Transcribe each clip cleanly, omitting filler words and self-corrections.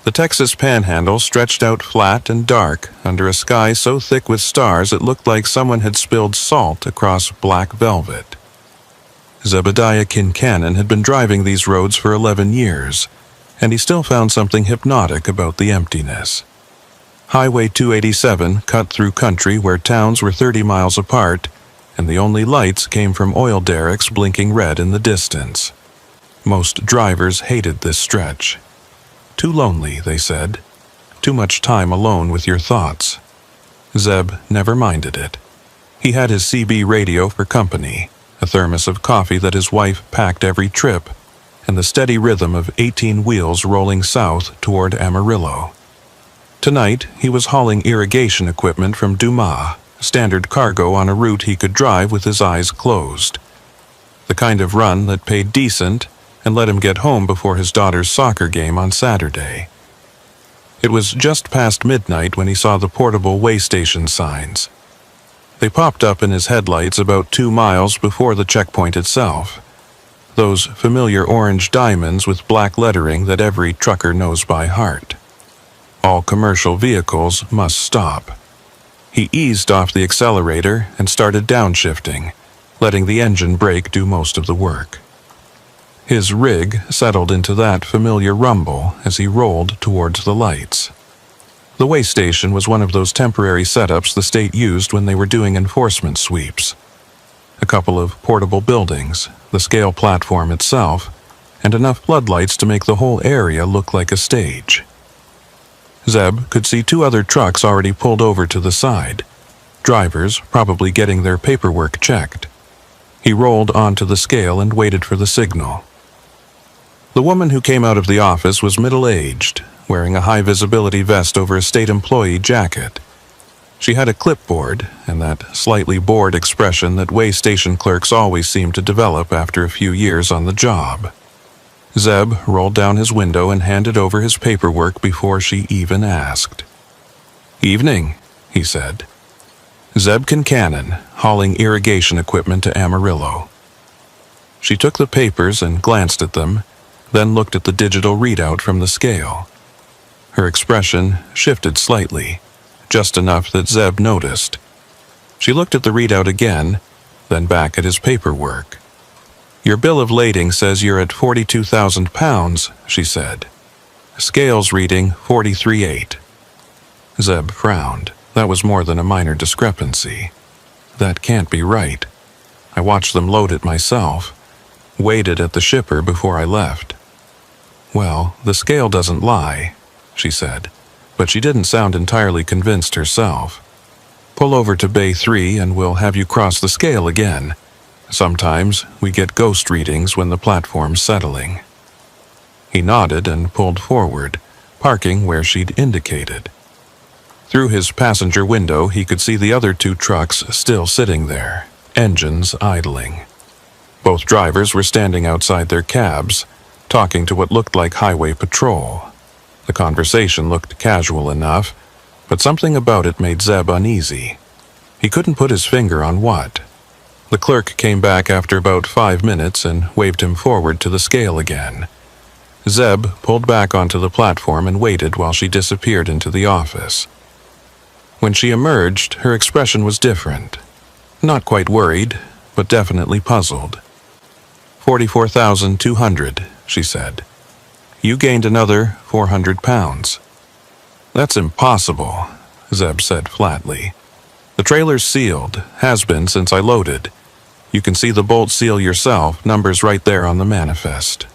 The Texas Panhandle stretched out flat and dark under a sky so thick with stars it looked like someone had spilled salt across black velvet. Zebediah Kincannon had been driving these roads for 11 years, and he still found something hypnotic about the emptiness. Highway 287 cut through country where towns were 30 miles apart, and the only lights came from oil derricks blinking red in the distance. Most drivers hated this stretch. Too lonely, they said. Too much time alone with your thoughts. Zeb never minded it. He had his CB radio for company, a thermos of coffee that his wife packed every trip, and the steady rhythm of 18 wheels rolling south toward Amarillo. Tonight, he was hauling irrigation equipment from Dumas, standard cargo on a route he could drive with his eyes closed. The kind of run that paid decent and let him get home before his daughter's soccer game on Saturday. It was just past midnight when he saw the portable way station signs. They popped up in his headlights about 2 miles before the checkpoint itself. Those familiar orange diamonds with black lettering that every trucker knows by heart. All commercial vehicles must stop. He eased off the accelerator and started downshifting, letting the engine brake do most of the work. His rig settled into that familiar rumble as he rolled towards the lights. The way station was one of those temporary setups the state used when they were doing enforcement sweeps. A couple of portable buildings, the scale platform itself, and enough floodlights to make the whole area look like a stage. Zeb could see 2 other trucks already pulled over to the side, drivers probably getting their paperwork checked. He rolled onto the scale and waited for the signal. The woman who came out of the office was middle-aged, wearing a high-visibility vest over a state employee jacket. She had a clipboard and that slightly bored expression that way station clerks always seem to develop after a few years on the job. Zeb rolled down his window and handed over his paperwork before she even asked. "Evening," he said. Zeb Kincannon, hauling irrigation equipment to Amarillo. She took the papers and glanced at them, then looked at the digital readout from the scale. Her expression shifted slightly, just enough that Zeb noticed. She looked at the readout again, then back at his paperwork. "Your bill of lading says you're at 42,000 pounds, she said. Scales reading 43.8. Zeb frowned. That was more than a minor discrepancy. That can't be right. I watched them load it myself. Weighed it at the shipper before I left. "Well, the scale doesn't lie," she said, but she didn't sound entirely convinced herself. "Pull over to Bay 3 and we'll have you cross the scale again. Sometimes we get ghost readings when the platform's settling." He nodded and pulled forward, parking where she'd indicated. Through his passenger window, he could see the other 2 trucks still sitting there, engines idling. Both drivers were standing outside their cabs, talking to what looked like highway patrol. The conversation looked casual enough, but something about it made Zeb uneasy. He couldn't put his finger on what. The clerk came back after about 5 minutes and waved him forward to the scale again. Zeb pulled back onto the platform and waited while she disappeared into the office. When she emerged, her expression was different. Not quite worried, but definitely puzzled. 44,200, she said. "You gained another 400 pounds. "That's impossible," Zeb said flatly. "The trailer's sealed, has been since I loaded. You can see the bolt seal yourself, numbers right there on the manifest."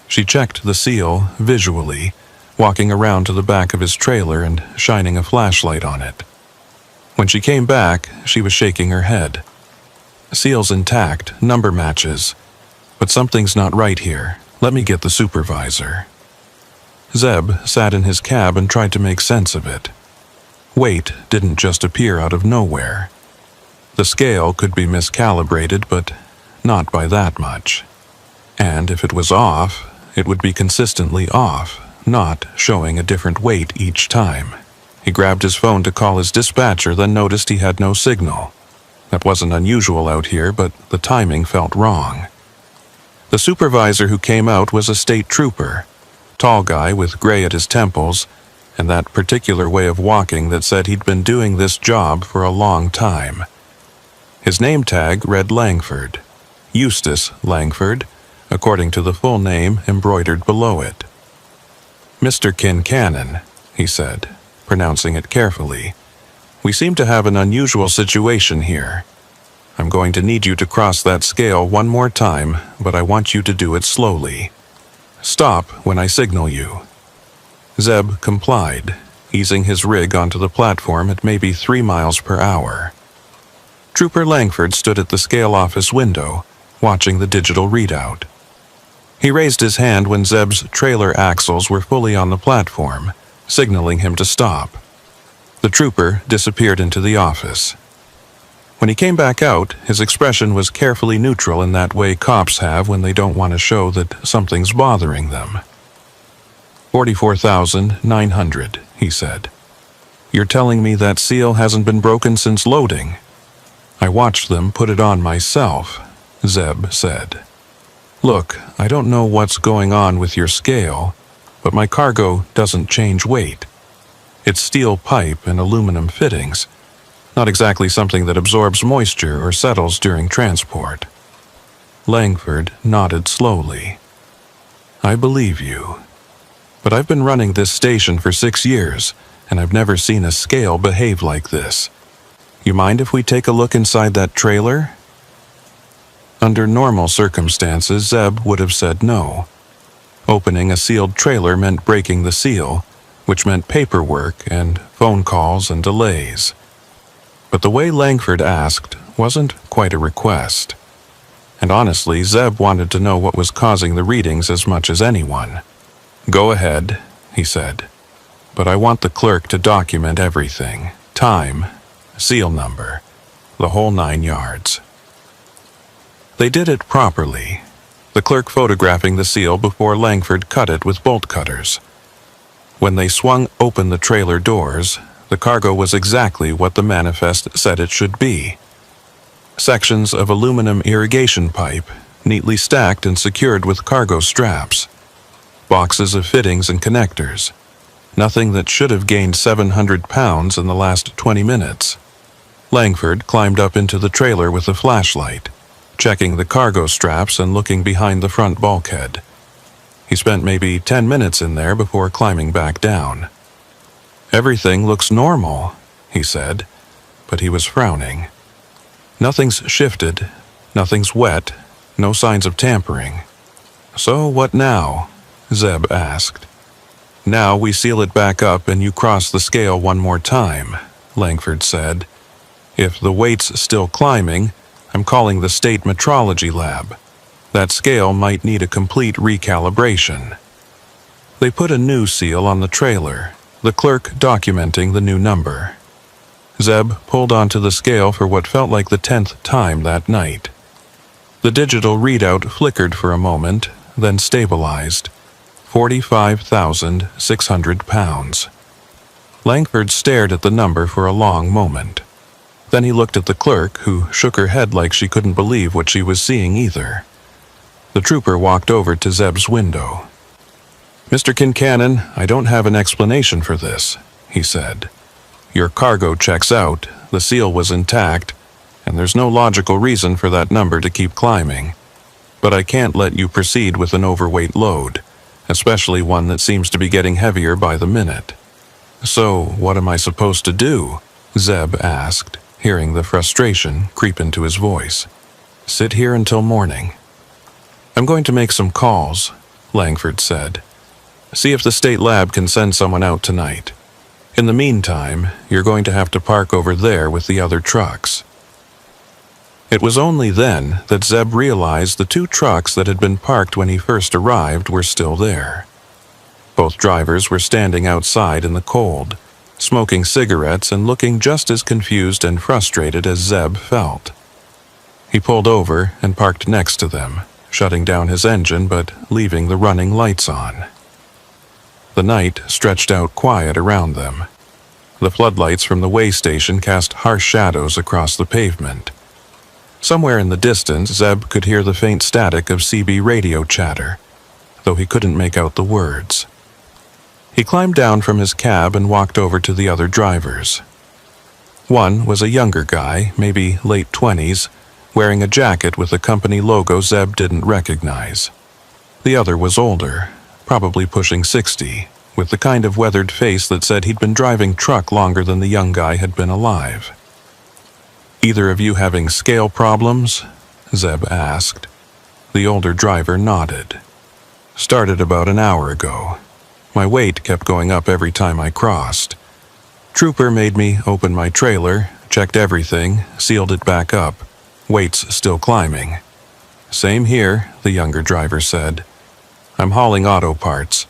She checked the seal visually, walking around to the back of his trailer and shining a flashlight on it. When she came back, she was shaking her head. "Seal's intact, number matches. But something's not right here. Let me get the supervisor." Zeb sat in his cab and tried to make sense of it. Weight didn't just appear out of nowhere. The scale could be miscalibrated, but not by that much. And if it was off, it would be consistently off, not showing a different weight each time. He grabbed his phone to call his dispatcher, then noticed he had no signal. That wasn't unusual out here, but the timing felt wrong. The supervisor who came out was a state trooper. Tall guy with gray at his temples, and that particular way of walking that said he'd been doing this job for a long time. His name tag read Langford, Eustace Langford, according to the full name embroidered below it. "Mr. Kincannon," he said, pronouncing it carefully, "we seem to have an unusual situation here. I'm going to need you to cross that scale one more time, but I want you to do it slowly. Stop when I signal you." Zeb complied, easing his rig onto the platform at maybe 3 miles per hour. Trooper Langford stood at the scale office window, watching the digital readout. He raised his hand when Zeb's trailer axles were fully on the platform, signaling him to stop. The trooper disappeared into the office. When he came back out, his expression was carefully neutral in that way cops have when they don't want to show that something's bothering them. 44,900, he said. "You're telling me that seal hasn't been broken since loading?" "I watched them put it on myself," Zeb said. "Look, I don't know what's going on with your scale, but my cargo doesn't change weight. It's steel pipe and aluminum fittings, not exactly something that absorbs moisture or settles during transport." Langford nodded slowly. "I believe you. But I've been running this station for 6 years, and I've never seen a scale behave like this. You mind if we take a look inside that trailer?" Under normal circumstances, Zeb would have said no. Opening a sealed trailer meant breaking the seal, which meant paperwork and phone calls and delays. But the way Langford asked wasn't quite a request. And honestly, Zeb wanted to know what was causing the readings as much as anyone. "Go ahead," he said. "But I want the clerk to document everything. Time, seal number, the whole 9 yards." They did it properly, the clerk photographing the seal before Langford cut it with bolt cutters. When they swung open the trailer doors, the cargo was exactly what the manifest said it should be. Sections of aluminum irrigation pipe, neatly stacked and secured with cargo straps. Boxes of fittings and connectors. Nothing that should have gained 700 pounds in the last 20 minutes. Langford climbed up into the trailer with a flashlight, checking the cargo straps and looking behind the front bulkhead. He spent maybe 10 minutes in there before climbing back down. "Everything looks normal," he said, but he was frowning. "Nothing's shifted, nothing's wet, no signs of tampering." "So what now?" Zeb asked. "Now we seal it back up and you cross the scale one more time," Langford said. "If the weight's still climbing, I'm calling the state metrology lab. That scale might need a complete recalibration." They put a new seal on the trailer, the clerk documenting the new number. Zeb pulled onto the scale for what felt like the 10th time that night. The digital readout flickered for a moment, then stabilized. 45,600 pounds. Langford stared at the number for a long moment. Then he looked at the clerk, who shook her head like she couldn't believe what she was seeing either. The trooper walked over to Zeb's window. "Mr. Kincannon, I don't have an explanation for this," he said. "Your cargo checks out, the seal was intact, and there's no logical reason for that number to keep climbing. But I can't let you proceed with an overweight load, especially one that seems to be getting heavier by the minute." "So, what am I supposed to do?" Zeb asked, hearing the frustration creep into his voice. "Sit here until morning." "I'm going to make some calls," Langford said. "See if the state lab can send someone out tonight. In the meantime, you're going to have to park over there with the other trucks." It was only then that Zeb realized the 2 trucks that had been parked when he first arrived were still there. Both drivers were standing outside in the cold, smoking cigarettes and looking just as confused and frustrated as Zeb felt. He pulled over and parked next to them, shutting down his engine but leaving the running lights on. The night stretched out quiet around them. The floodlights from the way station cast harsh shadows across the pavement. Somewhere in the distance, Zeb could hear the faint static of CB radio chatter. though he couldn't make out the words. He climbed down from his cab and walked over to the other drivers. One was a younger guy, maybe late 20s, wearing a jacket with a company logo Zeb didn't recognize. The other was older, probably pushing 60, with the kind of weathered face that said he'd been driving truck longer than the young guy had been alive. "Either of you having scale problems?" Zeb asked. The older driver nodded. "Started about an hour ago. My weight kept going up every time I crossed. Trooper made me open my trailer, checked everything, sealed it back up. Weight's still climbing." "Same here," the younger driver said. "I'm hauling auto parts.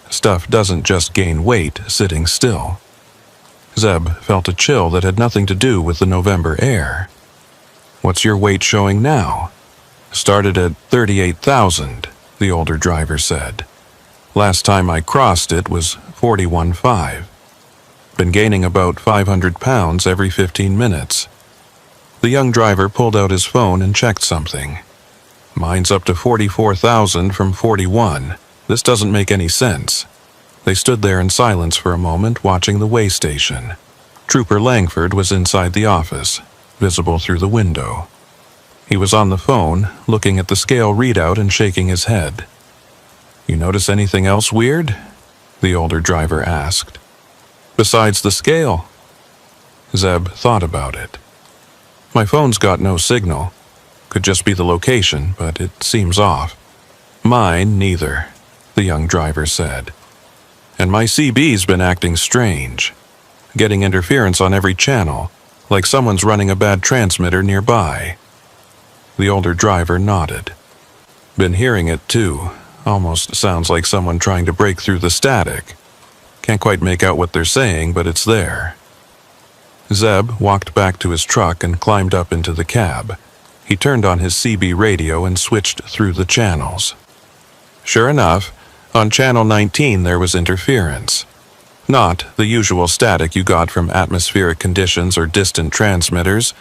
Stuff doesn't just gain weight sitting still." Zeb felt a chill that had nothing to do with the November air. "What's your weight showing now?" "Started at 38,000, the older driver said. "Last time I crossed it was 41.5. Been gaining about 500 pounds every 15 minutes. The young driver pulled out his phone and checked something. "Mine's up to 44,000 from 41. This doesn't make any sense." They stood there in silence for a moment, watching the weigh station. Trooper Langford was inside the office, visible through the window. He was on the phone, looking at the scale readout and shaking his head. "You notice anything else weird?" the older driver asked. "Besides the scale?" Zeb thought about it. "My phone's got no signal. Could just be the location, but it seems off." "Mine neither," the young driver said. "And my CB's been acting strange. Getting interference on every channel, like someone's running a bad transmitter nearby." The older driver nodded. "Been hearing it too. Almost sounds like someone trying to break through the static. Can't quite make out what they're saying, but it's there." Zeb walked back to his truck and climbed up into the cab. He turned on his CB radio and switched through the channels. Sure enough, on channel 19 there was interference. Not the usual static you got from atmospheric conditions or distant transmitters,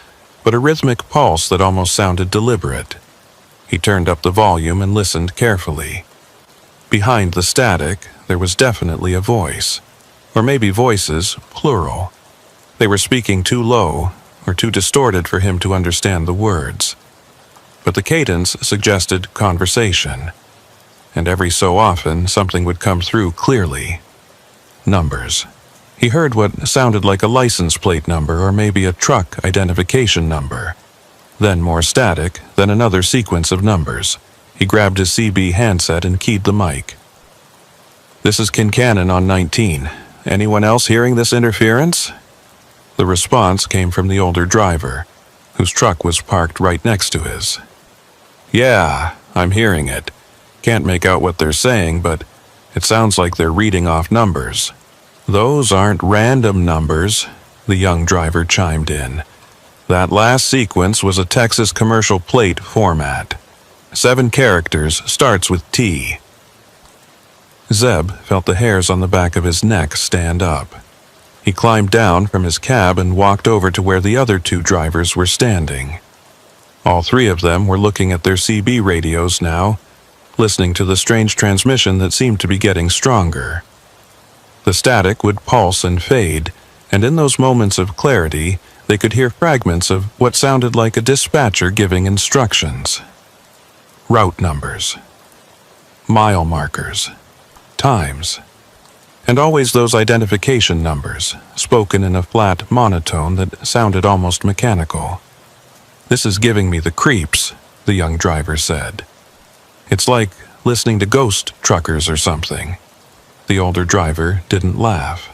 but a rhythmic pulse that almost sounded deliberate. He turned up the volume and listened carefully. Behind the static, there was definitely a voice. Or maybe voices, plural. They were speaking too low, or too distorted for him to understand the words. But the cadence suggested conversation. And every so often, something would come through clearly. Numbers. He heard what sounded like a license plate number or maybe a truck identification number. Then more static, then another sequence of numbers. He grabbed his CB handset and keyed the mic. "This is Kincannon on 19. Anyone else hearing this interference?" The response came from the older driver, whose truck was parked right next to his. "Yeah, I'm hearing it. Can't make out what they're saying, but it sounds like they're reading off numbers." "Those aren't random numbers," the young driver chimed in. "That last sequence was a Texas commercial plate format. 7 characters, starts with T." Zeb felt the hairs on the back of his neck stand up. He climbed down from his cab and walked over to where the other 2 drivers were standing. All 3 of them were looking at their CB radios now, listening to the strange transmission that seemed to be getting stronger. The static would pulse and fade, and in those moments of clarity, they could hear fragments of what sounded like a dispatcher giving instructions. Route numbers, mile markers, times, and always those identification numbers, spoken in a flat monotone that sounded almost mechanical. "This is giving me the creeps," the young driver said. "It's like listening to ghost truckers or something." The older driver didn't laugh.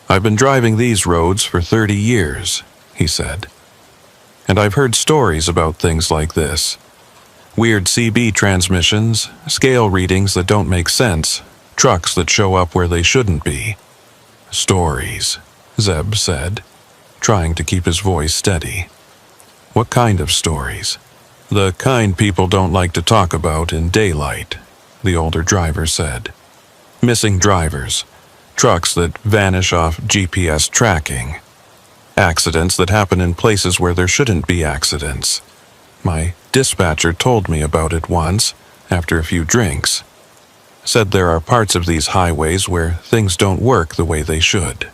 "I've been driving these roads for 30 years, he said. "And I've heard stories about things like this. Weird CB transmissions, scale readings that don't make sense, trucks that show up where they shouldn't be." "Stories," Zeb said, trying to keep his voice steady. "What kind of stories?" "The kind people don't like to talk about in daylight," the older driver said. "Missing drivers, trucks that vanish off GPS tracking, accidents that happen in places where there shouldn't be accidents. My dispatcher told me about it once, after a few drinks. said there are parts of these highways where things don't work the way they should.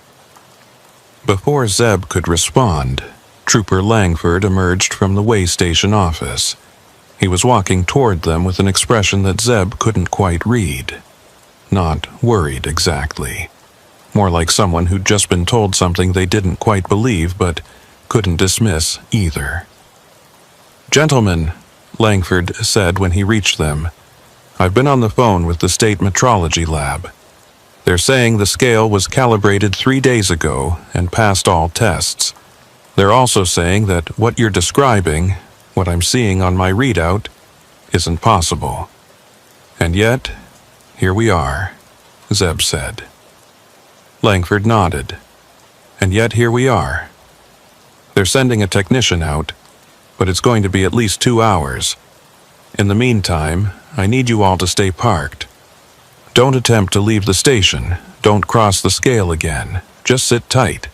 Before Zeb could respond, Trooper Langford emerged from the way station office. He was walking toward them with an expression that Zeb couldn't quite read. Not worried exactly. More like someone who'd just been told something they didn't quite believe but couldn't dismiss either. "Gentlemen," Langford said when he reached them, "I've been on the phone with the state metrology lab. They're saying the scale was calibrated 3 days ago and passed all tests. They're also saying that what you're describing, what I'm seeing on my readout, isn't possible. And yet, here we are," Zeb said. Langford nodded. "And yet here we are. They're sending a technician out, but it's going to be at least 2 hours. In the meantime, I need you all to stay parked. Don't attempt to leave the station. Don't cross the scale again. Just sit tight."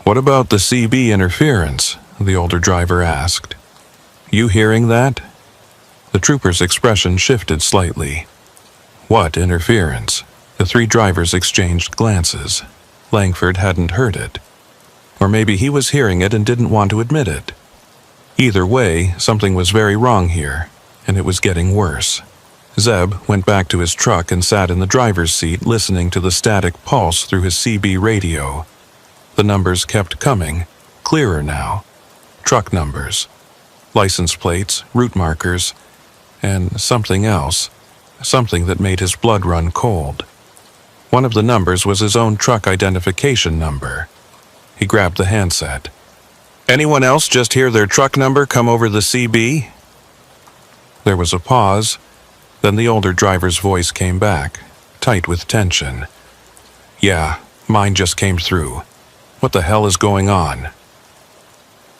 "What about the CB interference?" the older driver asked. "You hearing that?" The trooper's expression shifted slightly. "What interference?" The 3 drivers exchanged glances. Langford hadn't heard it. Or maybe he was hearing it and didn't want to admit it. Either way, something was very wrong here, and it was getting worse. Zeb went back to his truck and sat in the driver's seat listening to the static pulse through his CB radio. The numbers kept coming, clearer now. Truck numbers, license plates, route markers, and something else, something that made his blood run cold. One of the numbers was his own truck identification number. He grabbed the handset. "Anyone else just hear their truck number come over the CB?" There was a pause. Then the older driver's voice came back, tight with tension. "Yeah, mine just came through. What the hell is going on?"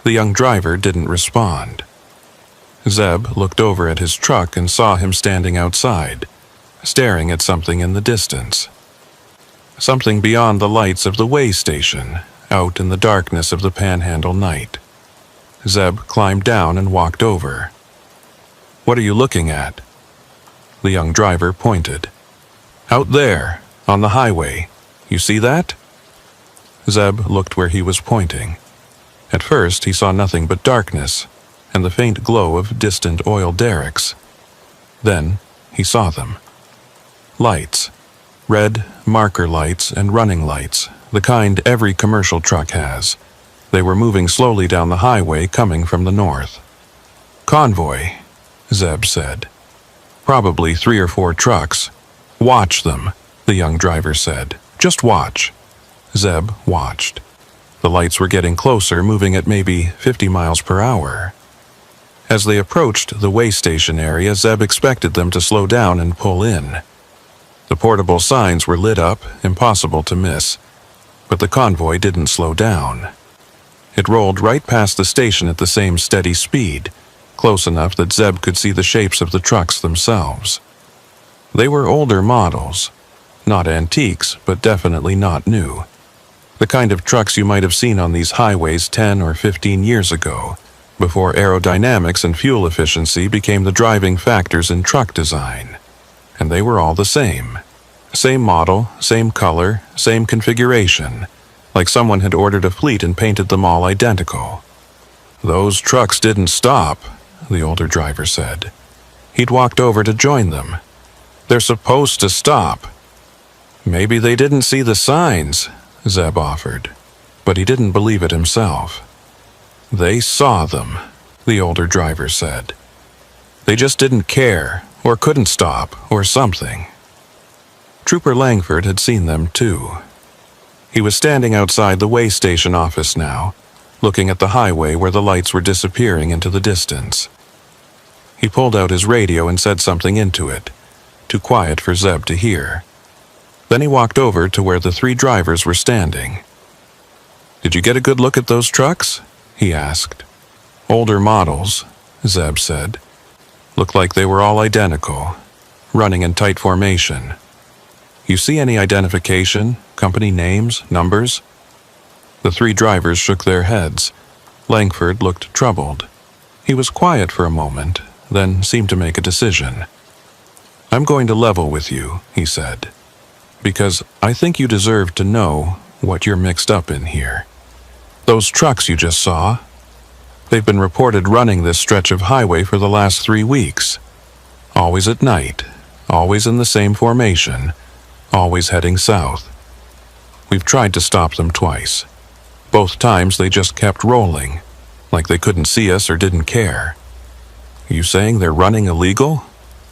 The young driver didn't respond. Zeb looked over at his truck and saw him standing outside, staring at something in the distance. Something beyond the lights of the way station, out in the darkness of the Panhandle night. Zeb climbed down and walked over. "What are you looking at?" The young driver pointed. "Out there, on the highway. You see that?" Zeb looked where he was pointing. At first he saw nothing but darkness and the faint glow of distant oil derricks. Then he saw them. Lights. Red marker lights and running lights, the kind every commercial truck has. They were moving slowly down the highway coming from the north. "Convoy," Zeb said. "Probably 3 or 4 trucks. Watch them," the young driver said. "Just watch." Zeb watched. The lights were getting closer, moving at maybe 50 miles per hour. As they approached the way station area, Zeb expected them to slow down and pull in. The portable signs were lit up, impossible to miss, but the convoy didn't slow down. It rolled right past the station at the same steady speed, close enough that Zeb could see the shapes of the trucks themselves. They were older models, not antiques, but definitely not new. The kind of trucks you might have seen on these highways 10 or 15 years ago, before aerodynamics and fuel efficiency became the driving factors in truck design. And they were all the same. Same model, same color, same configuration, like someone had ordered a fleet and painted them all identical. "Those trucks didn't stop," the older driver said. He'd walked over to join them. "They're supposed to stop." "Maybe they didn't see the signs," Zeb offered, but he didn't believe it himself. "They saw them," the older driver said. "They just didn't care, or couldn't stop, or something." Trooper Langford had seen them too. He was standing outside the way station office now, looking at the highway where the lights were disappearing into the distance. He pulled out his radio and said something into it, too quiet for Zeb to hear. Then he walked over to where the 3 drivers were standing. "Did you get a good look at those trucks?" he asked. "Older models," Zeb said. "Looked like they were all identical, running in tight formation. You see any identification, company names, numbers?" The 3 drivers shook their heads. Langford looked troubled. He was quiet for a moment, then seemed to make a decision. "I'm going to level with you," he said, "because I think you deserve to know what you're mixed up in here. Those trucks you just saw, they've been reported running this stretch of highway for the last 3 weeks. Always at night, always in the same formation, always heading south. We've tried to stop them twice. Both times they just kept rolling, like they couldn't see us or didn't care." "You saying they're running illegal?"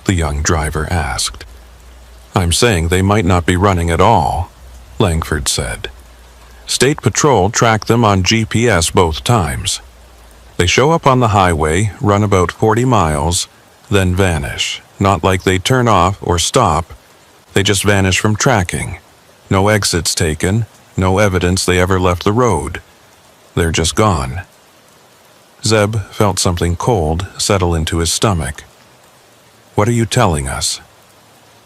the young driver asked. "I'm saying they might not be running at all," Langford said. "State Patrol tracked them on GPS both times. They show up on the highway, run about 40 miles, then vanish. Not like they turn off or stop. They just vanish from tracking. No exits taken, no evidence they ever left the road. They're just gone." Zeb felt something cold settle into his stomach. "What are you telling us?"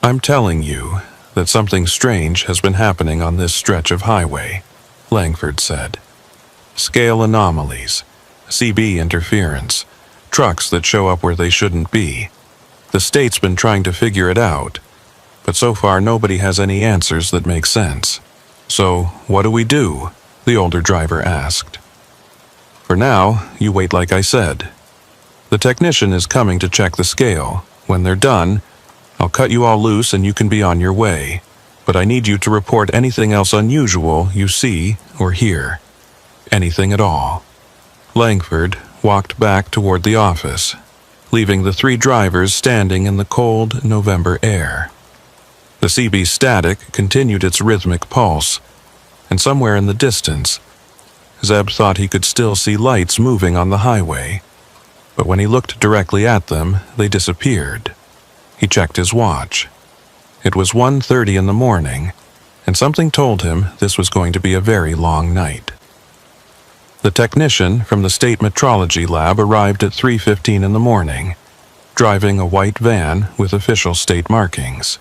"I'm telling you that something strange has been happening on this stretch of highway," Langford said. "Scale anomalies, CB interference, trucks that show up where they shouldn't be. The state's been trying to figure it out, but so far nobody has any answers that make sense." "So, what do we do?" the older driver asked. "For now, you wait like I said. The technician is coming to check the scale. When they're done, I'll cut you all loose and you can be on your way. But I need you to report anything else unusual you see or hear. Anything at all." Langford walked back toward the office, leaving the 3 drivers standing in the cold November air. The CB static continued its rhythmic pulse, and somewhere in the distance, Zeb thought he could still see lights moving on the highway. But when he looked directly at them, they disappeared. He checked his watch. It was 1:30 in the morning, and something told him this was going to be a very long night. The technician from the state metrology lab arrived at 3:15 in the morning, driving a white van with official state markings.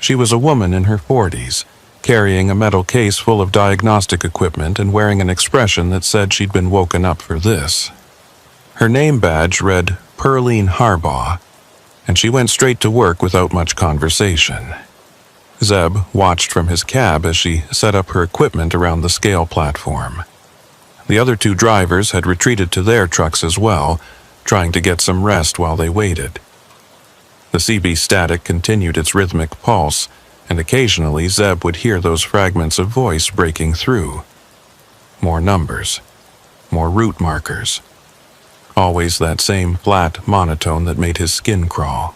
She was a woman in her 40s, carrying a metal case full of diagnostic equipment and wearing an expression that said she'd been woken up for this. Her name badge read Pearline Harbaugh, and she went straight to work without much conversation. Zeb watched from his cab as she set up her equipment around the scale platform. The other 2 drivers had retreated to their trucks as well, trying to get some rest while they waited. The CB static continued its rhythmic pulse, and occasionally Zeb would hear those fragments of voice breaking through. More numbers, more route markers. Always that same flat monotone that made his skin crawl.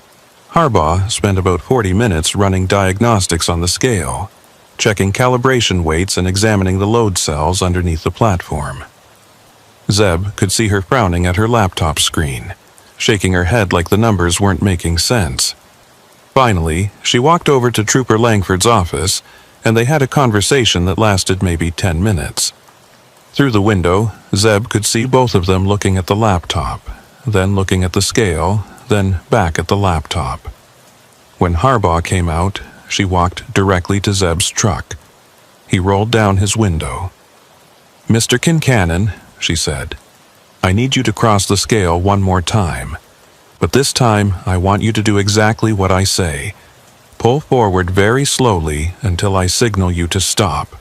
Harbaugh spent about 40 minutes running diagnostics on the scale, checking calibration weights and examining the load cells underneath the platform. Zeb could see her frowning at her laptop screen, shaking her head like the numbers weren't making sense. Finally, she walked over to Trooper Langford's office, and they had a conversation that lasted maybe 10 minutes. Through the window, Zeb could see both of them looking at the laptop, then looking at the scale, then back at the laptop. When Harbaugh came out, she walked directly to Zeb's truck. He rolled down his window. "Mr. Kincannon," she said, "I need you to cross the scale one more time. But this time, I want you to do exactly what I say. Pull forward very slowly until I signal you to stop."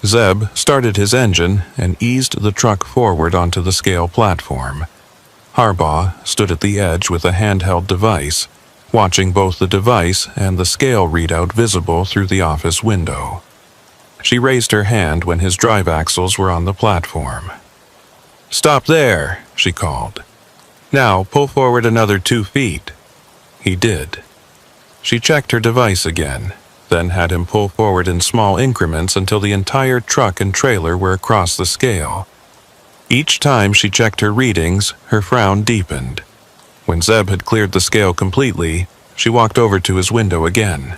Zeb started his engine and eased the truck forward onto the scale platform. Harbaugh stood at the edge with a handheld device, watching both the device and the scale readout visible through the office window. She raised her hand when his drive axles were on the platform. "Stop there," she called. "Now pull forward another 2 feet." He did. She checked her device again, then had him pull forward in small increments until the entire truck and trailer were across the scale. Each time she checked her readings, her frown deepened. When Zeb had cleared the scale completely, she walked over to his window again.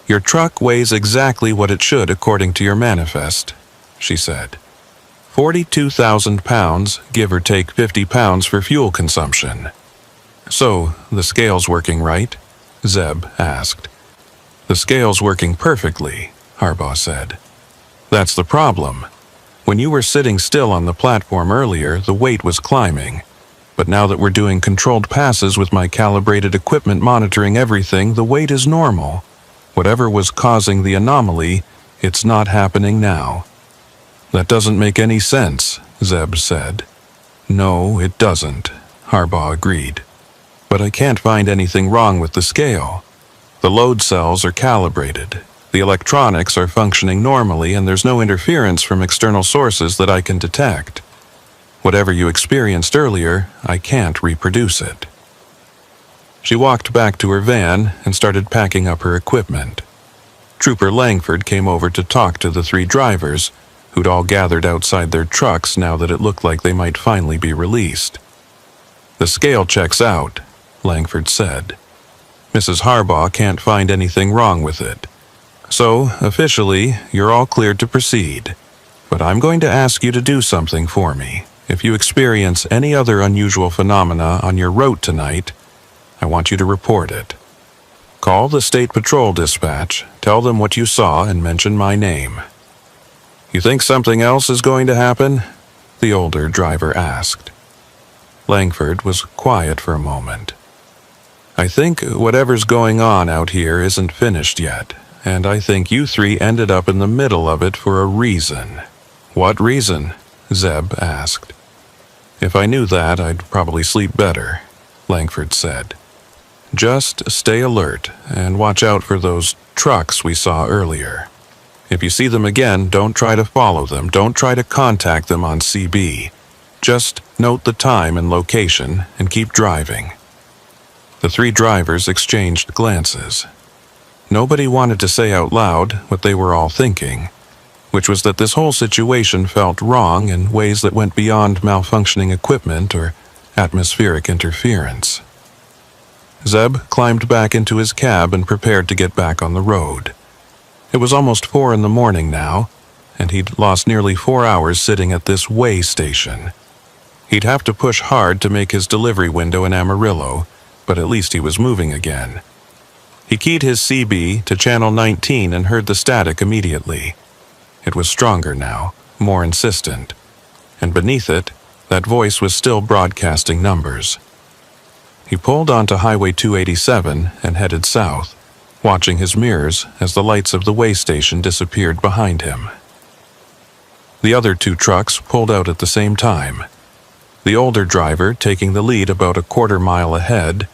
"Your truck weighs exactly what it should according to your manifest," she said. 42,000 pounds, give or take 50 pounds for fuel consumption. "So, the scale's working right?" Zeb asked. "The scale's working perfectly," Harbaugh said. "That's the problem. When you were sitting still on the platform earlier, the weight was climbing. But now that we're doing controlled passes with my calibrated equipment monitoring everything, the weight is normal. Whatever was causing the anomaly, it's not happening now." "That doesn't make any sense," Zeb said. "No, it doesn't," Harbaugh agreed. "But I can't find anything wrong with the scale. The load cells are calibrated. The electronics are functioning normally, and there's no interference from external sources that I can detect. Whatever you experienced earlier, I can't reproduce it." She walked back to her van and started packing up her equipment. Trooper Langford came over to talk to the 3 drivers, who'd all gathered outside their trucks now that it looked like they might finally be released. "The scale checks out," Langford said. "Mrs. Harbaugh can't find anything wrong with it. So, officially, you're all cleared to proceed. But I'm going to ask you to do something for me. If you experience any other unusual phenomena on your route tonight, I want you to report it. Call the State Patrol Dispatch, tell them what you saw, and mention my name." "You think something else is going to happen?" the older driver asked. Langford was quiet for a moment. "I think whatever's going on out here isn't finished yet, and I think you 3 ended up in the middle of it for a reason." "What reason?" Zeb asked. "If I knew that, I'd probably sleep better," Langford said. "Just stay alert and watch out for those trucks we saw earlier. If you see them again, don't try to follow them. Don't try to contact them on CB. Just note the time and location and keep driving." The 3 drivers exchanged glances. Nobody wanted to say out loud what they were all thinking, which was that this whole situation felt wrong in ways that went beyond malfunctioning equipment or atmospheric interference. Zeb climbed back into his cab and prepared to get back on the road. It was almost 4 in the morning now, and he'd lost nearly 4 hours sitting at this way station. He'd have to push hard to make his delivery window in Amarillo, but at least he was moving again. He keyed his CB to channel 19 and heard the static immediately. It was stronger now, more insistent, and beneath it, that voice was still broadcasting numbers. He pulled onto Highway 287 and headed south, watching his mirrors as the lights of the way station disappeared behind him. The other 2 trucks pulled out at the same time, the older driver taking the lead about a quarter-mile ahead,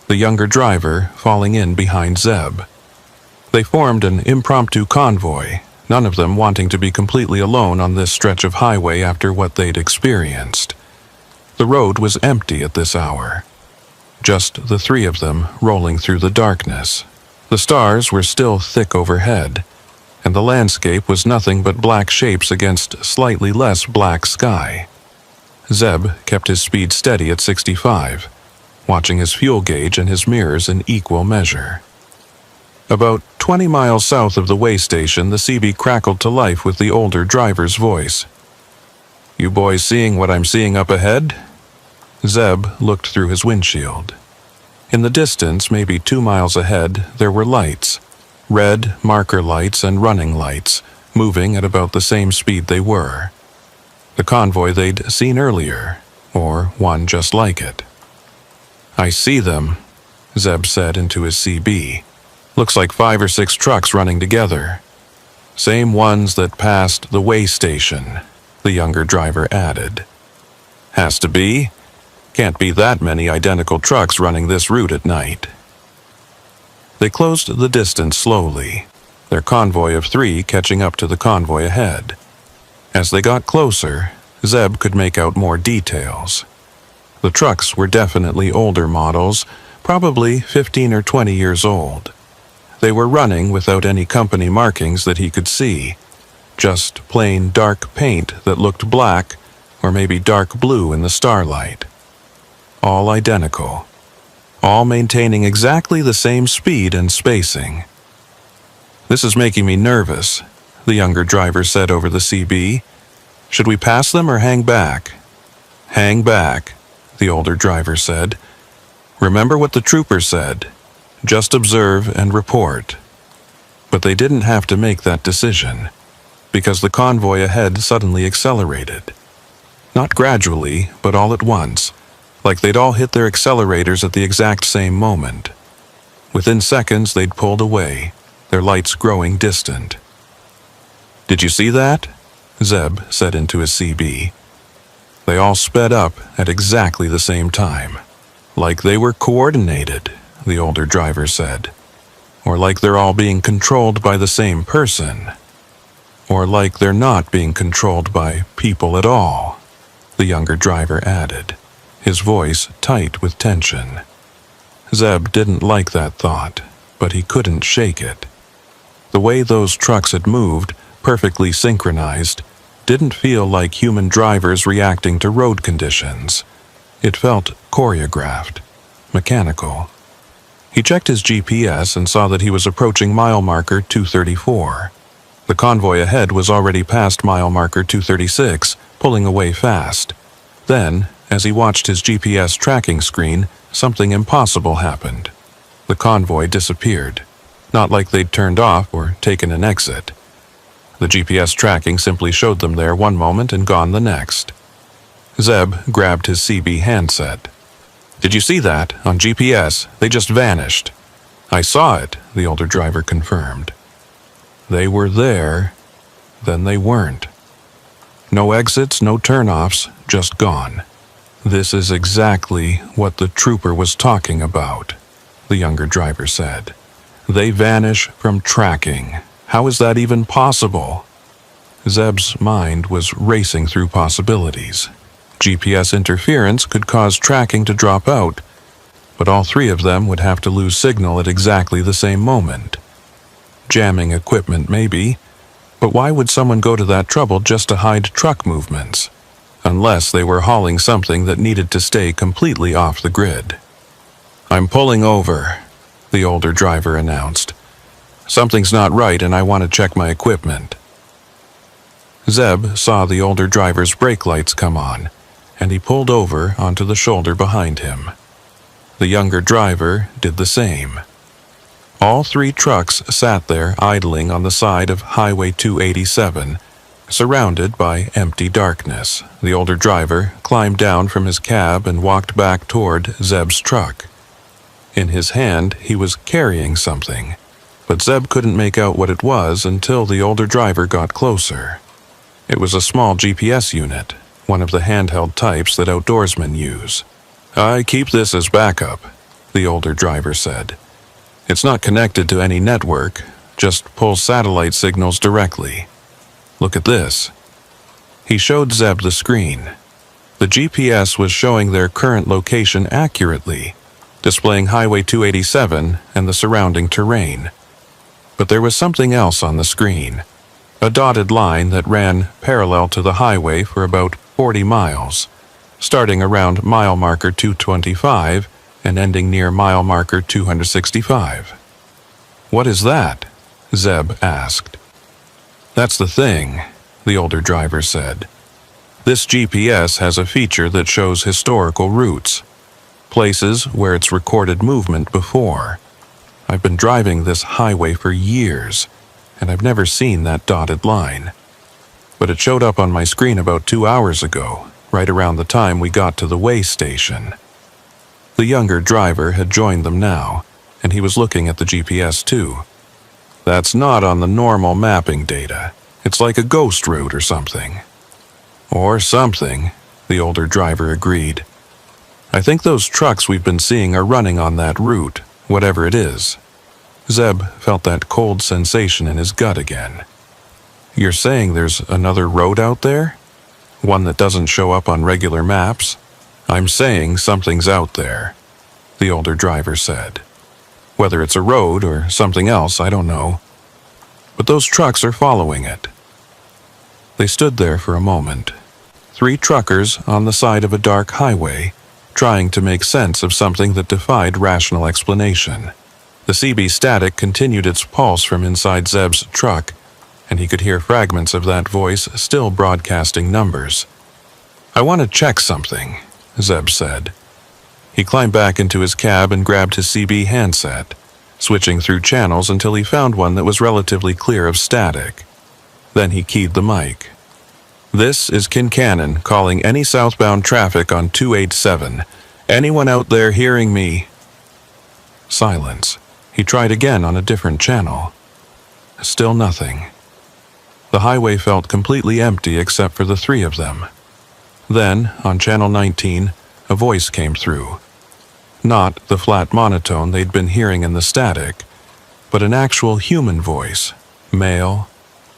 the younger driver falling in behind Zeb. They formed an impromptu convoy, none of them wanting to be completely alone on this stretch of highway after what they'd experienced. The road was empty at this hour. Just the 3 of them rolling through the darkness. The stars were still thick overhead, and the landscape was nothing but black shapes against slightly less black sky. Zeb kept his speed steady at 65, watching his fuel gauge and his mirrors in equal measure. About 20 miles south of the way station, the CB crackled to life with the older driver's voice. "You boys seeing what I'm seeing up ahead?" Zeb looked through his windshield. In the distance, maybe 2 miles ahead, there were lights, red marker lights and running lights, moving at about the same speed they were. The convoy they'd seen earlier, or one just like it. "I see them," Zeb said into his CB. "Looks like 5 or 6 trucks running together. Same ones that passed the way station," the younger driver added. "Has to be. Can't be that many identical trucks running this route at night." They closed the distance slowly, their convoy of 3 catching up to the convoy ahead. As they got closer, Zeb could make out more details. The trucks were definitely older models, probably 15 or 20 years old. They were running without any company markings that he could see, just plain dark paint that looked black or maybe dark blue in the starlight. All identical, all maintaining exactly the same speed and spacing. "This is making me nervous," the younger driver said over the CB. "Should we pass them or hang back?" "Hang back," the older driver said. "Remember what the trooper said. Just observe and report." But they didn't have to make that decision, because the convoy ahead suddenly accelerated. Not gradually, but all at once, like they'd all hit their accelerators at the exact same moment. Within seconds, they'd pulled away, their lights growing distant. "Did you see that?" Zeb said into his CB. They all sped up at exactly the same time. "Like they were coordinated," the older driver said. "Or like they're all being controlled by the same person. Or like they're not being controlled by people at all," the younger driver added, his voice tight with tension. Zeb didn't like that thought, but he couldn't shake it. The way those trucks had moved, perfectly synchronized, didn't feel like human drivers reacting to road conditions. It felt choreographed, mechanical. He checked his GPS and saw that he was approaching mile marker 234. The convoy ahead was already past mile marker 236, pulling away fast. Then, as he watched his GPS tracking screen, something impossible happened. The convoy disappeared, not like they'd turned off or taken an exit. The GPS tracking simply showed them there one moment and gone the next. Zeb grabbed his CB handset. "Did you see that? On GPS, they just vanished." "I saw it," the older driver confirmed. They were there, then they weren't. No exits, no turnoffs, just gone. "This is exactly what the trooper was talking about," the younger driver said. "They vanish from tracking. How is that even possible?" Zeb's mind was racing through possibilities. GPS interference could cause tracking to drop out, but all three of them would have to lose signal at exactly the same moment. Jamming equipment, maybe, but why would someone go to that trouble just to hide truck movements? Unless they were hauling something that needed to stay completely off the grid. "I'm pulling over," the older driver announced. "Something's not right and I want to check my equipment." Zeb saw the older driver's brake lights come on, and he pulled over onto the shoulder behind him. The younger driver did the same. All three trucks sat there idling on the side of Highway 287, surrounded by empty darkness. The older driver climbed down from his cab and walked back toward Zeb's truck. In his hand, he was carrying something, but Zeb couldn't make out what it was until the older driver got closer. It was a small GPS unit, one of the handheld types that outdoorsmen use. "I keep this as backup," the older driver said. "It's not connected to any network, just pulls satellite signals directly. Look at this." He showed Zeb the screen. The GPS was showing their current location accurately, displaying Highway 287 and the surrounding terrain. But there was something else on the screen, a dotted line that ran parallel to the highway for about 40 miles, starting around mile marker 225 and ending near mile marker 265. "What is that?" Zeb asked. "That's the thing," the older driver said. "This GPS has a feature that shows historical routes, places where it's recorded movement before. I've been driving this highway for years, and I've never seen that dotted line. But it showed up on my screen about 2 hours ago, right around the time we got to the way station." The younger driver had joined them now, and he was looking at the GPS too. "That's not on the normal mapping data. It's like a ghost route or something." "Or something," the older driver agreed. "I think those trucks we've been seeing are running on that route, whatever it is." Zeb felt that cold sensation in his gut again. "You're saying there's another road out there? One that doesn't show up on regular maps?" "I'm saying something's out there," the older driver said. "Whether it's a road or something else, I don't know. But those trucks are following it." They stood there for a moment, three truckers on the side of a dark highway, trying to make sense of something that defied rational explanation. The CB static continued its pulse from inside Zeb's truck, and he could hear fragments of that voice still broadcasting numbers. "I want to check something," Zeb said. He climbed back into his cab and grabbed his CB handset, switching through channels until he found one that was relatively clear of static. Then he keyed the mic. "This is Kincannon calling any southbound traffic on 287. Anyone out there hearing me? Silence. He tried again on a different channel. Still nothing. The highway felt completely empty except for the three of them. Then, on channel 19, a voice came through. Not the flat monotone they'd been hearing in the static, but an actual human voice, male,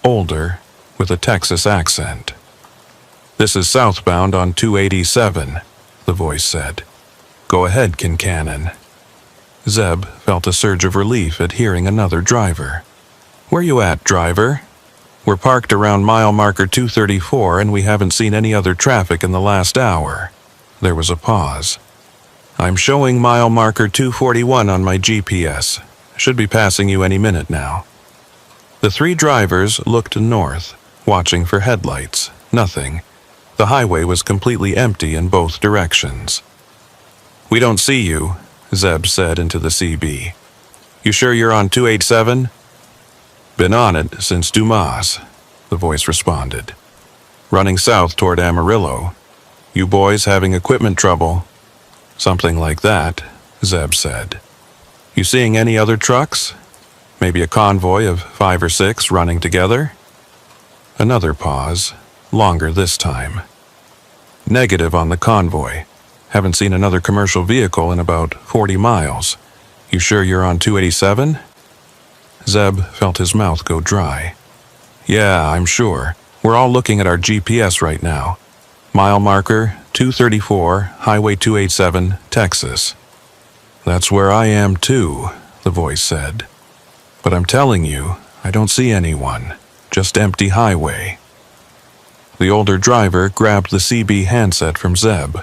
older, with a Texas accent. "This is southbound on 287, the voice said. "Go ahead, Kincannon." Zeb felt a surge of relief at hearing another driver. "Where you at, driver?" "We're parked around mile marker 234 and we haven't seen any other traffic in the last hour." There was a pause. "I'm showing mile marker 241 on my GPS. Should be passing you any minute now." The three drivers looked north, watching for headlights. Nothing. The highway was completely empty in both directions. "We don't see you," Zeb said into the CB. "You sure you're on 287? "Been on it since Dumas," the voice responded. "Running south toward Amarillo. You boys having equipment trouble?" "Something like that," Zeb said. "You seeing any other trucks? Maybe a convoy of 5 or 6 running together?" Another pause, longer this time. "Negative on the convoy. Haven't seen another commercial vehicle in about 40 miles. You sure you're on 287? Zeb felt his mouth go dry. "Yeah, I'm sure. We're all looking at our GPS right now. Mile marker 234, Highway 287, Texas." "That's where I am too," the voice said. "But I'm telling you, I don't see anyone. Just empty highway." The older driver grabbed the CB handset from Zeb.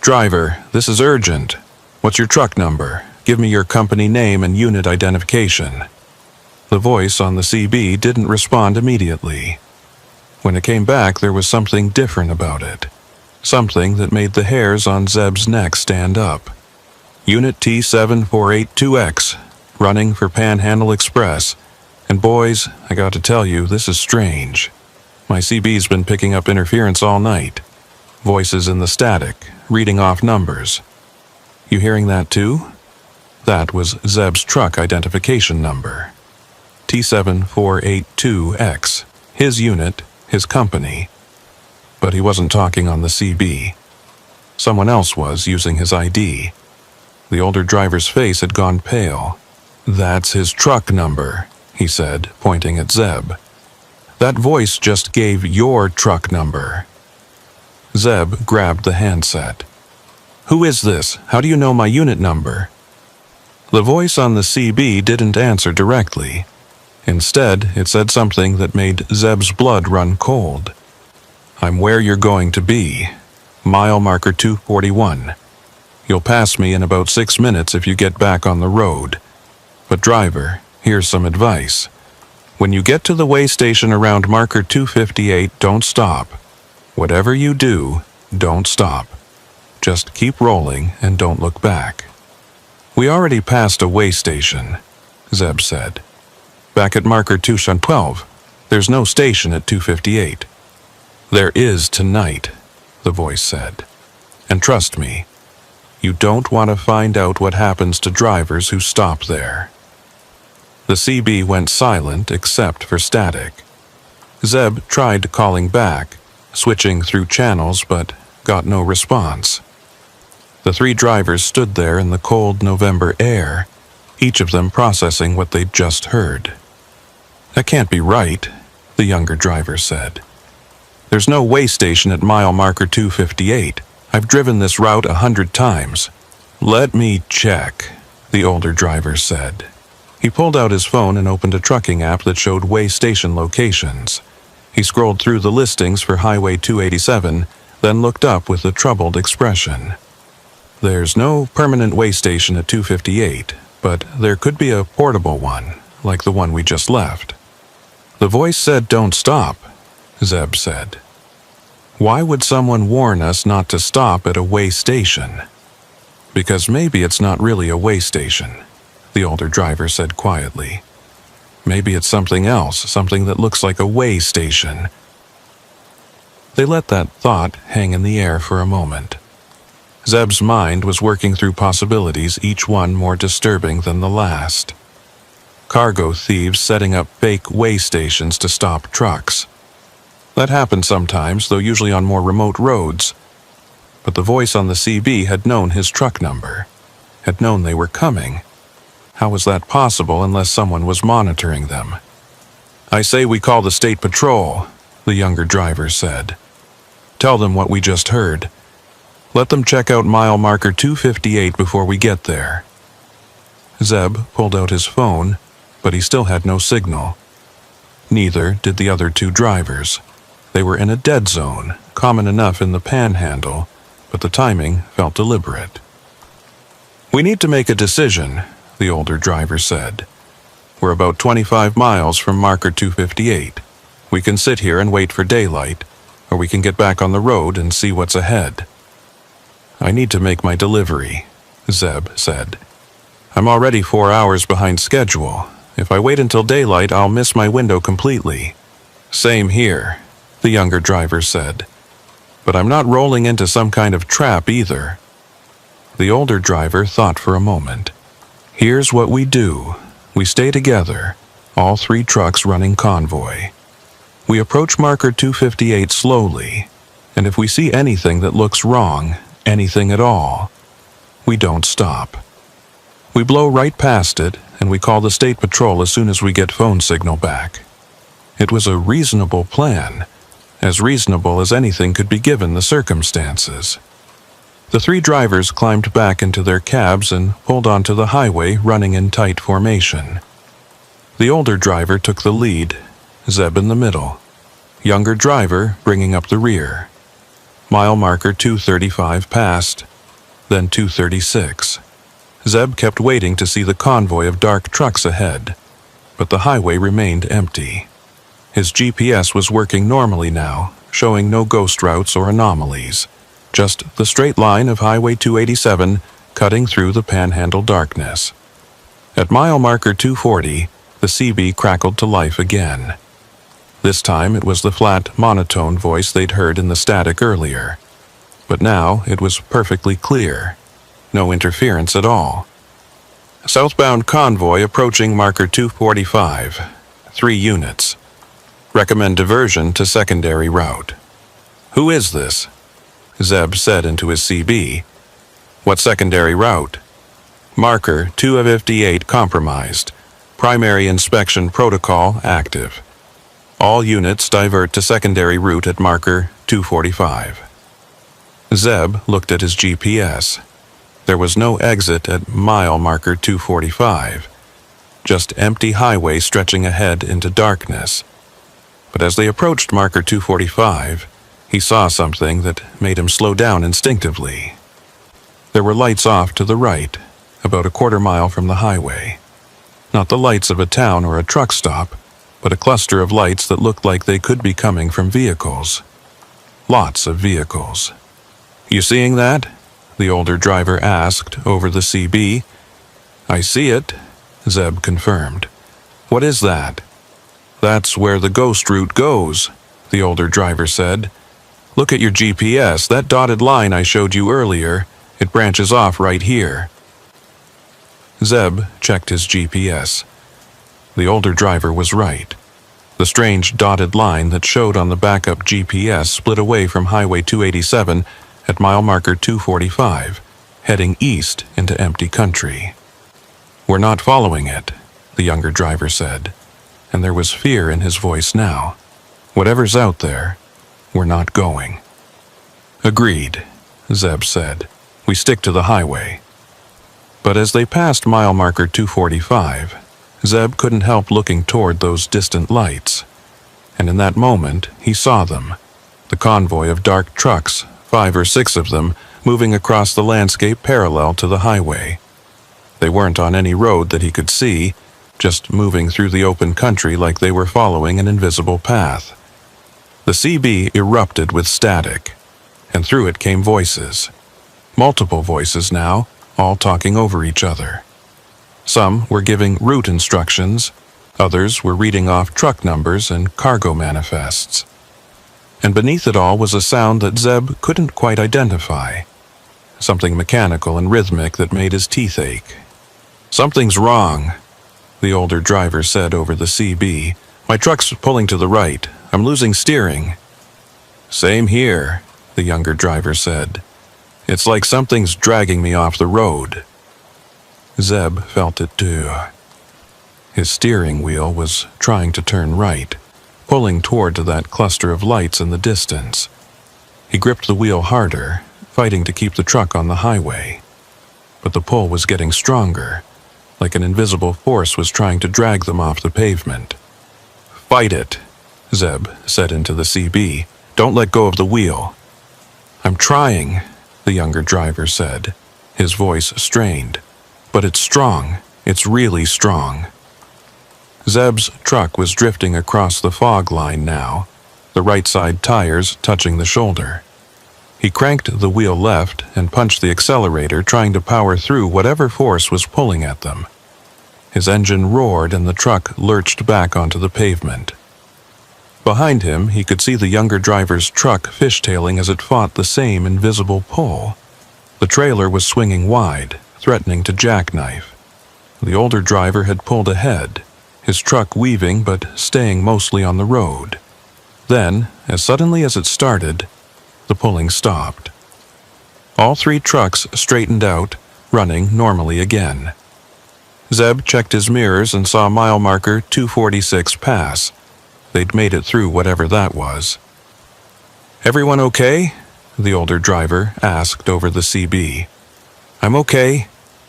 "Driver, this is urgent. What's your truck number? Give me your company name and unit identification." The voice on the CB didn't respond immediately. When it came back, there was something different about it. Something that made the hairs on Zeb's neck stand up. "Unit T7482X, running for Panhandle Express. And boys, I got to tell you, this is strange. My CB's been picking up interference all night. Voices in the static, reading off numbers. You hearing that too?" That was Zeb's truck identification number. T7482X, his unit, his company. But he wasn't talking on the CB. Someone else was using his ID. The older driver's face had gone pale. "That's his truck number," he said, pointing at Zeb. "That voice just gave your truck number." Zeb grabbed the handset. "Who is this? How do you know my unit number?" The voice on the CB didn't answer directly. Instead, it said something that made Zeb's blood run cold. "I'm where you're going to be. Mile marker 241. You'll pass me in about 6 minutes if you get back on the road. But driver, here's some advice. When you get to the way station around marker 258, don't stop. Whatever you do, don't stop. Just keep rolling and don't look back." "We already passed a way station," Zeb said. "Back at marker 212. There's no station at 258. "There is tonight," the voice said. "And trust me, you don't want to find out what happens to drivers who stop there." The CB went silent except for static. Zeb tried calling back, switching through channels, but got no response. The three drivers stood there in the cold November air, each of them processing what they'd just heard. "That can't be right," the younger driver said. "There's no way station at mile marker 258. I've driven this route 100 times. "Let me check," the older driver said. He pulled out his phone and opened a trucking app that showed way station locations. He scrolled through the listings for Highway 287, then looked up with a troubled expression. "There's no permanent way station at 258, but there could be a portable one, like the one we just left." "The voice said don't stop," Zeb said. "Why would someone warn us not to stop at a way station?" "Because maybe it's not really a way station," the older driver said quietly. "Maybe it's something else, something that looks like a way station." They let that thought hang in the air for a moment. Zeb's mind was working through possibilities, each one more disturbing than the last. Cargo thieves setting up fake way stations to stop trucks. That happened sometimes, though usually on more remote roads. But the voice on the CB had known his truck number, had known they were coming. How was that possible unless someone was monitoring them? "I say we call the state patrol," the younger driver said. "Tell them what we just heard. Let them check out mile marker 258 before we get there." Zeb pulled out his phone, but he still had no signal. Neither did the other two drivers. They were in a dead zone, common enough in the Panhandle, but the timing felt deliberate. "We need to make a decision," the older driver said. "We're about 25 miles from marker 258. We can sit here and wait for daylight, or we can get back on the road and see what's ahead." "I need to make my delivery," Zeb said. "I'm already 4 hours behind schedule. If I wait until daylight, I'll miss my window completely." "Same here," the younger driver said. "But I'm not rolling into some kind of trap either." The older driver thought for a moment. "Here's what we do. We stay together, all 3 trucks running convoy. We approach marker 258 slowly, and if we see anything that looks wrong, anything at all, we don't stop. We blow right past it, and we call the state patrol as soon as we get phone signal back." It was a reasonable plan, as reasonable as anything could be given the circumstances. The 3 drivers climbed back into their cabs and pulled onto the highway, running in tight formation. The older driver took the lead, Zeb in the middle, younger driver bringing up the rear. Mile marker 235 passed, then 236. Zeb kept waiting to see the convoy of dark trucks ahead, but the highway remained empty. His GPS was working normally now, showing no ghost routes or anomalies, just the straight line of Highway 287 cutting through the Panhandle darkness. At mile marker 240, the CB crackled to life again. This time it was the flat, monotone voice they'd heard in the static earlier. But now it was perfectly clear. No interference at all. "Southbound convoy approaching marker 245. 3 units. Recommend diversion to secondary route." "Who is this?" Zeb said into his CB. "What secondary route?" "Marker 258 compromised. Primary inspection protocol active. All units divert to secondary route at marker 245. Zeb looked at his GPS. There was no exit at mile marker 245, just empty highway stretching ahead into darkness. But as they approached marker 245, he saw something that made him slow down instinctively. There were lights off to the right, about a quarter mile from the highway. Not the lights of a town or a truck stop, but a cluster of lights that looked like they could be coming from vehicles. Lots of vehicles. "You seeing that?" the older driver asked over the CB. "I see it," Zeb confirmed. "What is that?" "That's where the ghost route goes," the older driver said. "Look at your GPS, that dotted line I showed you earlier. It branches off right here." Zeb checked his GPS. The older driver was right. The strange dotted line that showed on the backup GPS split away from Highway 287 at mile marker 245, heading east into empty country. "We're not following it," the younger driver said, and there was fear in his voice now. "Whatever's out there, we're not going." "Agreed," Zeb said. "We stick to the highway." But as they passed mile marker 245, Zeb couldn't help looking toward those distant lights. And in that moment, he saw them, the convoy of dark trucks, 5 or 6 of them, moving across the landscape parallel to the highway. They weren't on any road that he could see, just moving through the open country like they were following an invisible path. The CB erupted with static, and through it came voices. Multiple voices now, all talking over each other. Some were giving route instructions, others were reading off truck numbers and cargo manifests. And beneath it all was a sound that Zeb couldn't quite identify. something mechanical and rhythmic that made his teeth ache. "Something's wrong," the older driver said over the CB. "My truck's pulling to the right. I'm losing steering." "Same here," the younger driver said. "It's like something's dragging me off the road." Zeb felt it too. His steering wheel was trying to turn right, pulling toward that cluster of lights in the distance. He gripped the wheel harder, fighting to keep the truck on the highway. But the pull was getting stronger, like an invisible force was trying to drag them off the pavement. "Fight it," Zeb said into the CB. "Don't let go of the wheel." "I'm trying," the younger driver said, his voice strained. "But it's strong. It's really strong." Zeb's truck was drifting across the fog line now, the right side tires touching the shoulder. He cranked the wheel left and punched the accelerator, trying to power through whatever force was pulling at them. His engine roared and the truck lurched back onto the pavement. Behind him, he could see the younger driver's truck fishtailing as it fought the same invisible pull. The trailer was swinging wide, threatening to jackknife. The older driver had pulled ahead, his truck weaving but staying mostly on the road. Then, as suddenly as it started, the pulling stopped. All three trucks straightened out, running normally again. Zeb checked his mirrors and saw mile marker 246 pass. They'd made it through whatever that was. "Everyone okay?" the older driver asked over the CB. "I'm okay,"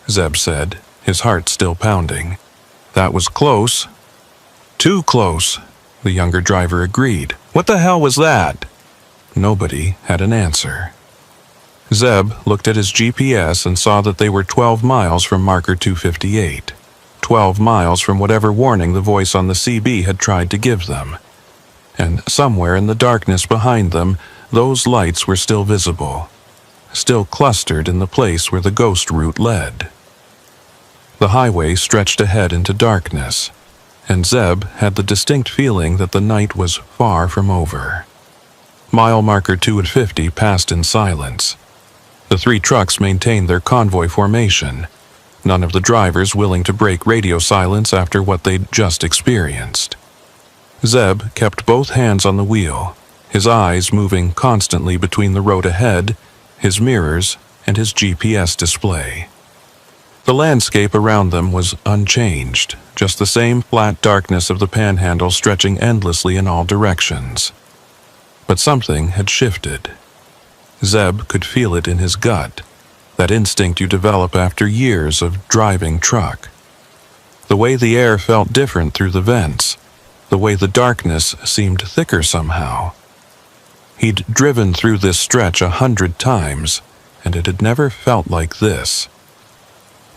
Zeb said, his heart still pounding. "That was close." "Too close," the younger driver agreed. "What the hell was that?" Nobody had an answer. Zeb looked at his GPS and saw that they were 12 miles from marker 258. 12 miles from whatever warning the voice on the CB had tried to give them. And somewhere in the darkness behind them, those lights were still visible, still clustered in the place where the ghost route led. The highway stretched ahead into darkness, and Zeb had the distinct feeling that the night was far from over. Mile marker 250 passed in silence. The three trucks maintained their convoy formation, none of the drivers willing to break radio silence after what they'd just experienced. Zeb kept both hands on the wheel, his eyes moving constantly between the road ahead, his mirrors, and his GPS display. The landscape around them was unchanged, just the same flat darkness of the panhandle stretching endlessly in all directions. But something had shifted. Zeb could feel it in his gut, that instinct you develop after years of driving truck. The way the air felt different through the vents, the way the darkness seemed thicker somehow. He'd driven through this stretch 100 times, and it had never felt like this.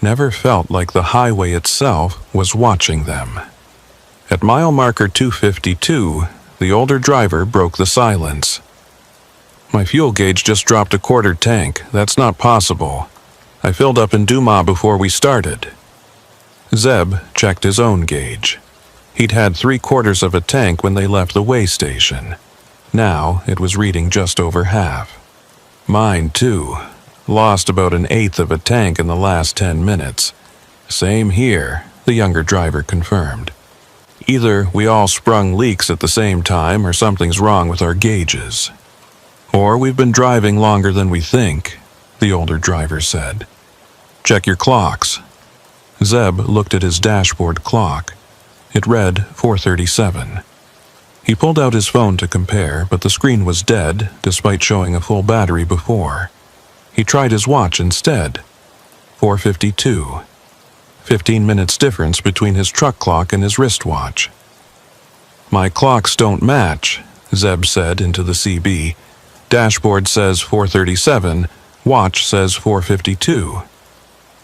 Never felt like the highway itself was watching them. At mile marker 252, the older driver broke the silence. "My fuel gauge just dropped a quarter tank. That's not possible. I filled up in Dumas before we started." Zeb checked his own gauge. He'd had 3/4 of a tank when they left the way station. Now it was reading just over half. "Mine too. Lost about 1/8 of a tank in the last 10 minutes. "Same here," the younger driver confirmed. "Either we all sprung leaks at the same time or something's wrong with our gauges. Or we've been driving longer than we think," the older driver said. "Check your clocks." Zeb looked at his dashboard clock. It read 4:37. He pulled out his phone to compare, but the screen was dead, despite showing a full battery before. He tried his watch instead. 4:52. 15 minutes difference between his truck clock and his wristwatch. "My clocks don't match," Zeb said into the CB. "Dashboard says 4:37, watch says 4:52.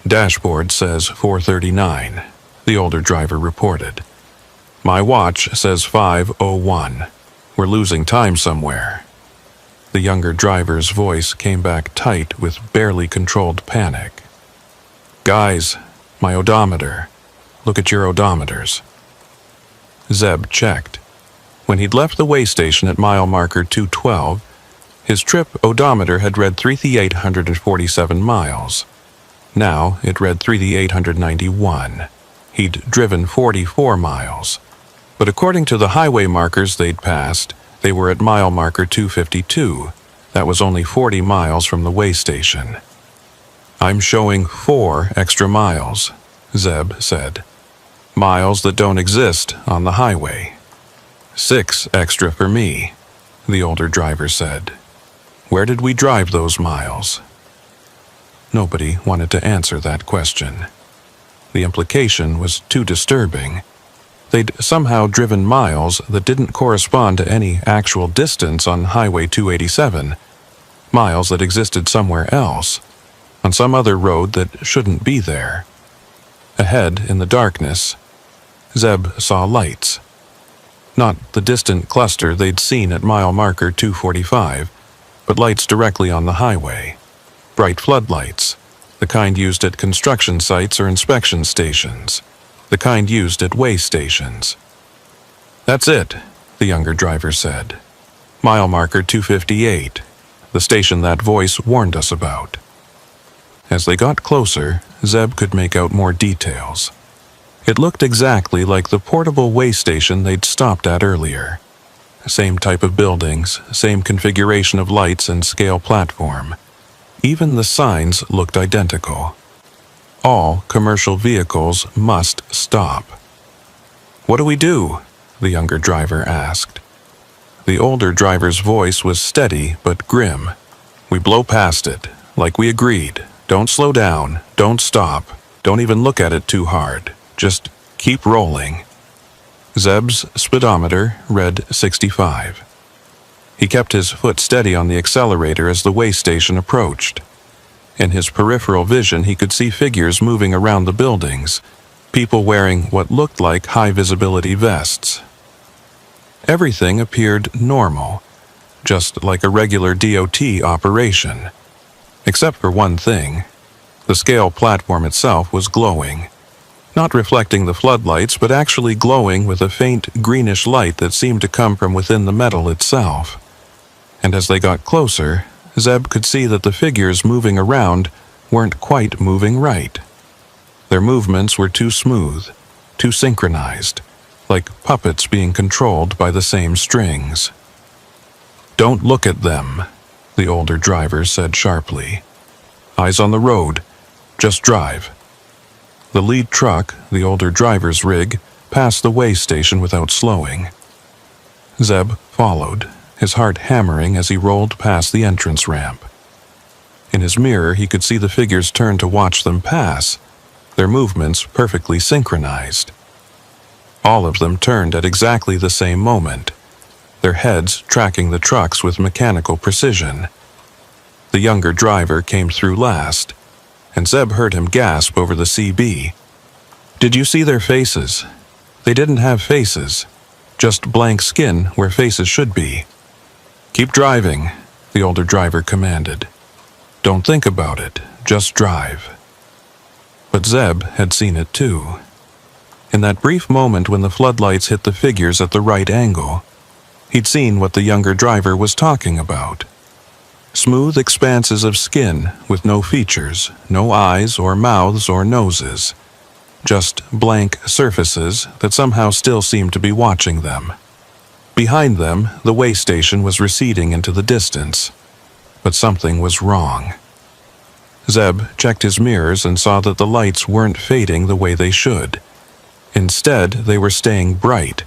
"Dashboard says 4:39, the older driver reported. "My watch says 5:01. We're losing time somewhere." The younger driver's voice came back tight with barely controlled panic. "Guys, my odometer. Look at your odometers." Zeb checked. When he'd left the way station at mile marker 212, His trip odometer had read 3,847 miles. Now it read 3,891. He'd driven 44 miles. But according to the highway markers they'd passed, they were at mile marker 252. That was only 40 miles from the way station. "I'm showing 4 extra miles," Zeb said. "Miles that don't exist on the highway." "6 extra for me," the older driver said. "Where did we drive those miles?" Nobody wanted to answer that question. The implication was too disturbing. They'd somehow driven miles that didn't correspond to any actual distance on Highway 287, miles that existed somewhere else, on some other road that shouldn't be there. Ahead, in the darkness, Zeb saw lights. Not the distant cluster they'd seen at mile marker 245, but lights directly on the highway. Bright floodlights, the kind used at construction sites or inspection stations, the kind used at way stations. "That's it," the younger driver said. "Mile marker 258, the station that voice warned us about." As they got closer, Zeb could make out more details. It looked exactly like the portable way station they'd stopped at earlier. Same type of buildings, same configuration of lights and scale platform. Even the signs looked identical. All commercial vehicles must stop. "What do we do?" the younger driver asked. The older driver's voice was steady but grim. "We blow past it, like we agreed. Don't slow down, don't stop, don't even look at it too hard. Just keep rolling." Zeb's speedometer read 65. He kept his foot steady on the accelerator as the way station approached. In his peripheral vision, he could see figures moving around the buildings, people wearing what looked like high-visibility vests. Everything appeared normal, just like a regular DOT operation. Except for one thing. The scale platform itself was glowing. Not reflecting the floodlights, but actually glowing with a faint greenish light that seemed to come from within the metal itself. And as they got closer, Zeb could see that the figures moving around weren't quite moving right. Their movements were too smooth, too synchronized, like puppets being controlled by the same strings. "Don't look at them," the older driver said sharply. "Eyes on the road. Just drive." The lead truck, the older driver's rig, passed the way station without slowing. Zeb followed, his heart hammering as he rolled past the entrance ramp. In his mirror, he could see the figures turn to watch them pass, their movements perfectly synchronized. All of them turned at exactly the same moment, their heads tracking the trucks with mechanical precision. The younger driver came through last, and Zeb heard him gasp over the CB. "Did you see their faces? They didn't have faces, just blank skin where faces should be." "Keep driving," the older driver commanded. "Don't think about it, just drive." But Zeb had seen it too. In that brief moment when the floodlights hit the figures at the right angle, he'd seen what the younger driver was talking about. Smooth expanses of skin with no features, no eyes or mouths or noses. Just blank surfaces that somehow still seemed to be watching them. Behind them, the way station was receding into the distance. But something was wrong. Zeb checked his mirrors and saw that the lights weren't fading the way they should. Instead, they were staying bright,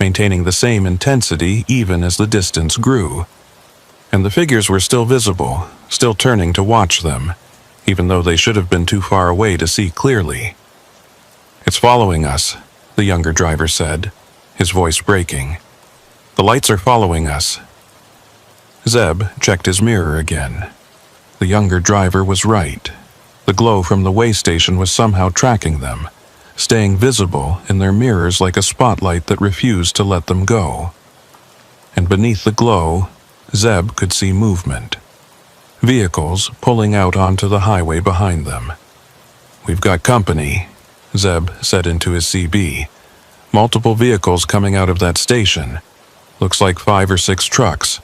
maintaining the same intensity even as the distance grew. And the figures were still visible, still turning to watch them, even though they should have been too far away to see clearly. "It's following us," the younger driver said, his voice breaking. "The lights are following us." Zeb checked his mirror again. The younger driver was right. The glow from the way station was somehow tracking them, staying visible in their mirrors like a spotlight that refused to let them go. And beneath the glow, Zeb could see movement. Vehicles pulling out onto the highway behind them. "We've got company," Zeb said into his CB. "Multiple vehicles coming out of that station. Looks like 5 or 6 trucks."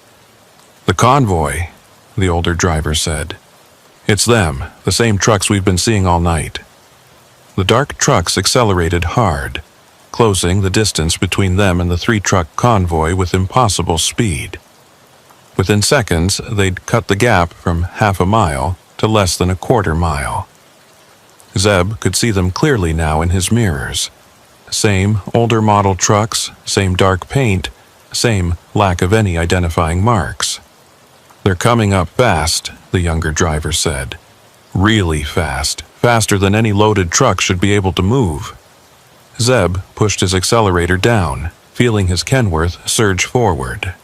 "The convoy," the older driver said. "It's them, the same trucks we've been seeing all night." The dark trucks accelerated hard, closing the distance between them and the three-truck convoy with impossible speed. Within seconds, they'd cut the gap from half a mile to less than a quarter mile. Zeb could see them clearly now in his mirrors. Same older model trucks, same dark paint, same lack of any identifying marks. "They're coming up fast," the younger driver said. "Really fast, faster than any loaded truck should be able to move." Zeb pushed his accelerator down, feeling his Kenworth surge forward.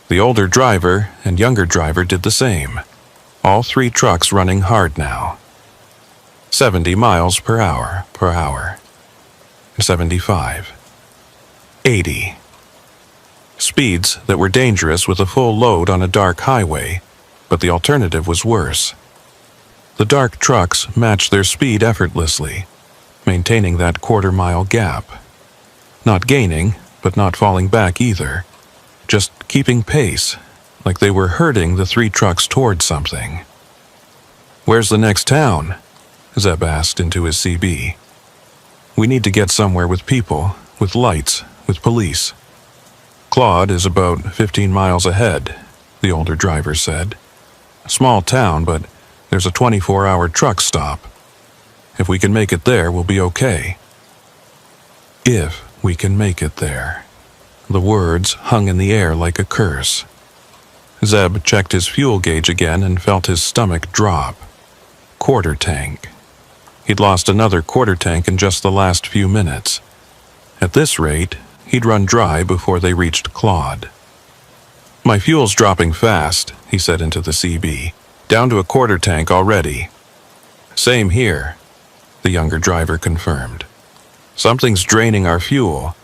The older driver and younger driver did the same. All three trucks running hard now. 70 miles per hour. 75. 80. Speeds that were dangerous with a full load on a dark highway, but the alternative was worse. The dark trucks matched their speed effortlessly, maintaining that quarter-mile gap. Not gaining, but not falling back either. Just keeping pace, like they were herding the three trucks toward something. "Where's the next town?" Zeb asked into his CB. "We need to get somewhere with people, with lights, with police." "Claude is about 15 miles ahead," the older driver said. "A small town, but there's a 24-hour truck stop. If we can make it there, we'll be okay." If we can make it there. The words hung in the air like a curse. Zeb checked his fuel gauge again and felt his stomach drop. Quarter tank. He'd lost another quarter tank in just the last few minutes. At this rate, he'd run dry before they reached Claude. "My fuel's dropping fast," he said into the CB. "Down to a quarter tank already." "Same here," the younger driver confirmed. "Something's draining our fuel.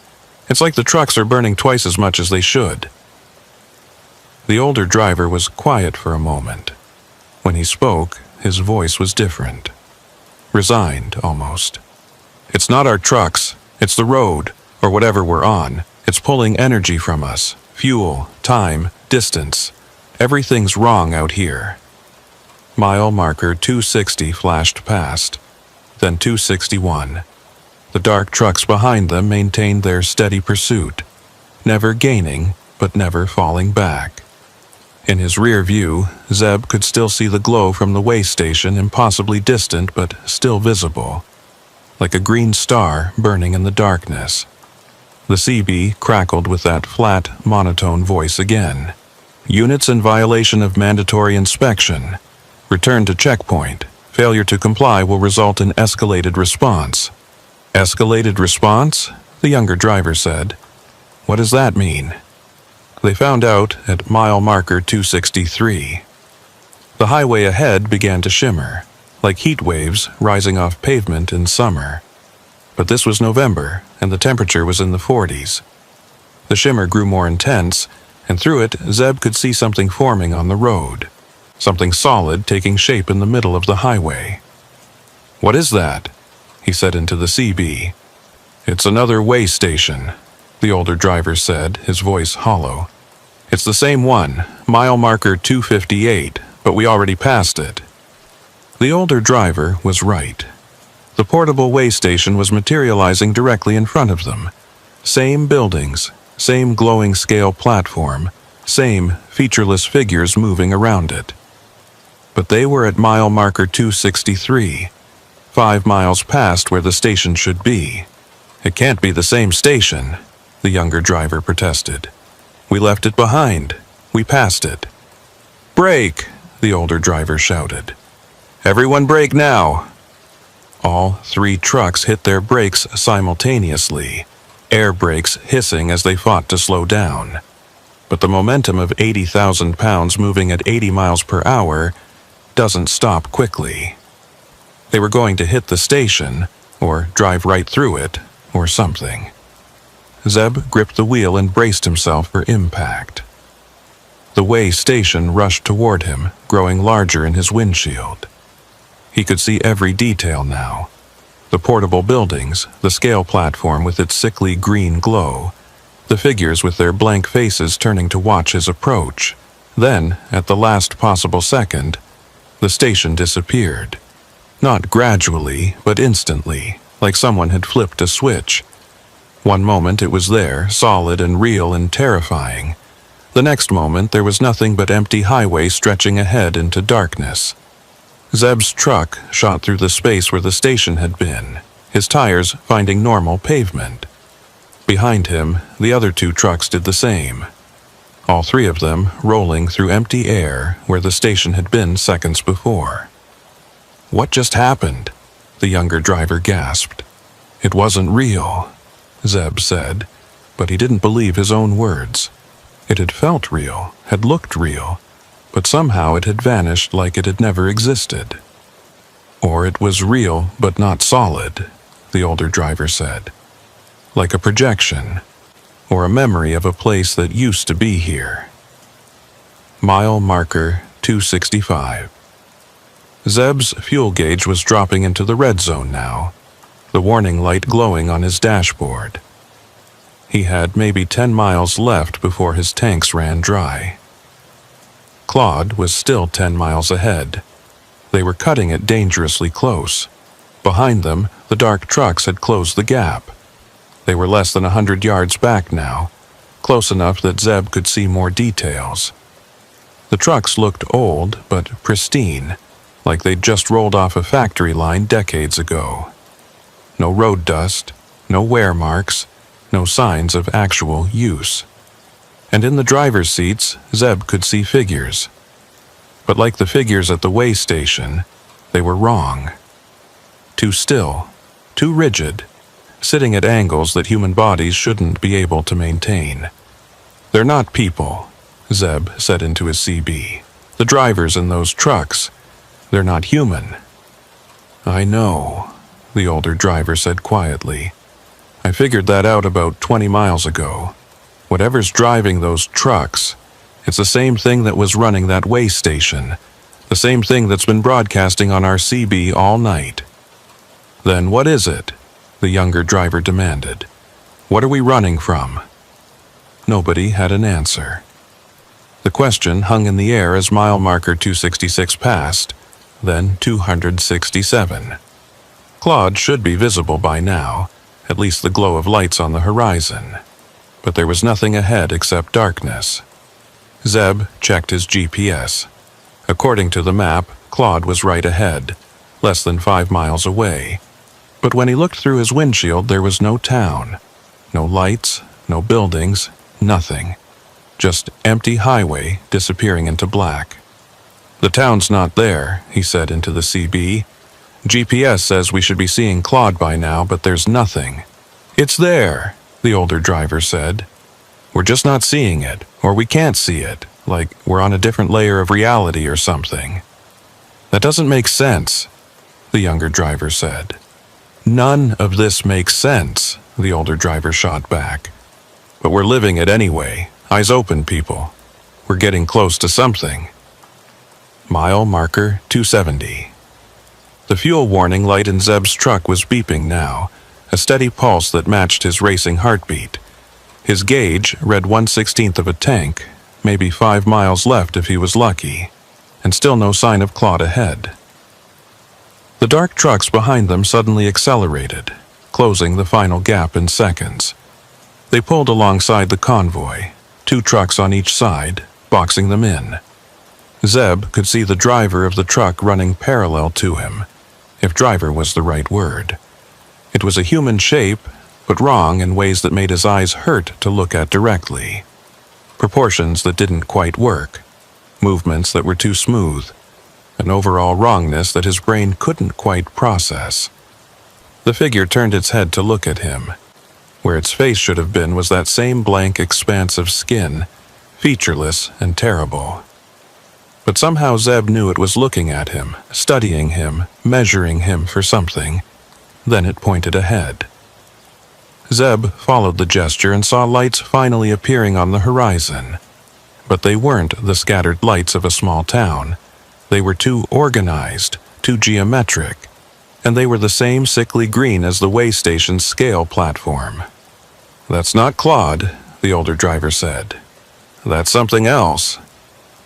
It's like the trucks are burning twice as much as they should." The older driver was quiet for a moment. When he spoke, his voice was different. Resigned, almost. "It's not our trucks. It's the road, or whatever we're on. It's pulling energy from us. Fuel, time, distance. Everything's wrong out here." Mile marker 260 flashed past, then 261. The dark trucks behind them maintained their steady pursuit, never gaining, but never falling back. In his rear view, Zeb could still see the glow from the way station, impossibly distant but still visible, like a green star burning in the darkness. The CB crackled with that flat, monotone voice again. "Units in violation of mandatory inspection. Return to checkpoint. Failure to comply will result in escalated response." "Escalated response?" the younger driver said. "What does that mean?" They found out at mile marker 263. The highway ahead began to shimmer, like heat waves rising off pavement in summer. But this was November, and the temperature was in the 40s. The shimmer grew more intense, and through it, Zeb could see something forming on the road. Something solid taking shape in the middle of the highway. "What is that?" he said into the CB. "It's another way station," the older driver said, his voice hollow. "It's the same one, mile marker 258, but we already passed it." The older driver was right. The portable way station was materializing directly in front of them. Same buildings, same glowing scale platform, same featureless figures moving around it. But they were at mile marker 263, 5 miles past where the station should be. "It can't be the same station," the younger driver protested. "We left it behind. We passed it." "Brake!" the older driver shouted. "Everyone brake now!" All three trucks hit their brakes simultaneously, air brakes hissing as they fought to slow down. But the momentum of 80,000 pounds moving at 80 miles per hour doesn't stop quickly. They were going to hit the station, or drive right through it, or something. Zeb gripped the wheel and braced himself for impact. The way station rushed toward him, growing larger in his windshield. He could see every detail now. The portable buildings, the scale platform with its sickly green glow, the figures with their blank faces turning to watch his approach. Then, at the last possible second, the station disappeared. Not gradually, but instantly, like someone had flipped a switch. One moment it was there, solid and real and terrifying. The next moment there was nothing but empty highway stretching ahead into darkness. Zeb's truck shot through the space where the station had been, his tires finding normal pavement. Behind him, the other two trucks did the same. All three of them rolling through empty air where the station had been seconds before. "What just happened?" the younger driver gasped. "It wasn't real," Zeb said, but he didn't believe his own words. It had felt real, had looked real, but somehow it had vanished like it had never existed. "Or it was real but not solid," the older driver said. "Like a projection, or a memory of a place that used to be here." Mile marker 265. Zeb's fuel gauge was dropping into the red zone now, the warning light glowing on his dashboard. He had maybe 10 miles left before his tanks ran dry. Claude was still 10 miles ahead. They were cutting it dangerously close. Behind them, the dark trucks had closed the gap. They were less than 100 yards back now, close enough that Zeb could see more details. The trucks looked old but pristine, like they'd just rolled off a factory line decades ago. No road dust, no wear marks, no signs of actual use. And in the driver's seats, Zeb could see figures. But like the figures at the way station, they were wrong. Too still, too rigid, sitting at angles that human bodies shouldn't be able to maintain. "They're not people," Zeb said into his CB. "The drivers in those trucks, they're not human." "I know," the older driver said quietly. "I figured that out about 20 miles ago. Whatever's driving those trucks, it's the same thing that was running that way station, the same thing that's been broadcasting on our CB all night." "Then what is it?" the younger driver demanded. "What are we running from?" Nobody had an answer. The question hung in the air as mile marker 266 passed, then 267. Claude should be visible by now, at least the glow of lights on the horizon. But there was nothing ahead except darkness. Zeb checked his GPS. According to the map, Claude was right ahead, less than 5 miles away. But when he looked through his windshield, there was no town. No lights, no buildings, nothing. Just empty highway disappearing into black. "The town's not there," he said into the CB. "GPS says we should be seeing Claude by now, but there's nothing." "It's there," the older driver said. "We're just not seeing it, or we can't see it, like we're on a different layer of reality or something." "That doesn't make sense," the younger driver said. "None of this makes sense," the older driver shot back. "But we're living it anyway. Eyes open, people. We're getting close to something." Mile marker 270. The fuel warning light in Zeb's truck was beeping now, a steady pulse that matched his racing heartbeat. His gauge read 1/16 of a tank, maybe 5 miles left if he was lucky, and still no sign of Claude ahead. The dark trucks behind them suddenly accelerated, closing the final gap in seconds. They pulled alongside the convoy, 2 trucks on each side, boxing them in. Zeb could see the driver of the truck running parallel to him, if driver was the right word. It was a human shape, but wrong in ways that made his eyes hurt to look at directly. Proportions that didn't quite work, movements that were too smooth, an overall wrongness that his brain couldn't quite process. The figure turned its head to look at him. Where its face should have been was that same blank expanse of skin, featureless and terrible. But somehow Zeb knew it was looking at him, studying him, measuring him for something. Then it pointed ahead. Zeb followed the gesture and saw lights finally appearing on the horizon. But they weren't the scattered lights of a small town. They were too organized, too geometric, and they were the same sickly green as the way station's scale platform. "That's not Claude," the older driver said. "That's something else."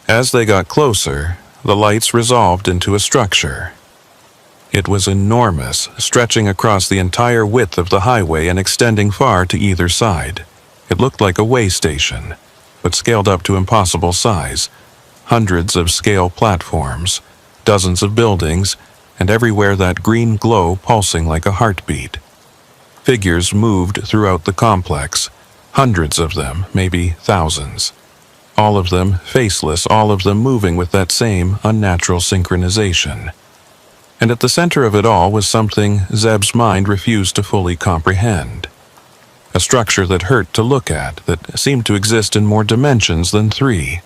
As they got closer, the lights resolved into a structure. It was enormous, stretching across the entire width of the highway and extending far to either side. It looked like a way station, but scaled up to impossible size. Hundreds of scale platforms, dozens of buildings, and everywhere that green glow pulsing like a heartbeat. Figures moved throughout the complex, hundreds of them, maybe thousands. All of them faceless, all of them moving with that same unnatural synchronization. And at the center of it all was something Zeb's mind refused to fully comprehend. A structure that hurt to look at, that seemed to exist in more dimensions than 3,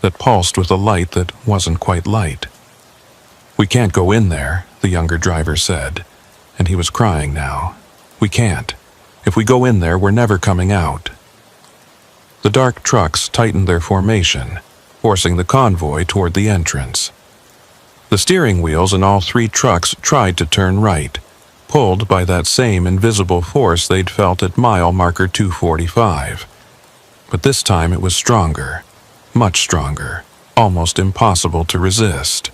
that pulsed with a light that wasn't quite light. "We can't go in there," the younger driver said, and he was crying now. "We can't. If we go in there, we're never coming out." The dark trucks tightened their formation, forcing the convoy toward the entrance. The steering wheels in all 3 trucks tried to turn right, pulled by that same invisible force they'd felt at mile marker 245. But this time it was stronger, much stronger, almost impossible to resist.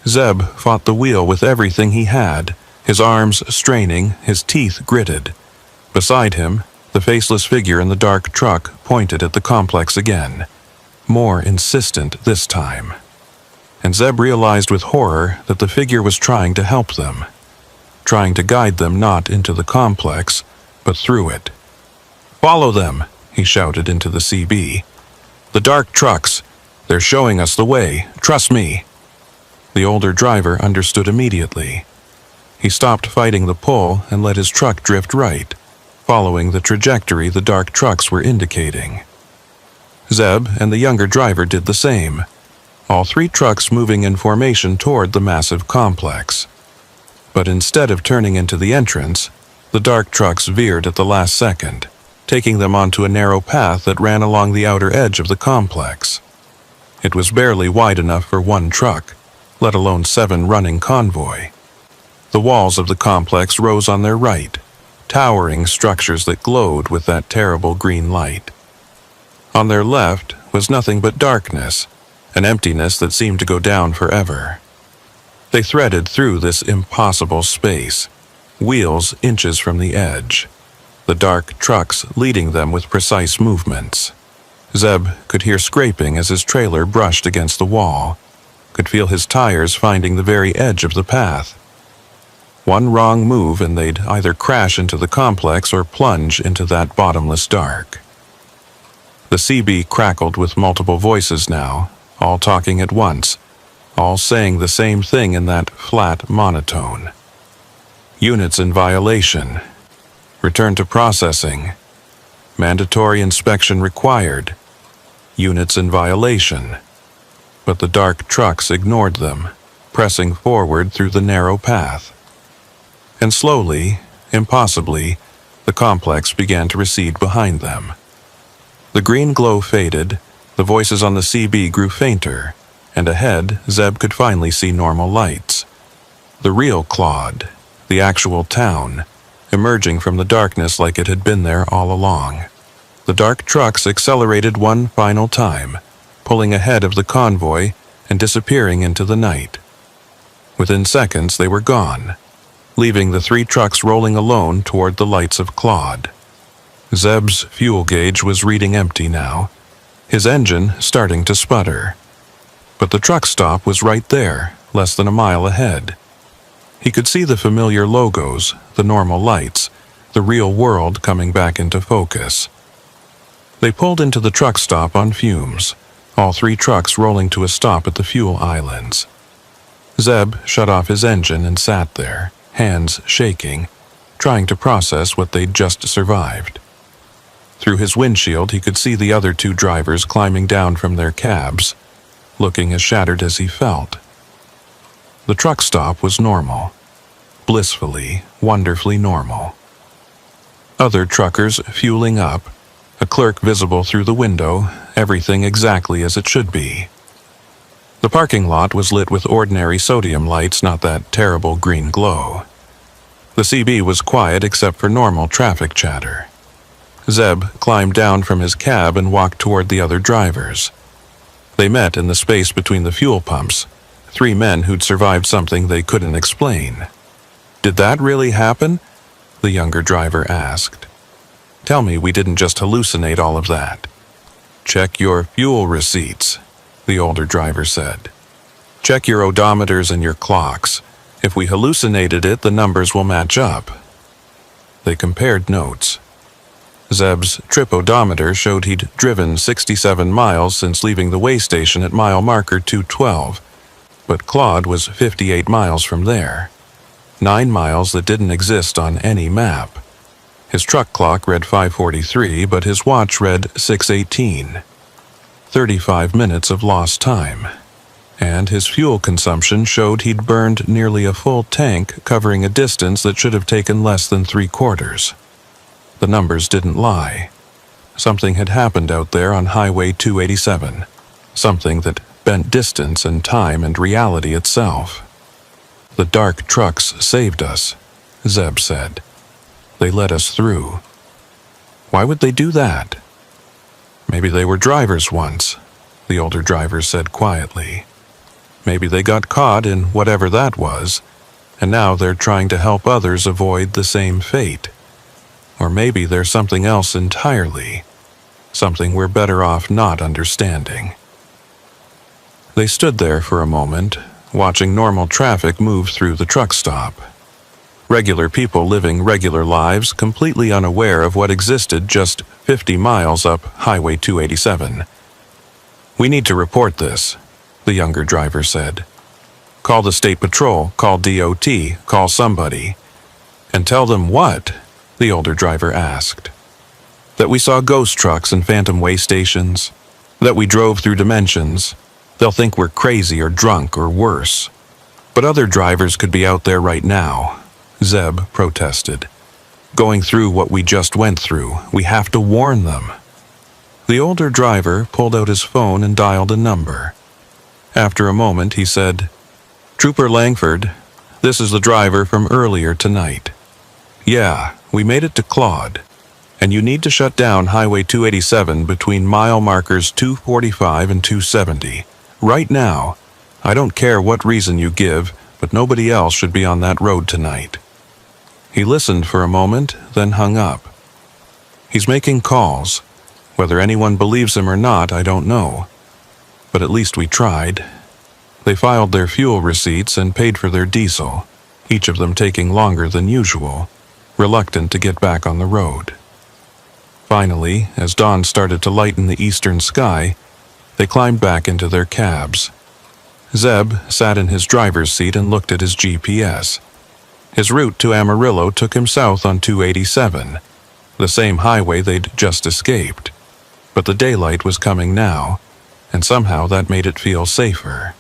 Zeb fought the wheel with everything he had, his arms straining, his teeth gritted. Beside him, the faceless figure in the dark truck pointed at the complex again, more insistent this time. And Zeb realized with horror that the figure was trying to help them, trying to guide them not into the complex, but through it. "Follow them," he shouted into the CB. "The dark trucks. They're showing us the way. Trust me." The older driver understood immediately. He stopped fighting the pull and let his truck drift right, following the trajectory the dark trucks were indicating. Zeb and the younger driver did the same, all 3 trucks moving in formation toward the massive complex. But instead of turning into the entrance, the dark trucks veered at the last second, taking them onto a narrow path that ran along the outer edge of the complex. It was barely wide enough for 1 truck, let alone 7 running convoy. The walls of the complex rose on their right, towering structures that glowed with that terrible green light. On their left was nothing but darkness, an emptiness that seemed to go down forever. They threaded through this impossible space, wheels inches from the edge, the dark trucks leading them with precise movements. Zeb could hear scraping as his trailer brushed against the wall, could feel his tires finding the very edge of the path. One wrong move and they'd either crash into the complex or plunge into that bottomless dark. The CB crackled with multiple voices now, all talking at once, all saying the same thing in that flat monotone. "Units in violation. Return to processing. Mandatory inspection required. Units in violation." But the dark trucks ignored them, pressing forward through the narrow path. And slowly, impossibly, the complex began to recede behind them. The green glow faded, the voices on the CB grew fainter, and ahead Zeb could finally see normal lights. The real Claude, the actual town, emerging from the darkness like it had been there all along. The dark trucks accelerated one final time, pulling ahead of the convoy and disappearing into the night. Within seconds they were gone, leaving the 3 trucks rolling alone toward the lights of Claude. Zeb's fuel gauge was reading empty now, his engine starting to sputter. But the truck stop was right there, less than a mile ahead. He could see the familiar logos, the normal lights, the real world coming back into focus. They pulled into the truck stop on fumes, all 3 trucks rolling to a stop at the fuel islands. Zeb shut off his engine and sat there, hands shaking, trying to process what they'd just survived. Through his windshield he could see the other 2 drivers climbing down from their cabs, looking as shattered as he felt. The truck stop was normal, blissfully, wonderfully normal. Other truckers fueling up, a clerk visible through the window, everything exactly as it should be. The parking lot was lit with ordinary sodium lights, not that terrible green glow. The CB was quiet except for normal traffic chatter. Zeb climbed down from his cab and walked toward the other drivers. They met in the space between the fuel pumps, three men who'd survived something they couldn't explain. "Did that really happen?" the younger driver asked. "Tell me we didn't just hallucinate all of that." "Check your fuel receipts," the older driver said. "Check your odometers and your clocks. If we hallucinated it, the numbers will match up." They compared notes. Zeb's trip odometer showed he'd driven 67 miles since leaving the way station at mile marker 212, but Claude was 58 miles from there. 9 miles that didn't exist on any map. His truck clock read 5:43, but his watch read 6:18. 35 minutes of lost time. And his fuel consumption showed he'd burned nearly a full tank, covering a distance that should have taken less than 3/4. The numbers didn't lie. Something had happened out there on Highway 287. Something that bent distance and time and reality itself. "The dark trucks saved us," Zeb said. "They let us through." "Why would they do that?" "Maybe they were drivers once," the older driver said quietly. "Maybe they got caught in whatever that was, and now they're trying to help others avoid the same fate. Or maybe there's something else entirely, something we're better off not understanding." They stood there for a moment, watching normal traffic move through the truck stop. Regular people living regular lives, completely unaware of what existed just 50 miles up Highway 287. "We need to report this," the younger driver said. "Call the state patrol, call DOT, call somebody." "And tell them what?" the older driver asked. "That we saw ghost trucks and phantom way stations. That we drove through dimensions. They'll think we're crazy or drunk or worse. But other drivers could be out there right now," Zeb protested. "Going through what we just went through. We have to warn them." The older driver pulled out his phone and dialed a number. After a moment, he said, "Trooper Langford, this is the driver from earlier tonight. Yeah, we made it to Claude, and you need to shut down Highway 287 between mile markers 245 and 270. Right now. I don't care what reason you give, but nobody else should be on that road tonight." He listened for a moment, then hung up. "He's making calls. Whether anyone believes him or not, I don't know. But at least we tried." They filed their fuel receipts and paid for their diesel, each of them taking longer than usual, reluctant to get back on the road. Finally, as dawn started to lighten the eastern sky, they climbed back into their cabs. Zeb sat in his driver's seat and looked at his GPS. His route to Amarillo took him south on 287, the same highway they'd just escaped. But the daylight was coming now, and somehow that made it feel safer.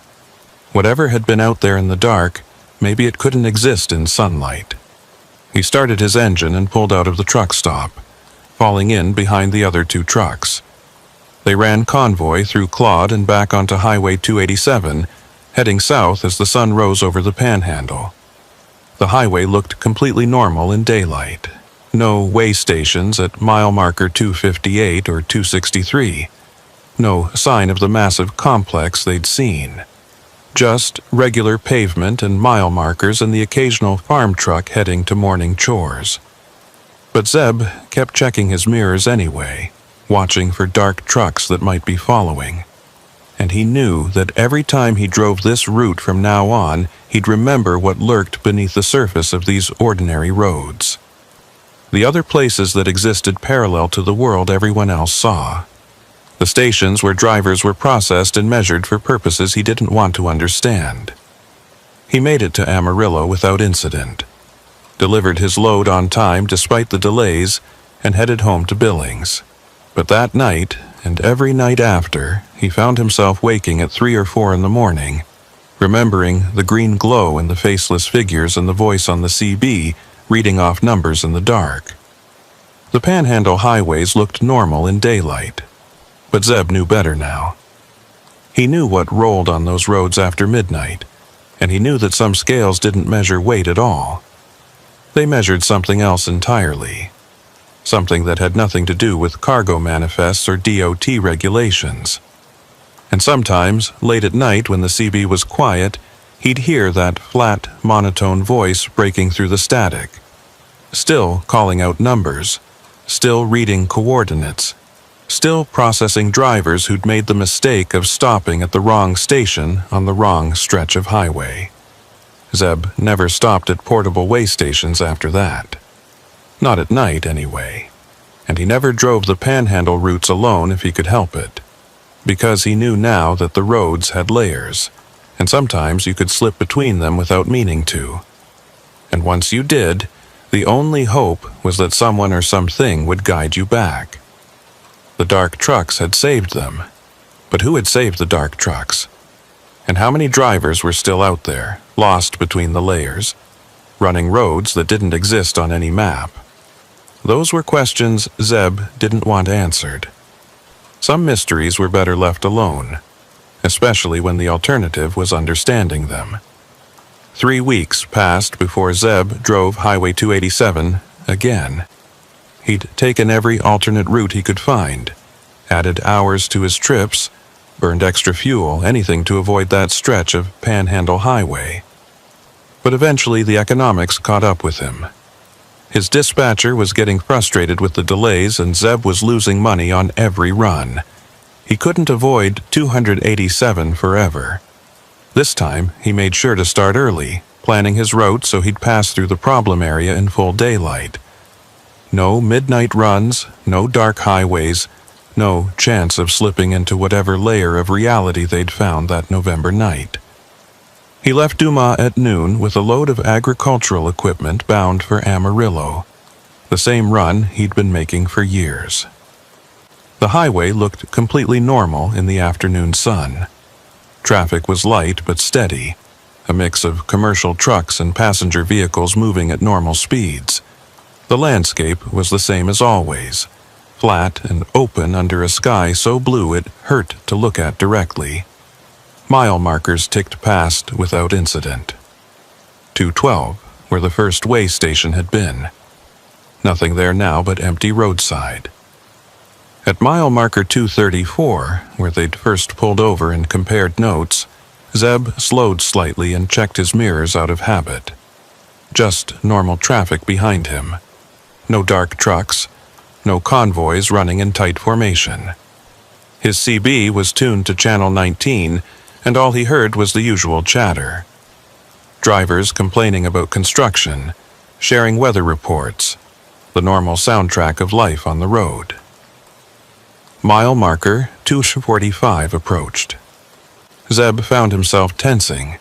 Whatever had been out there in the dark, maybe it couldn't exist in sunlight. He started his engine and pulled out of the truck stop, falling in behind the other two trucks. They ran convoy through Claude and back onto Highway 287, heading south as the sun rose over the panhandle. The highway looked completely normal in daylight. No way stations at mile marker 258 or 263. No sign of the massive complex they'd seen. Just regular pavement and mile markers and the occasional farm truck heading to morning chores. But Zeb kept checking his mirrors anyway, watching for dark trucks that might be following. And he knew that every time he drove this route from now on, he'd remember what lurked beneath the surface of these ordinary roads. The other places that existed parallel to the world everyone else saw. The stations where drivers were processed and measured for purposes he didn't want to understand. He made it to Amarillo without incident, delivered his load on time despite the delays, and headed home to Billings. But that night, and every night after, he found himself waking at 3 or 4 in the morning, remembering the green glow in the faceless figures and the voice on the CB reading off numbers in the dark. The Panhandle highways looked normal in daylight, but Zeb knew better now. He knew what rolled on those roads after midnight, and he knew that some scales didn't measure weight at all. They measured something else entirely. Something that had nothing to do with cargo manifests or DOT regulations. And sometimes, late at night when the CB was quiet, he'd hear that flat, monotone voice breaking through the static. Still calling out numbers, still reading coordinates, still processing drivers who'd made the mistake of stopping at the wrong station on the wrong stretch of highway. Zeb never stopped at portable way stations after that. Not at night, anyway. And he never drove the panhandle routes alone if he could help it, because he knew now that the roads had layers, and sometimes you could slip between them without meaning to. And once you did, the only hope was that someone or something would guide you back. The dark trucks had saved them, but who had saved the dark trucks? And how many drivers were still out there, lost between the layers, running roads that didn't exist on any map? Those were questions Zeb didn't want answered. Some mysteries were better left alone, especially when the alternative was understanding them. 3 weeks passed before Zeb drove Highway 287 again. He'd taken every alternate route he could find, added hours to his trips, burned extra fuel, anything to avoid that stretch of Panhandle Highway. But eventually the economics caught up with him. His dispatcher was getting frustrated with the delays and Zeb was losing money on every run. He couldn't avoid 287 forever. This time, he made sure to start early, planning his route so he'd pass through the problem area in full daylight. No midnight runs, no dark highways, no chance of slipping into whatever layer of reality they'd found that November night. He left Dumas at noon with a load of agricultural equipment bound for Amarillo, the same run he'd been making for years. The highway looked completely normal in the afternoon sun. Traffic was light but steady, a mix of commercial trucks and passenger vehicles moving at normal speeds. The landscape was the same as always, flat and open under a sky so blue it hurt to look at directly. Mile markers ticked past without incident. 212, where the first way station had been. Nothing there now but empty roadside. At mile marker 234, where they'd first pulled over and compared notes, Zeb slowed slightly and checked his mirrors out of habit. Just normal traffic behind him. No dark trucks, no convoys running in tight formation. His CB was tuned to channel 19, and all he heard was the usual chatter. Drivers complaining about construction, sharing weather reports, the normal soundtrack of life on the road. Mile marker 245 approached. Zeb found himself tensing,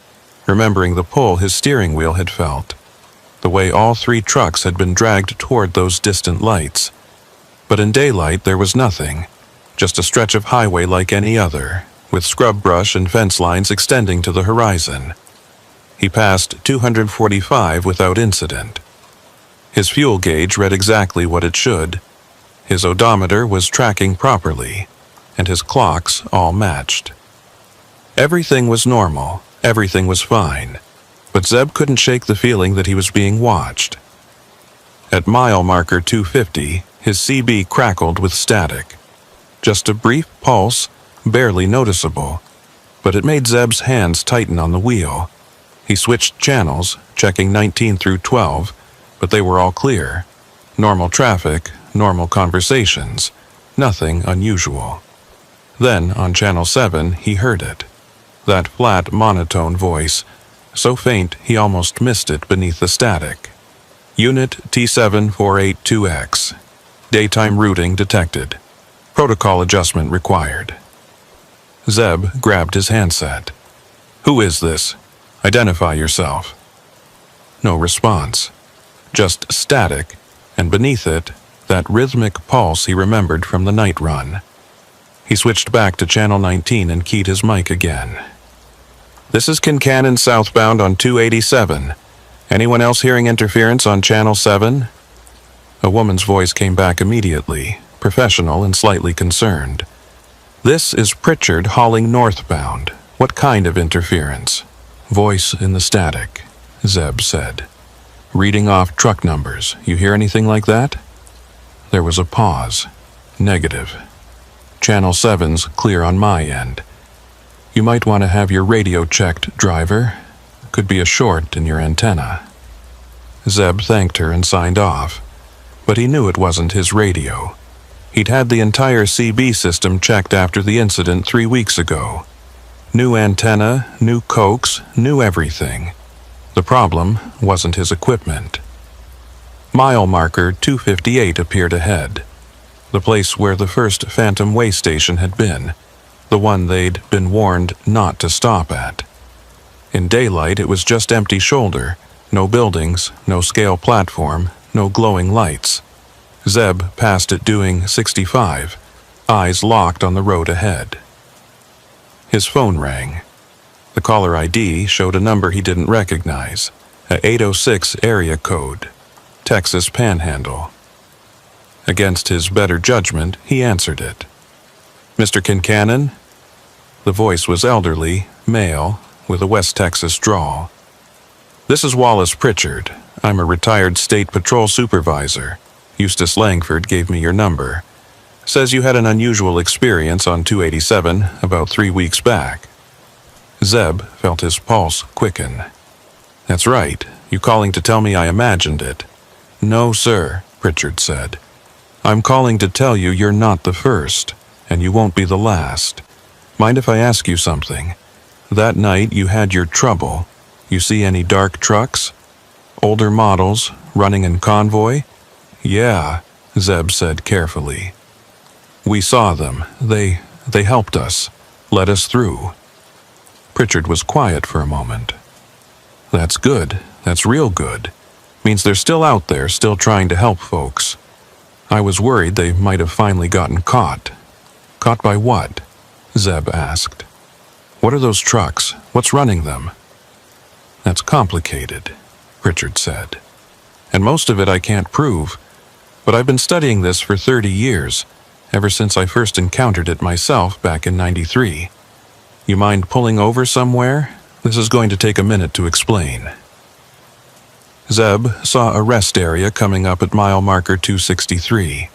remembering the pull his steering wheel had felt, the way all 3 trucks had been dragged toward those distant lights. But in daylight there was nothing, just a stretch of highway like any other, with scrub brush and fence lines extending to the horizon. He passed 245 without incident. His fuel gauge read exactly what it should. His odometer was tracking properly, and his clocks all matched. Everything was normal, everything was fine, but Zeb couldn't shake the feeling that he was being watched. At mile marker 250, his CB crackled with static. Just a brief pulse, barely noticeable, but it made Zeb's hands tighten on the wheel. He switched channels, checking 19 through 12, but they were all clear. Normal traffic, normal conversations, nothing unusual. Then, on channel 7, he heard it. That flat, monotone voice, so faint he almost missed it beneath the static. Unit T7482X. Daytime routing detected. Protocol adjustment required. Zeb grabbed his handset. "Who is this? Identify yourself." No response. Just static, and beneath it, that rhythmic pulse he remembered from the night run. He switched back to channel 19 and keyed his mic again. "This is Kincannon southbound on 287. Anyone else hearing interference on channel 7? A woman's voice came back immediately, professional and slightly concerned. "This is Pritchard hauling northbound. What kind of interference?" Voice in the static, Zeb said. "Reading off truck numbers. You hear anything like that?" There was a pause. "Negative. Channel 7's clear on my end. You might want to have your radio checked, driver. Could be a short in your antenna." Zeb thanked her and signed off, but he knew it wasn't his radio. He'd had the entire CB system checked after the incident 3 weeks ago. New antenna, new coax, new everything. The problem wasn't his equipment. Mile marker 258 appeared ahead, the place where the first Phantom way station had been, the one they'd been warned not to stop at. In daylight, it was just empty shoulder, no buildings, no scale platform, no glowing lights. Zeb passed it doing 65, eyes locked on the road ahead. His phone rang. The caller ID showed a number he didn't recognize, a 806 area code, Texas Panhandle. Against his better judgment, he answered it. "Mr. Kincannon?" The voice was elderly, male, with a West Texas drawl. "This is Wallace Pritchard. I'm a retired state patrol supervisor. Eustace Langford gave me your number. Says you had an unusual experience on 287 about 3 weeks back." Zeb felt his pulse quicken. "That's right. You calling to tell me I imagined it?" "No, sir," Pritchard said. "I'm calling to tell you you're not the first, and you won't be the last. Mind if I ask you something? That night you had your trouble. You see any dark trucks? Older models, running in convoy?" "Yeah," Zeb said carefully. "We saw them. They helped us, let us through." Pritchard was quiet for a moment. "That's good. That's real good. Means they're still out there, still trying to help folks. I was worried they might have finally gotten caught." "Caught by what?" Zeb asked. "What are those trucks? What's running them?" "That's complicated," Pritchard said. "And most of it I can't prove, but I've been studying this for 30 years, ever since I first encountered it myself back in '93. You mind pulling over somewhere? This is going to take a minute to explain." Zeb saw a rest area coming up at mile marker 263,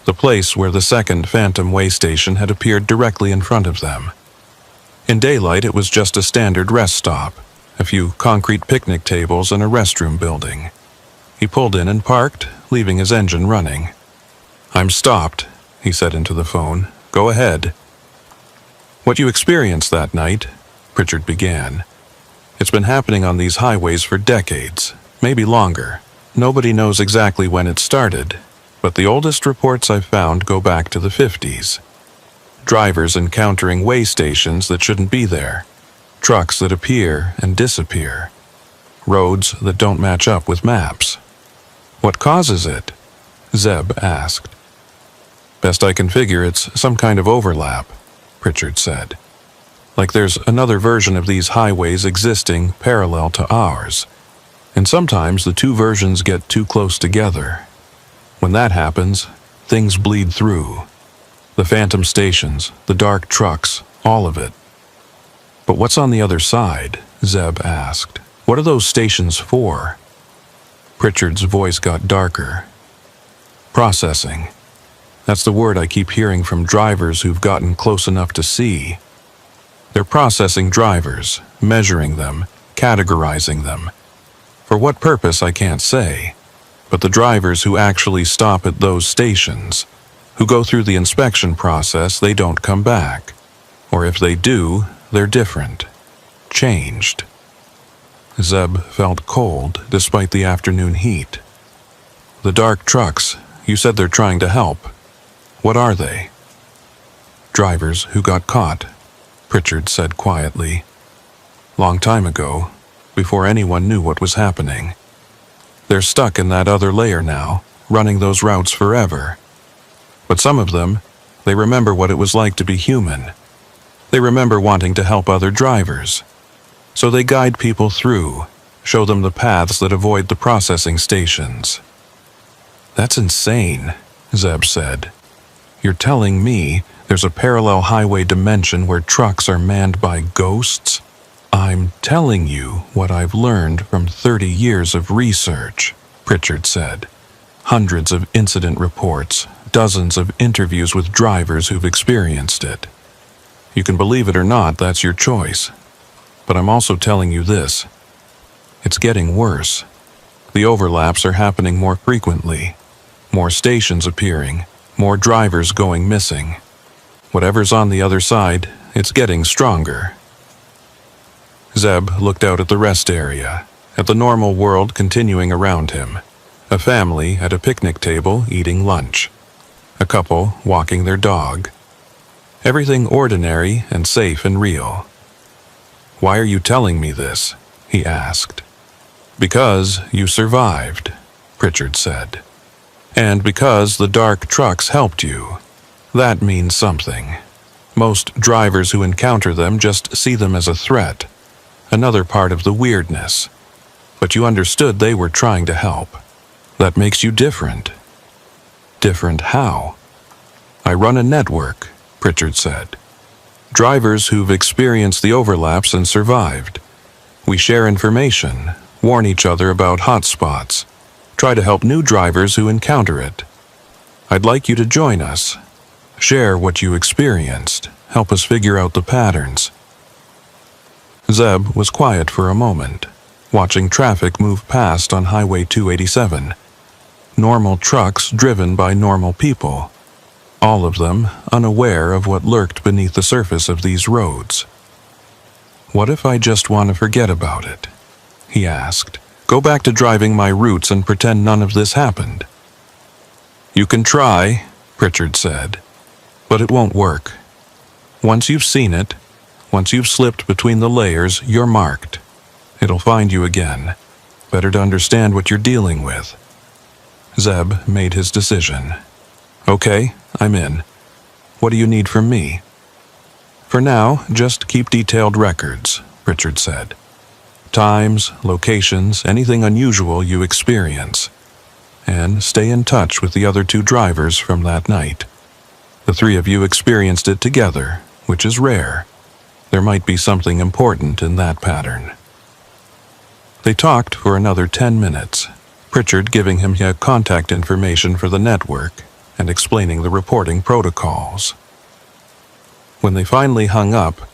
the place where the second Phantom way station had appeared directly in front of them. In daylight, it was just a standard rest stop, a few concrete picnic tables and a restroom building. He pulled in and parked, leaving his engine running. "I'm stopped," he said into the phone. "Go ahead." "What you experienced that night," Pritchard began. "It's been happening on these highways for decades, maybe longer. Nobody knows exactly when it started, but the oldest reports I've found go back to the '50s. Drivers encountering way stations that shouldn't be there, trucks that appear and disappear, roads that don't match up with maps." "What causes it?" Zeb asked. "Best I can figure, it's some kind of overlap," Pritchard said. "Like there's another version of these highways existing parallel to ours, and sometimes the two versions get too close together. When that happens, things bleed through. The Phantom stations, the dark trucks, all of it." "But what's on the other side?" Zeb asked. "What are those stations for?" Pritchard's voice got darker. "Processing. That's the word I keep hearing from drivers who've gotten close enough to see. They're processing drivers, measuring them, categorizing them. For what purpose, I can't say. But the drivers who actually stop at those stations, who go through the inspection process, they don't come back. Or if they do, they're different. Changed." Zeb felt cold despite the afternoon heat. "The dark trucks, you said they're trying to help. What are they?" "Drivers who got caught," Pritchard said quietly. "Long time ago, before anyone knew what was happening. They're stuck in that other layer now, running those routes forever. But some of them, they remember what it was like to be human. They remember wanting to help other drivers. So they guide people through, show them the paths that avoid the processing stations." "That's insane," Zeb said. "You're telling me there's a parallel highway dimension where trucks are manned by ghosts?" "I'm telling you what I've learned from 30 years of research," Pritchard said. "Hundreds of incident reports, dozens of interviews with drivers who've experienced it. You can believe it or not, that's your choice. But I'm also telling you this. It's getting worse. The overlaps are happening more frequently. More stations appearing. More drivers going missing. Whatever's on the other side, it's getting stronger. Zeb looked out at the rest area, at the normal world continuing around him. A family at a picnic table eating lunch. A couple walking their dog. Everything ordinary and safe and real. "Why are you telling me this?" he asked. "Because you survived," Pritchard said. "And because the dark trucks helped you. That means something. Most drivers who encounter them just see them as a threat, another part of the weirdness. But you understood they were trying to help. That makes you different." "Different how?" "I run a network," Pritchard said. "Drivers who've experienced the overlaps and survived. We share information, warn each other about hot spots, try to help new drivers who encounter it. I'd like you to join us. Share what you experienced, help us figure out the patterns." Zeb was quiet for a moment, watching traffic move past on Highway 287. Normal trucks driven by normal people. All of them unaware of what lurked beneath the surface of these roads. "What if I just want to forget about it?" he asked. "Go back to driving my routes and pretend none of this happened?" "You can try," Pritchard said, "but it won't work. Once you've seen it, once you've slipped between the layers, you're marked. It'll find you again. Better to understand what you're dealing with." Zeb made his decision. "Okay, I'm in. What do you need from me?" "For now, just keep detailed records," Pritchard said. "Times, locations, anything unusual you experience. And stay in touch with the other two drivers from that night. The three of you experienced it together, which is rare. There might be something important in that pattern." They talked for another 10 minutes, Pritchard giving him contact information for the network and explaining the reporting protocols. When they finally hung up,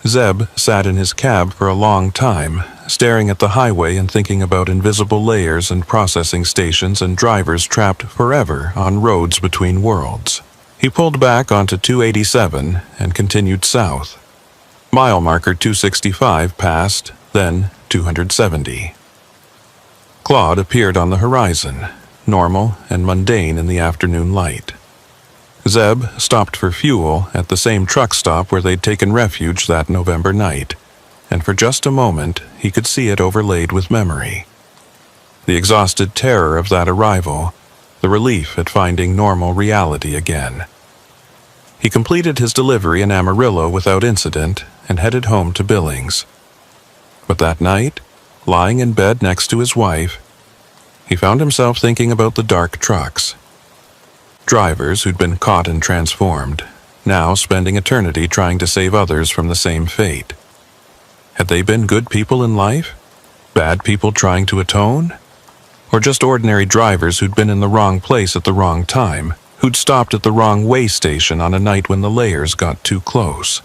Zeb sat in his cab for a long time, staring at the highway and thinking about invisible layers and processing stations and drivers trapped forever on roads between worlds. He pulled back onto 287 and continued south. Mile marker 265 passed, then 270. Claude appeared on the horizon, normal and mundane in the afternoon light. Zeb stopped for fuel at the same truck stop where they'd taken refuge that November night, and for just a moment he could see it overlaid with memory. The exhausted terror of that arrival, the relief at finding normal reality again. He completed his delivery in Amarillo without incident and headed home to Billings. But that night, lying in bed next to his wife, he found himself thinking about the dark trucks. Drivers who'd been caught and transformed, now spending eternity trying to save others from the same fate. Had they been good people in life? Bad people trying to atone? Or just ordinary drivers who'd been in the wrong place at the wrong time, who'd stopped at the wrong way station on a night when the layers got too close?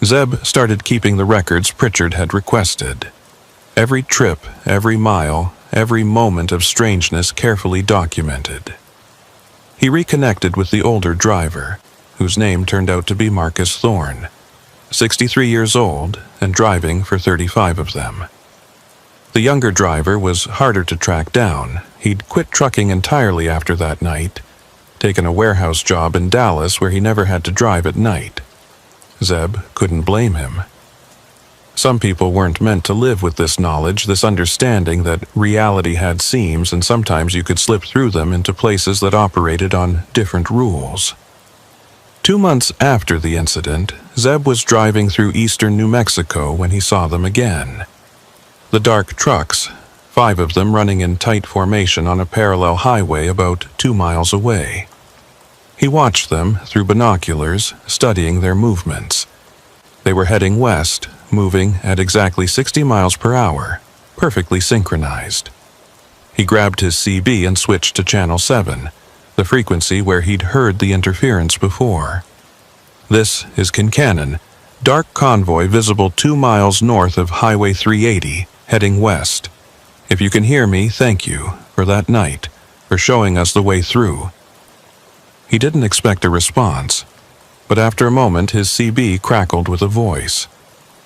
Zeb started keeping the records Pritchard had requested. Every trip, every mile, every moment of strangeness carefully documented. He reconnected with the older driver, whose name turned out to be Marcus Thorne, 63 years old and driving for 35 of them. The younger driver was harder to track down. He'd quit trucking entirely after that night, taken a warehouse job in Dallas where he never had to drive at night. Zeb couldn't blame him. Some people weren't meant to live with this knowledge, this understanding that reality had seams and sometimes you could slip through them into places that operated on different rules. 2 months after the incident, Zeb was driving through eastern New Mexico when he saw them again. The dark trucks, 5 of them running in tight formation on a parallel highway about 2 miles away. He watched them through binoculars, studying their movements. They were heading west, moving at exactly 60 miles per hour, perfectly synchronized. He grabbed his CB and switched to Channel 7, the frequency where he'd heard the interference before. This is Kincannon. Dark convoy visible 2 miles north of Highway 380, heading west. If you can hear me, thank you, for that night, for showing us the way through." He didn't expect a response, but after a moment his CB crackled with a voice.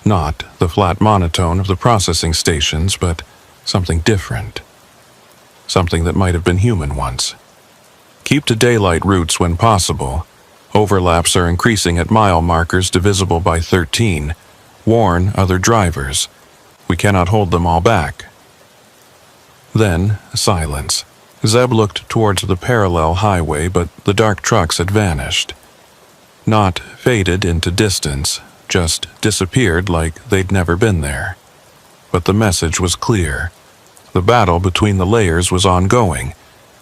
Not the flat monotone of the processing stations, but something different. Something that might have been human once. "Keep to daylight routes when possible. Overlaps are increasing at mile markers divisible by 13. Warn other drivers. We cannot hold them all back." Then, silence. Zeb looked towards the parallel highway, but the dark trucks had vanished. Not faded into distance, just disappeared like they'd never been there. But the message was clear. The battle between the layers was ongoing,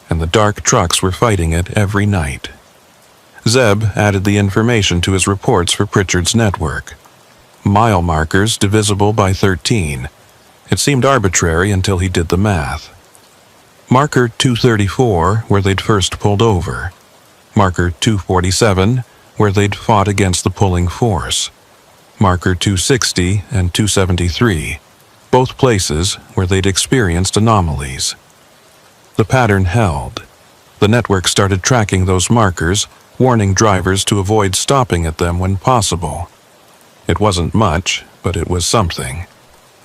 and the dark trucks were fighting it every night. Zeb added the information to his reports for Pritchard's network. Mile markers divisible by 13. It seemed arbitrary until he did the math. Marker 234, where they'd first pulled over. Marker 247, where they'd fought against the pulling force. Marker 260 and 273, both places where they'd experienced anomalies. The pattern held. The network started tracking those markers, warning drivers to avoid stopping at them when possible. It wasn't much, but it was something.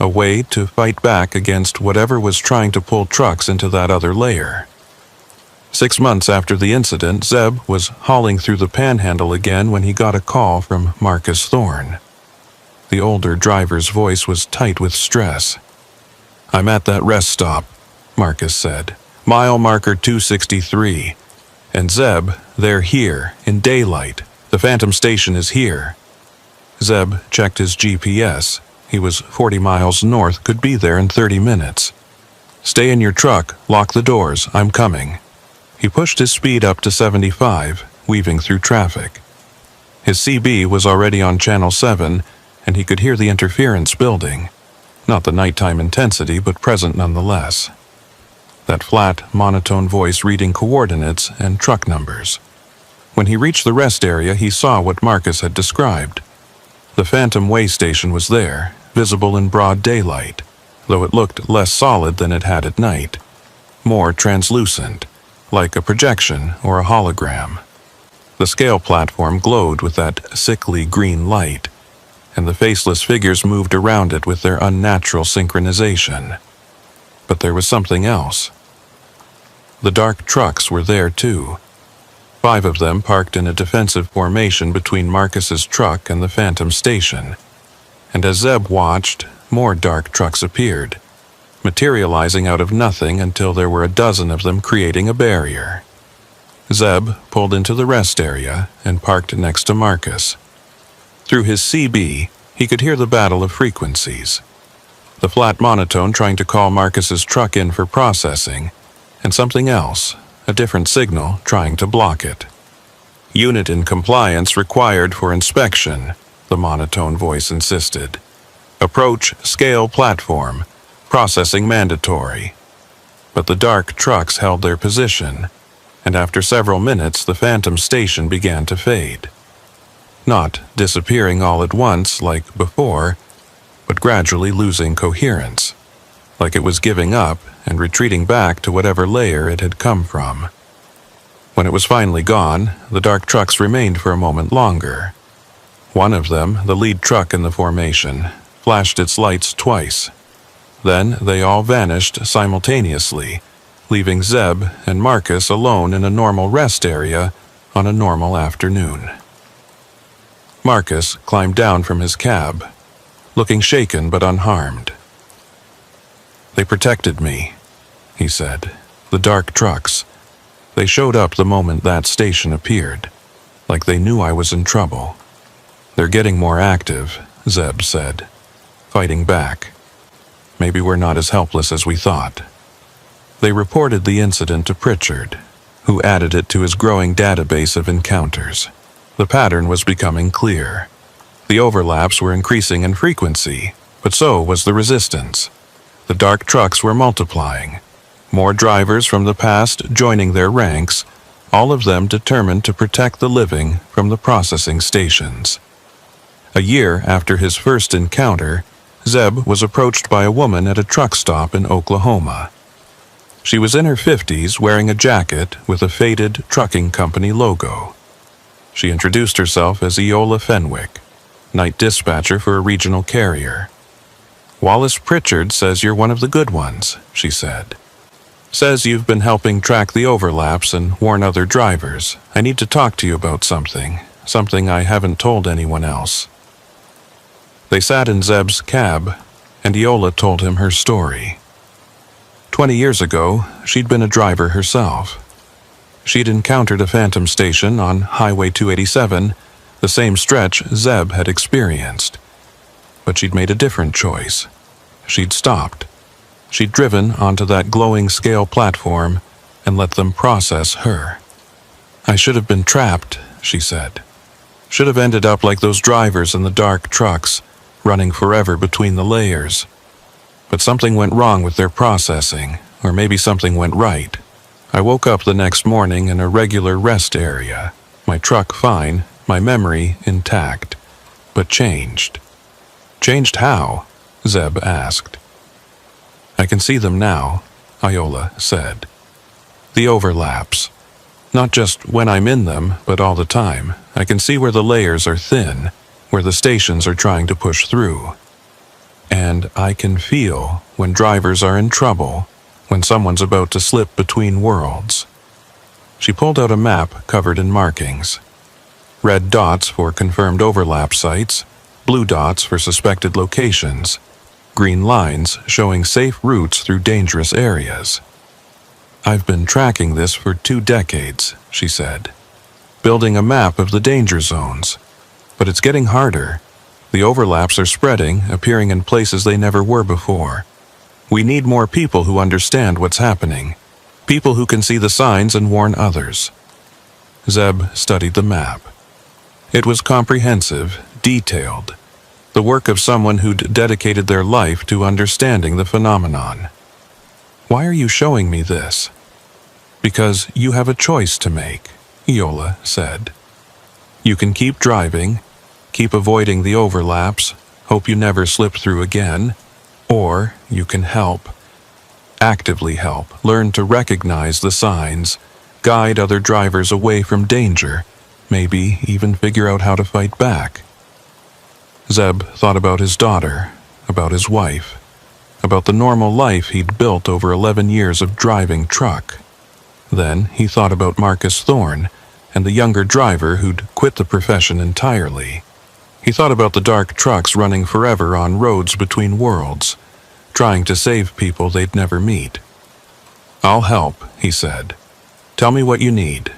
A way to fight back against whatever was trying to pull trucks into that other layer. 6 months after the incident, Zeb was hauling through the panhandle again when he got a call from Marcus Thorne. The older driver's voice was tight with stress. "I'm at that rest stop," Marcus said. "Mile marker 263. And Zeb, they're here, in daylight. The Phantom Station is here." Zeb checked his GPS. He was 40 miles north, could be there in 30 minutes. "Stay in your truck, lock the doors, I'm coming." He pushed his speed up to 75, weaving through traffic. His CB was already on Channel 7, and he could hear the interference building. Not the nighttime intensity, but present nonetheless. That flat, monotone voice reading coordinates and truck numbers. When he reached the rest area, he saw what Marcus had described. The Phantom way station was there, visible in broad daylight, though it looked less solid than it had at night. More translucent, like a projection or a hologram. The scale platform glowed with that sickly green light, and the faceless figures moved around it with their unnatural synchronization. But there was something else. The dark trucks were there too. 5 of them parked in a defensive formation between Marcus's truck and the Phantom Station. And as Zeb watched, more dark trucks appeared, materializing out of nothing until there were a dozen of them creating a barrier. Zeb pulled into the rest area and parked next to Marcus. Through his CB, he could hear the battle of frequencies. The flat monotone trying to call Marcus's truck in for processing, and something else, a different signal, trying to block it. "Unit in compliance required for inspection," the monotone voice insisted. "Approach scale platform. Processing mandatory." But the dark trucks held their position, and after several minutes the Phantom Station began to fade. Not disappearing all at once like before, but gradually losing coherence, like it was giving up and retreating back to whatever layer it had come from. When it was finally gone, the dark trucks remained for a moment longer. One of them, the lead truck in the formation, flashed its lights twice. Then they all vanished simultaneously, leaving Zeb and Marcus alone in a normal rest area on a normal afternoon. Marcus climbed down from his cab, looking shaken but unharmed. "They protected me," he said. "The dark trucks. They showed up the moment that station appeared, like they knew I was in trouble. They're getting more active," Zeb said, "fighting back. Maybe we're not as helpless as we thought." They reported the incident to Pritchard, who added it to his growing database of encounters. The pattern was becoming clear. The overlaps were increasing in frequency, but so was the resistance. The dark trucks were multiplying, more drivers from the past joining their ranks, all of them determined to protect the living from the processing stations. A year after his first encounter, Zeb was approached by a woman at a truck stop in Oklahoma. She was in her 50s, wearing a jacket with a faded trucking company logo. She introduced herself as Eola Fenwick, night dispatcher for a regional carrier. "Wallace Pritchard says you're one of the good ones," she said. "Says you've been helping track the overlaps and warn other drivers. I need to talk to you about something I haven't told anyone else." They sat in Zeb's cab, and Eola told him her story. 20 years ago, she'd been a driver herself. She'd encountered a phantom station on Highway 287, the same stretch Zeb had experienced. But she'd made a different choice. She'd stopped. She'd driven onto that glowing scale platform and let them process her. "I should have been trapped," she said. "Should have ended up like those drivers in the dark trucks, running forever between the layers. But something went wrong with their processing, or maybe something went right. I woke up the next morning in a regular rest area, my truck fine, my memory intact, but changed." "Changed how?" Zeb asked. "I can see them now," Eola said. "The overlaps. Not just when I'm in them, but all the time. I can see where the layers are thin, where the stations are trying to push through. And I can feel when drivers are in trouble, when someone's about to slip between worlds." She pulled out a map covered in markings. Red dots for confirmed overlap sites, blue dots for suspected locations, green lines showing safe routes through dangerous areas. "I've been tracking this for 2 decades, she said, "building a map of the danger zones. But it's getting harder. The overlaps are spreading, appearing in places they never were before. We need more people who understand what's happening, people who can see the signs and warn others." Zeb studied the map. It was comprehensive, detailed, the work of someone who'd dedicated their life to understanding the phenomenon. "Why are you showing me this?" "Because you have a choice to make," Eola said. "You can keep driving, keep avoiding the overlaps, hope you never slip through again, or you can help. Actively help, learn to recognize the signs, guide other drivers away from danger, maybe even figure out how to fight back." Zeb thought about his daughter, about his wife, about the normal life he'd built over 11 years of driving truck. Then he thought about Marcus Thorne and the younger driver who'd quit the profession entirely. He thought about the dark trucks running forever on roads between worlds, trying to save people they'd never meet. "I'll help," he said. "Tell me what you need."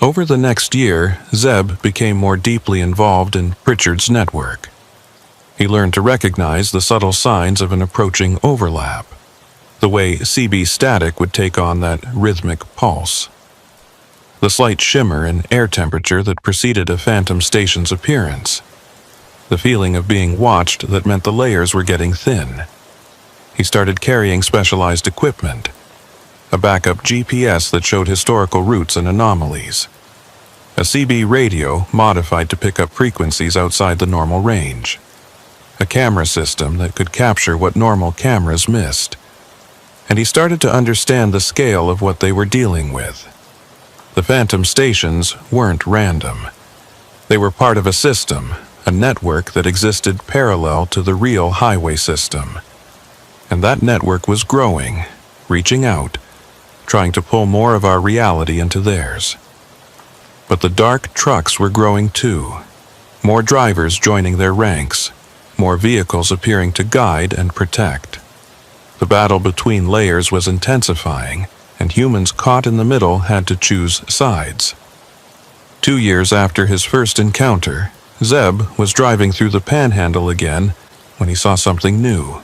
Over the next year, Zeb became more deeply involved in Pritchard's network. He learned to recognize the subtle signs of an approaching overlap, the way CB static would take on that rhythmic pulse, the slight shimmer in air temperature that preceded a phantom station's appearance, the feeling of being watched that meant the layers were getting thin. He started carrying specialized equipment, a backup GPS that showed historical routes and anomalies, a CB radio modified to pick up frequencies outside the normal range, a camera system that could capture what normal cameras missed. And he started to understand the scale of what they were dealing with. The phantom stations weren't random. They were part of a system, a network that existed parallel to the real highway system. And that network was growing, reaching out, trying to pull more of our reality into theirs. But the dark trucks were growing too. More drivers joining their ranks, more vehicles appearing to guide and protect. The battle between layers was intensifying, and humans caught in the middle had to choose sides. 2 years after his first encounter, Zeb was driving through the Panhandle again when he saw something new.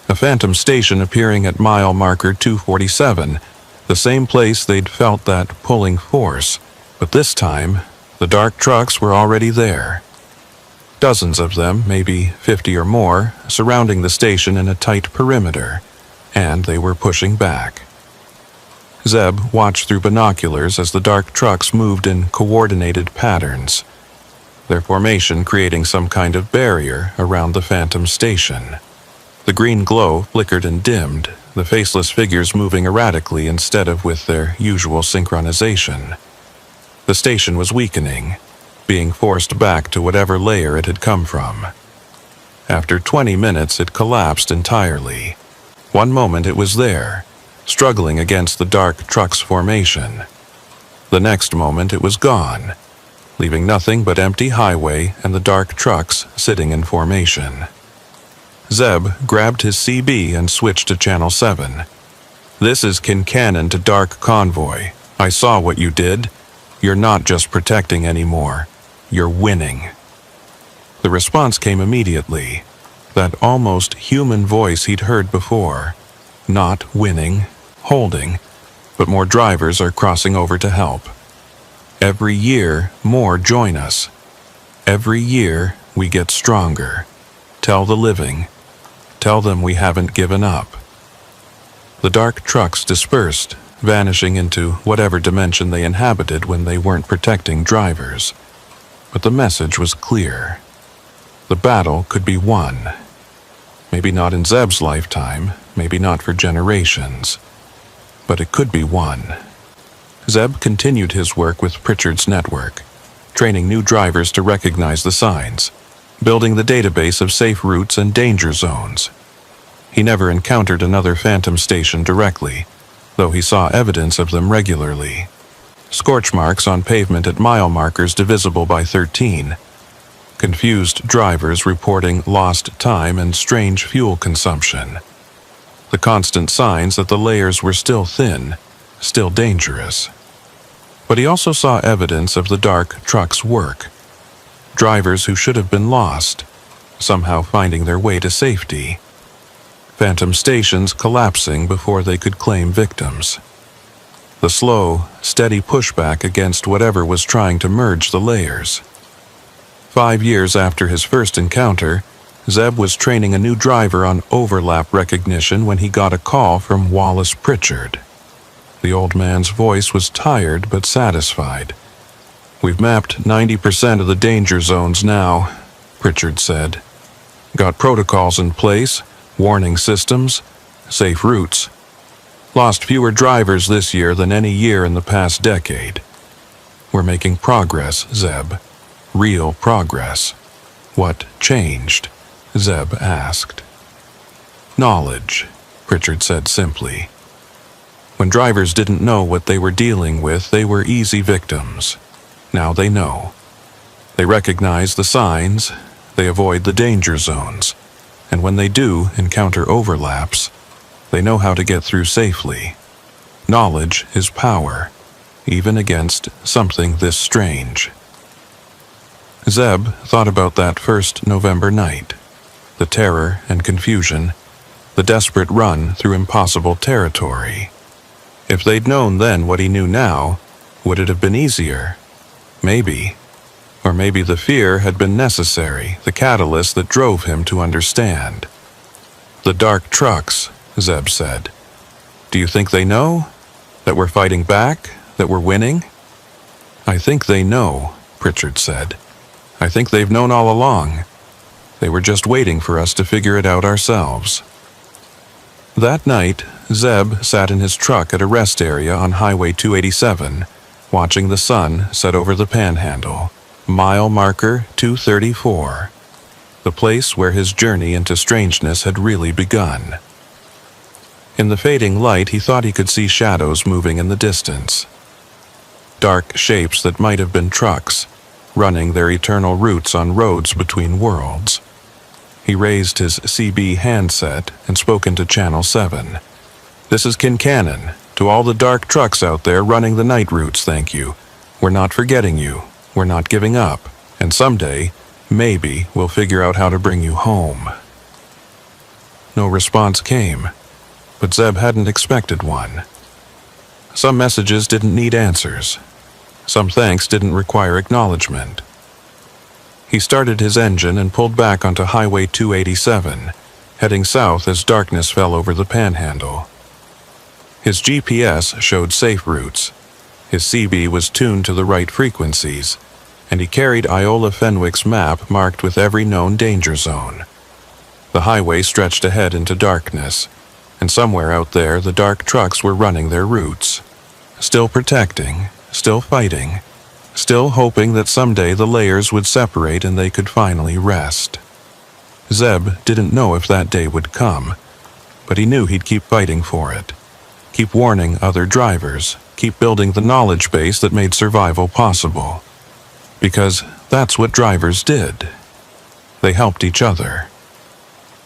A phantom station appearing at mile marker 247, the same place they'd felt that pulling force, but this time, the dark trucks were already there. Dozens of them, maybe 50 or more, surrounding the station in a tight perimeter, and they were pushing back. Zeb watched through binoculars as the dark trucks moved in coordinated patterns, their formation creating some kind of barrier around the phantom station. The green glow flickered and dimmed, the faceless figures moving erratically instead of with their usual synchronization. The station was weakening, being forced back to whatever layer it had come from. After 20 minutes, it collapsed entirely. One moment it was there, struggling against the dark truck's formation. The next moment it was gone, leaving nothing but empty highway and the dark trucks sitting in formation. Zeb grabbed his CB and switched to Channel 7. "This is Kincannon to Dark Convoy. I saw what you did. You're not just protecting anymore. You're winning." The response came immediately, that almost human voice he'd heard before. "Not winning, holding, but more drivers are crossing over to help. Every year, more join us. Every year, we get stronger. Tell the living. Tell them we haven't given up." The dark trucks dispersed, vanishing into whatever dimension they inhabited when they weren't protecting drivers. But the message was clear. The battle could be won. Maybe not in Zeb's lifetime, maybe not for generations, but it could be won. Zeb continued his work with Pritchard's network, training new drivers to recognize the signs, building the database of safe routes and danger zones. He never encountered another phantom station directly, though he saw evidence of them regularly. Scorch marks on pavement at mile markers divisible by 13. Confused drivers reporting lost time and strange fuel consumption. The constant signs that the layers were still thin, still dangerous. But he also saw evidence of the dark truck's work. Drivers who should have been lost, somehow finding their way to safety. Phantom stations collapsing before they could claim victims. The slow, steady pushback against whatever was trying to merge the layers. 5 years after his first encounter, Zeb was training a new driver on overlap recognition when he got a call from Wallace Pritchard. The old man's voice was tired but satisfied. "We've mapped 90% of the danger zones now," Pritchard said. "Got protocols in place, warning systems, safe routes. Lost fewer drivers this year than any year in the past decade. We're making progress, Zeb. Real progress." "What changed?" Zeb asked. "Knowledge," Pritchard said simply. When drivers didn't know what they were dealing with, they were easy victims. Now they know. They recognize the signs, they avoid the danger zones, and when they do encounter overlaps, they know how to get through safely. Knowledge is power, even against something this strange. Zeb thought about that first November night, the terror and confusion, the desperate run through impossible territory. If they'd known then what he knew now, would it have been easier? Maybe. Or maybe the fear had been necessary, the catalyst that drove him to understand. "The dark trucks," Zeb said. "Do you think they know? That we're fighting back? That we're winning?" "I think they know," Pritchard said. "I think they've known all along. They were just waiting for us to figure it out ourselves." That night, Zeb sat in his truck at a rest area on Highway 287, watching the sun set over the Panhandle, mile marker 234, the place where his journey into strangeness had really begun. In the fading light, he thought he could see shadows moving in the distance. Dark shapes that might have been trucks, running their eternal routes on roads between worlds. He raised his CB handset and spoke into Channel 7. "This is Kincannon. To all the dark trucks out there running the night routes, thank you. We're not forgetting you. We're not giving up. And someday, maybe, we'll figure out how to bring you home." No response came, but Zeb hadn't expected one. Some messages didn't need answers. Some thanks didn't require acknowledgement. He started his engine and pulled back onto Highway 287, heading south as darkness fell over the Panhandle. His GPS showed safe routes. His CB was tuned to the right frequencies, and he carried Iola Fenwick's map marked with every known danger zone. The highway stretched ahead into darkness, and somewhere out there the dark trucks were running their routes. Still protecting, still fighting, still hoping that someday the layers would separate and they could finally rest. Zeb didn't know if that day would come, but he knew he'd keep fighting for it. Keep warning other drivers, keep building the knowledge base that made survival possible. Because that's what drivers did. They helped each other.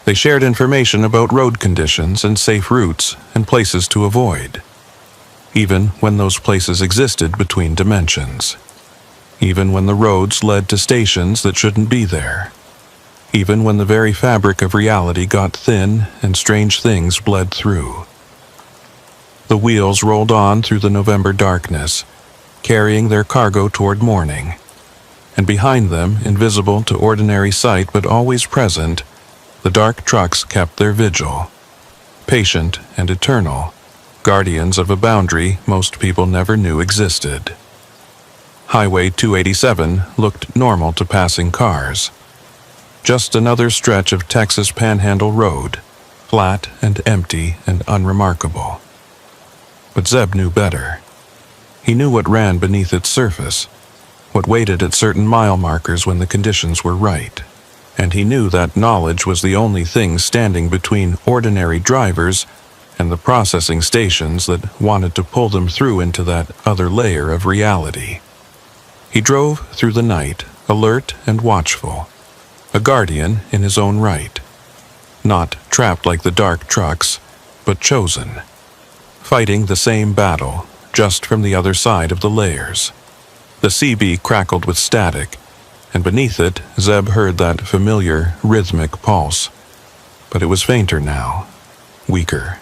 They shared information about road conditions and safe routes and places to avoid. Even when those places existed between dimensions. Even when the roads led to stations that shouldn't be there. Even when the very fabric of reality got thin and strange things bled through. The wheels rolled on through the November darkness, carrying their cargo toward morning. And behind them, invisible to ordinary sight but always present, the dark trucks kept their vigil. Patient and eternal, guardians of a boundary most people never knew existed. Highway 287 looked normal to passing cars. Just another stretch of Texas Panhandle Road, flat and empty and unremarkable. But Zeb knew better. He knew what ran beneath its surface, what waited at certain mile markers when the conditions were right. And he knew that knowledge was the only thing standing between ordinary drivers and the processing stations that wanted to pull them through into that other layer of reality. He drove through the night, alert and watchful, a guardian in his own right. Not trapped like the dark trucks, but chosen. Fighting the same battle, just from the other side of the layers. The CB crackled with static, and beneath it, Zeb heard that familiar, rhythmic pulse. But it was fainter now, weaker,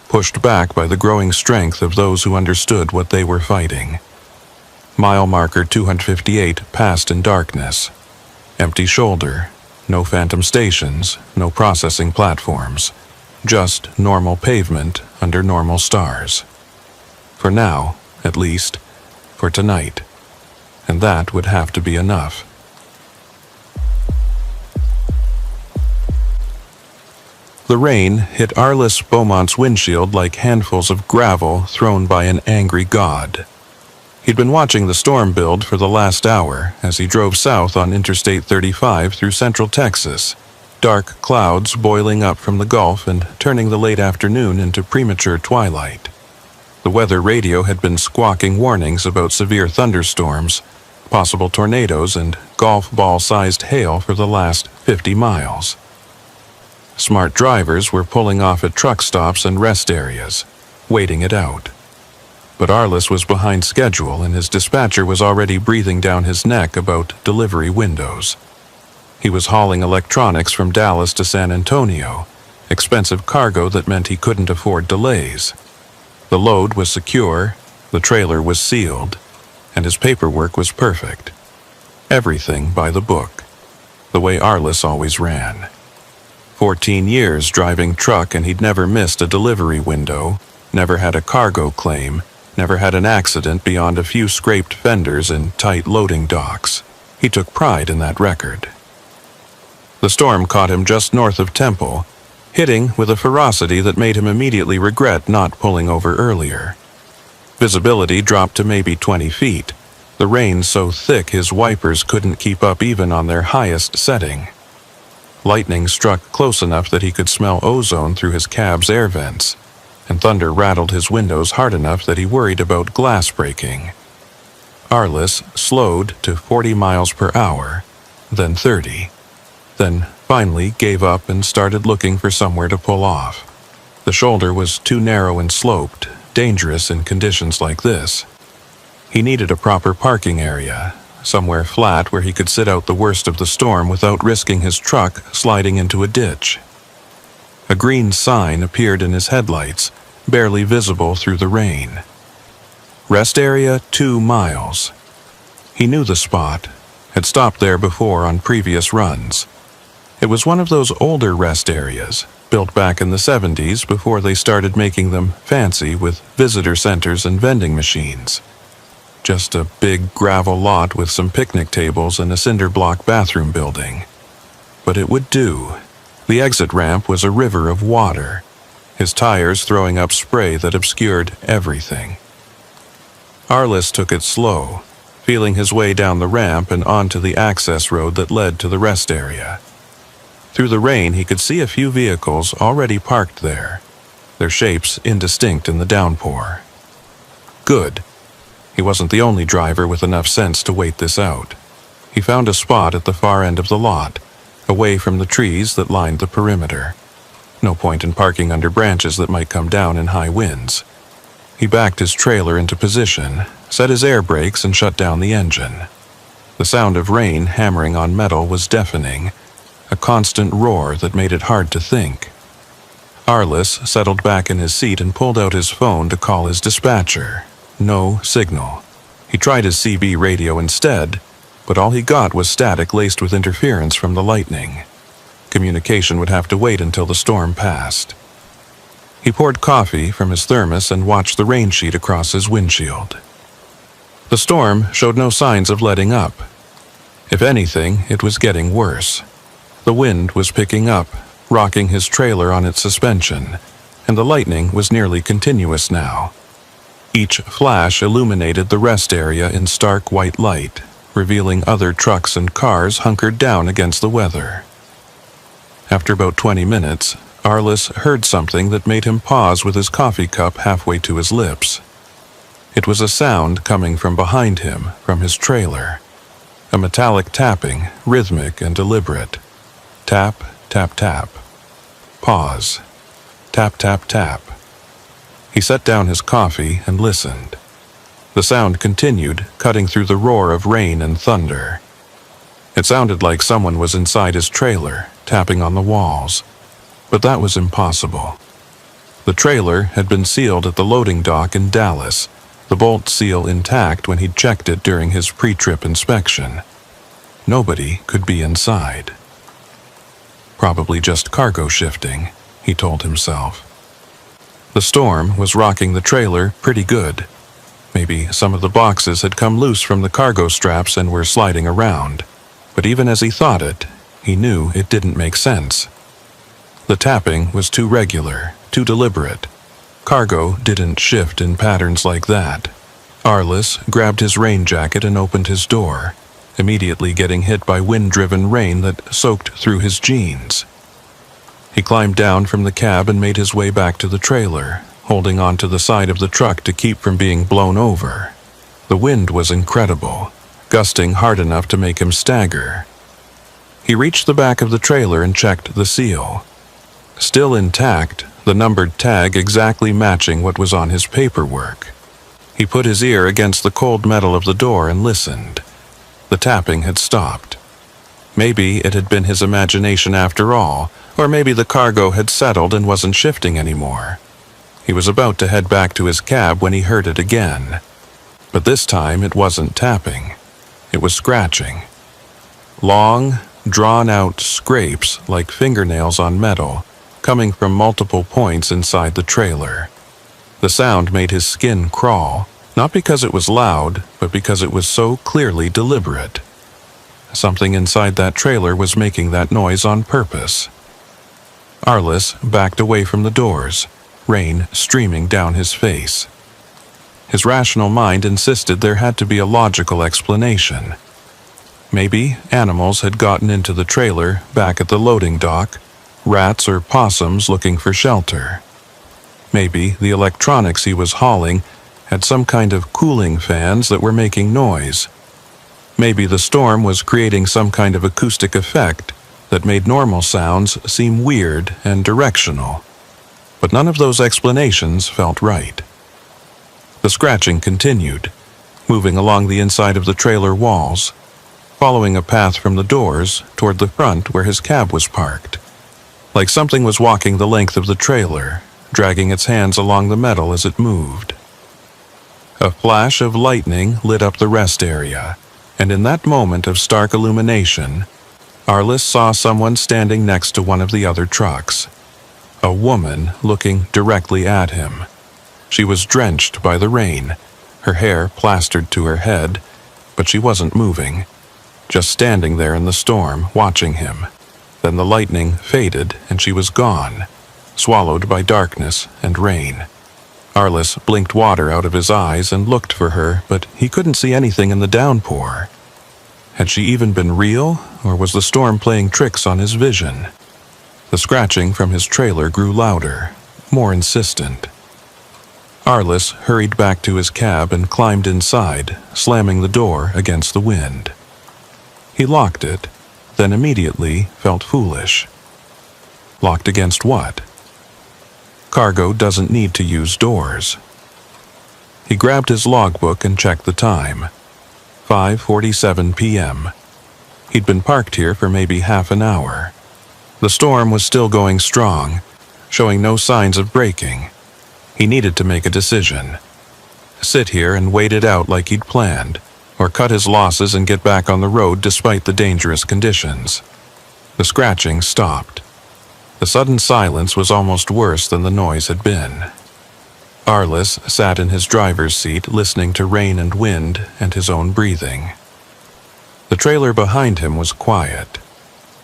pushed back by the growing strength of those who understood what they were fighting. Mile marker 258 passed in darkness. Empty shoulder, no phantom stations, no processing platforms. Just normal pavement under normal stars. For now, at least, for tonight. And that would have to be enough. The rain hit Arliss Beaumont's windshield like handfuls of gravel thrown by an angry god. He'd been watching the storm build for the last hour as he drove south on Interstate 35 through central Texas. Dark clouds boiling up from the Gulf and turning the late afternoon into premature twilight. The weather radio had been squawking warnings about severe thunderstorms, possible tornadoes, and golf ball-sized hail for the last 50 miles. Smart drivers were pulling off at truck stops and rest areas, waiting it out. But Arliss was behind schedule and his dispatcher was already breathing down his neck about delivery windows. He was hauling electronics from Dallas to San Antonio, expensive cargo that meant he couldn't afford delays. The load was secure, the trailer was sealed, and his paperwork was perfect. Everything by the book, the way Arliss always ran. 14 years driving truck and he'd never missed a delivery window, never had a cargo claim, never had an accident beyond a few scraped fenders and tight loading docks. He took pride in that record. The storm caught him just north of Temple, hitting with a ferocity that made him immediately regret not pulling over earlier. Visibility dropped to maybe 20 feet, the rain so thick his wipers couldn't keep up even on their highest setting. Lightning struck close enough that he could smell ozone through his cab's air vents, and thunder rattled his windows hard enough that he worried about glass breaking. Arliss slowed to 40 miles per hour, then 30. Then finally gave up and started looking for somewhere to pull off. The shoulder was too narrow and sloped, dangerous in conditions like this. He needed a proper parking area, somewhere flat where he could sit out the worst of the storm without risking his truck sliding into a ditch. A green sign appeared in his headlights, barely visible through the rain. Rest area 2 miles. He knew the spot, had stopped there before on previous runs. It was one of those older rest areas, built back in the 70s before they started making them fancy with visitor centers and vending machines. Just a big gravel lot with some picnic tables and a cinder block bathroom building. But it would do. The exit ramp was a river of water, his tires throwing up spray that obscured everything. Arliss took it slow, feeling his way down the ramp and onto the access road that led to the rest area. Through the rain, he could see a few vehicles already parked there, their shapes indistinct in the downpour. Good. He wasn't the only driver with enough sense to wait this out. He found a spot at the far end of the lot, away from the trees that lined the perimeter. No point in parking under branches that might come down in high winds. He backed his trailer into position, set his air brakes, and shut down the engine. The sound of rain hammering on metal was deafening, a constant roar that made it hard to think. Arliss settled back in his seat and pulled out his phone to call his dispatcher. No signal. He tried his CB radio instead, but all he got was static laced with interference from the lightning. Communication would have to wait until the storm passed. He poured coffee from his thermos and watched the rain sheet across his windshield. The storm showed no signs of letting up. If anything, it was getting worse. The wind was picking up, rocking his trailer on its suspension, and the lightning was nearly continuous now. Each flash illuminated the rest area in stark white light, revealing other trucks and cars hunkered down against the weather. After about 20 minutes, Arliss heard something that made him pause with his coffee cup halfway to his lips. It was a sound coming from behind him, from his trailer. A metallic tapping, rhythmic and deliberate. Tap, tap, tap. Pause. Tap, tap, tap. He set down his coffee and listened. The sound continued, cutting through the roar of rain and thunder. It sounded like someone was inside his trailer, tapping on the walls. But that was impossible. The trailer had been sealed at the loading dock in Dallas, the bolt seal intact when he'd checked it during his pre-trip inspection. Nobody could be inside. Probably just cargo shifting, he told himself. The storm was rocking the trailer pretty good. Maybe some of the boxes had come loose from the cargo straps and were sliding around. But even as he thought it, he knew it didn't make sense. The tapping was too regular, too deliberate. Cargo didn't shift in patterns like that. Arliss grabbed his rain jacket and opened his door, immediately getting hit by wind-driven rain that soaked through his jeans. He climbed down from the cab and made his way back to the trailer, holding onto the side of the truck to keep from being blown over. The wind was incredible, gusting hard enough to make him stagger. He reached the back of the trailer and checked the seal. Still intact, the numbered tag exactly matching what was on his paperwork. He put his ear against the cold metal of the door and listened. The tapping had stopped. Maybe it had been his imagination after all, or maybe the cargo had settled and wasn't shifting anymore. He was about to head back to his cab when he heard it again. But this time it wasn't tapping. It was scratching. Long, drawn-out scrapes like fingernails on metal, coming from multiple points inside the trailer. The sound made his skin crawl, not because it was loud, but because it was so clearly deliberate. Something inside that trailer was making that noise on purpose. Arliss backed away from the doors, rain streaming down his face. His rational mind insisted there had to be a logical explanation. Maybe animals had gotten into the trailer back at the loading dock, rats or possums looking for shelter. Maybe the electronics he was hauling had some kind of cooling fans that were making noise. Maybe the storm was creating some kind of acoustic effect that made normal sounds seem weird and directional. But none of those explanations felt right. The scratching continued, moving along the inside of the trailer walls, following a path from the doors toward the front where his cab was parked. Like something was walking the length of the trailer, dragging its hands along the metal as it moved. A flash of lightning lit up the rest area, and in that moment of stark illumination, Arliss saw someone standing next to one of the other trucks. A woman looking directly at him. She was drenched by the rain, her hair plastered to her head, but she wasn't moving, just standing there in the storm, watching him. Then the lightning faded and she was gone, swallowed by darkness and rain. Arliss blinked water out of his eyes and looked for her, but he couldn't see anything in the downpour. Had she even been real, or was the storm playing tricks on his vision? The scratching from his trailer grew louder, more insistent. Arliss hurried back to his cab and climbed inside, slamming the door against the wind. He locked it, then immediately felt foolish. Locked against what? Cargo doesn't need to use doors. He grabbed his logbook and checked the time. 5:47 p.m. He'd been parked here for maybe half an hour. The storm was still going strong, showing no signs of breaking. He needed to make a decision. Sit here and wait it out like he'd planned, or cut his losses and get back on the road despite the dangerous conditions. The scratching stopped. The sudden silence was almost worse than the noise had been. Arliss sat in his driver's seat listening to rain and wind and his own breathing. The trailer behind him was quiet.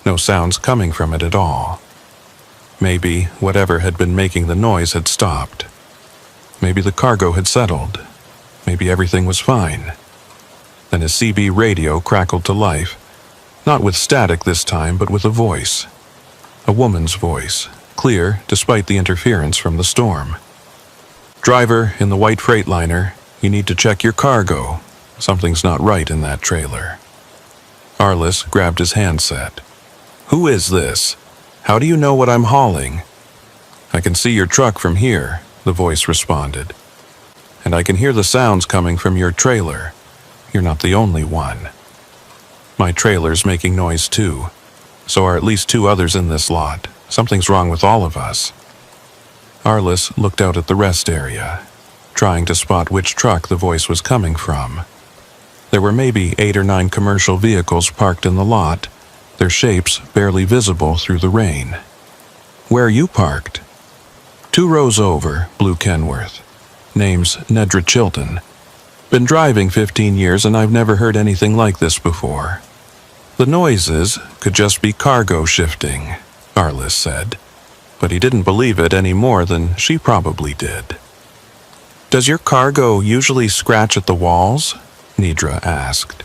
No sounds coming from it at all. Maybe whatever had been making the noise had stopped. Maybe the cargo had settled. Maybe everything was fine. Then his CB radio crackled to life, not with static this time, but with a voice. A woman's voice, clear despite the interference from the storm. "Driver in the white Freightliner, you need to check your cargo. Something's not right in that trailer." Arliss grabbed his handset. "Who is this? How do you know what I'm hauling?" "I can see your truck from here," the voice responded. "And I can hear the sounds coming from your trailer. You're not the only one. My trailer's making noise too. So are at least 2 others in this lot. Something's wrong with all of us." Arliss looked out at the rest area, trying to spot which truck the voice was coming from. There were maybe 8 or 9 commercial vehicles parked in the lot, their shapes barely visible through the rain. "Where are you parked?" 2 rows over, Blue Kenworth. Name's Nedra Chilton. Been driving 15 years and I've never heard anything like this before. The noises could just be cargo shifting, Arliss said, but he didn't believe it any more than she probably did. "Does your cargo usually scratch at the walls?" Nedra asked.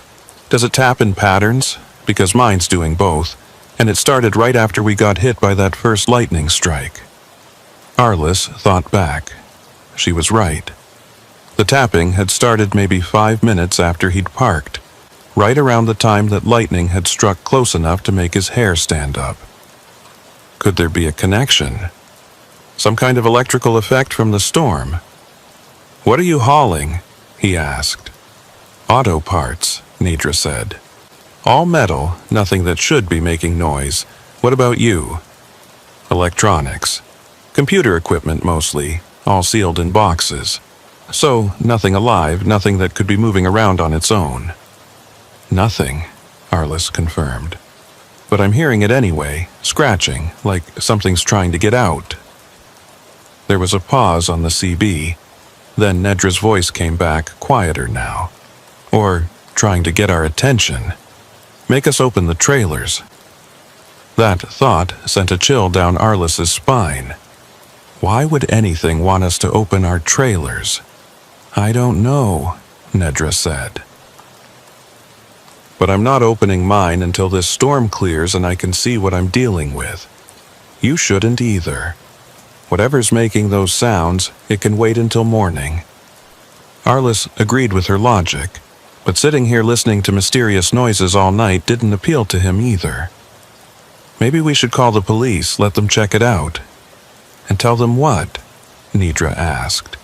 "Does it tap in patterns? Because mine's doing both, and it started right after we got hit by that first lightning strike." Arliss thought back. She was right. The tapping had started maybe 5 minutes after he'd parked, right around the time that lightning had struck close enough to make his hair stand up. Could there be a connection? Some kind of electrical effect from the storm? "What are you hauling?" he asked. "Auto parts," Nedra said. "All metal, nothing that should be making noise. What about you?" "Electronics. Computer equipment mostly, all sealed in boxes. So, nothing alive, nothing that could be moving around on its own." "Nothing," Arliss confirmed. "But I'm hearing it anyway, scratching, like something's trying to get out." There was a pause on the CB. Then Nedra's voice came back, quieter now. "Or trying to get our attention. Make us open the trailers." That thought sent a chill down Arliss's spine. Why would anything want us to open our trailers? "I don't know," Nedra said. "But I'm not opening mine until this storm clears and I can see what I'm dealing with. You shouldn't either. Whatever's making those sounds, it can wait until morning." Arliss agreed with her logic, but sitting here listening to mysterious noises all night didn't appeal to him either. "Maybe we should call the police, let them check it out." "And tell them what?" Nedra asked.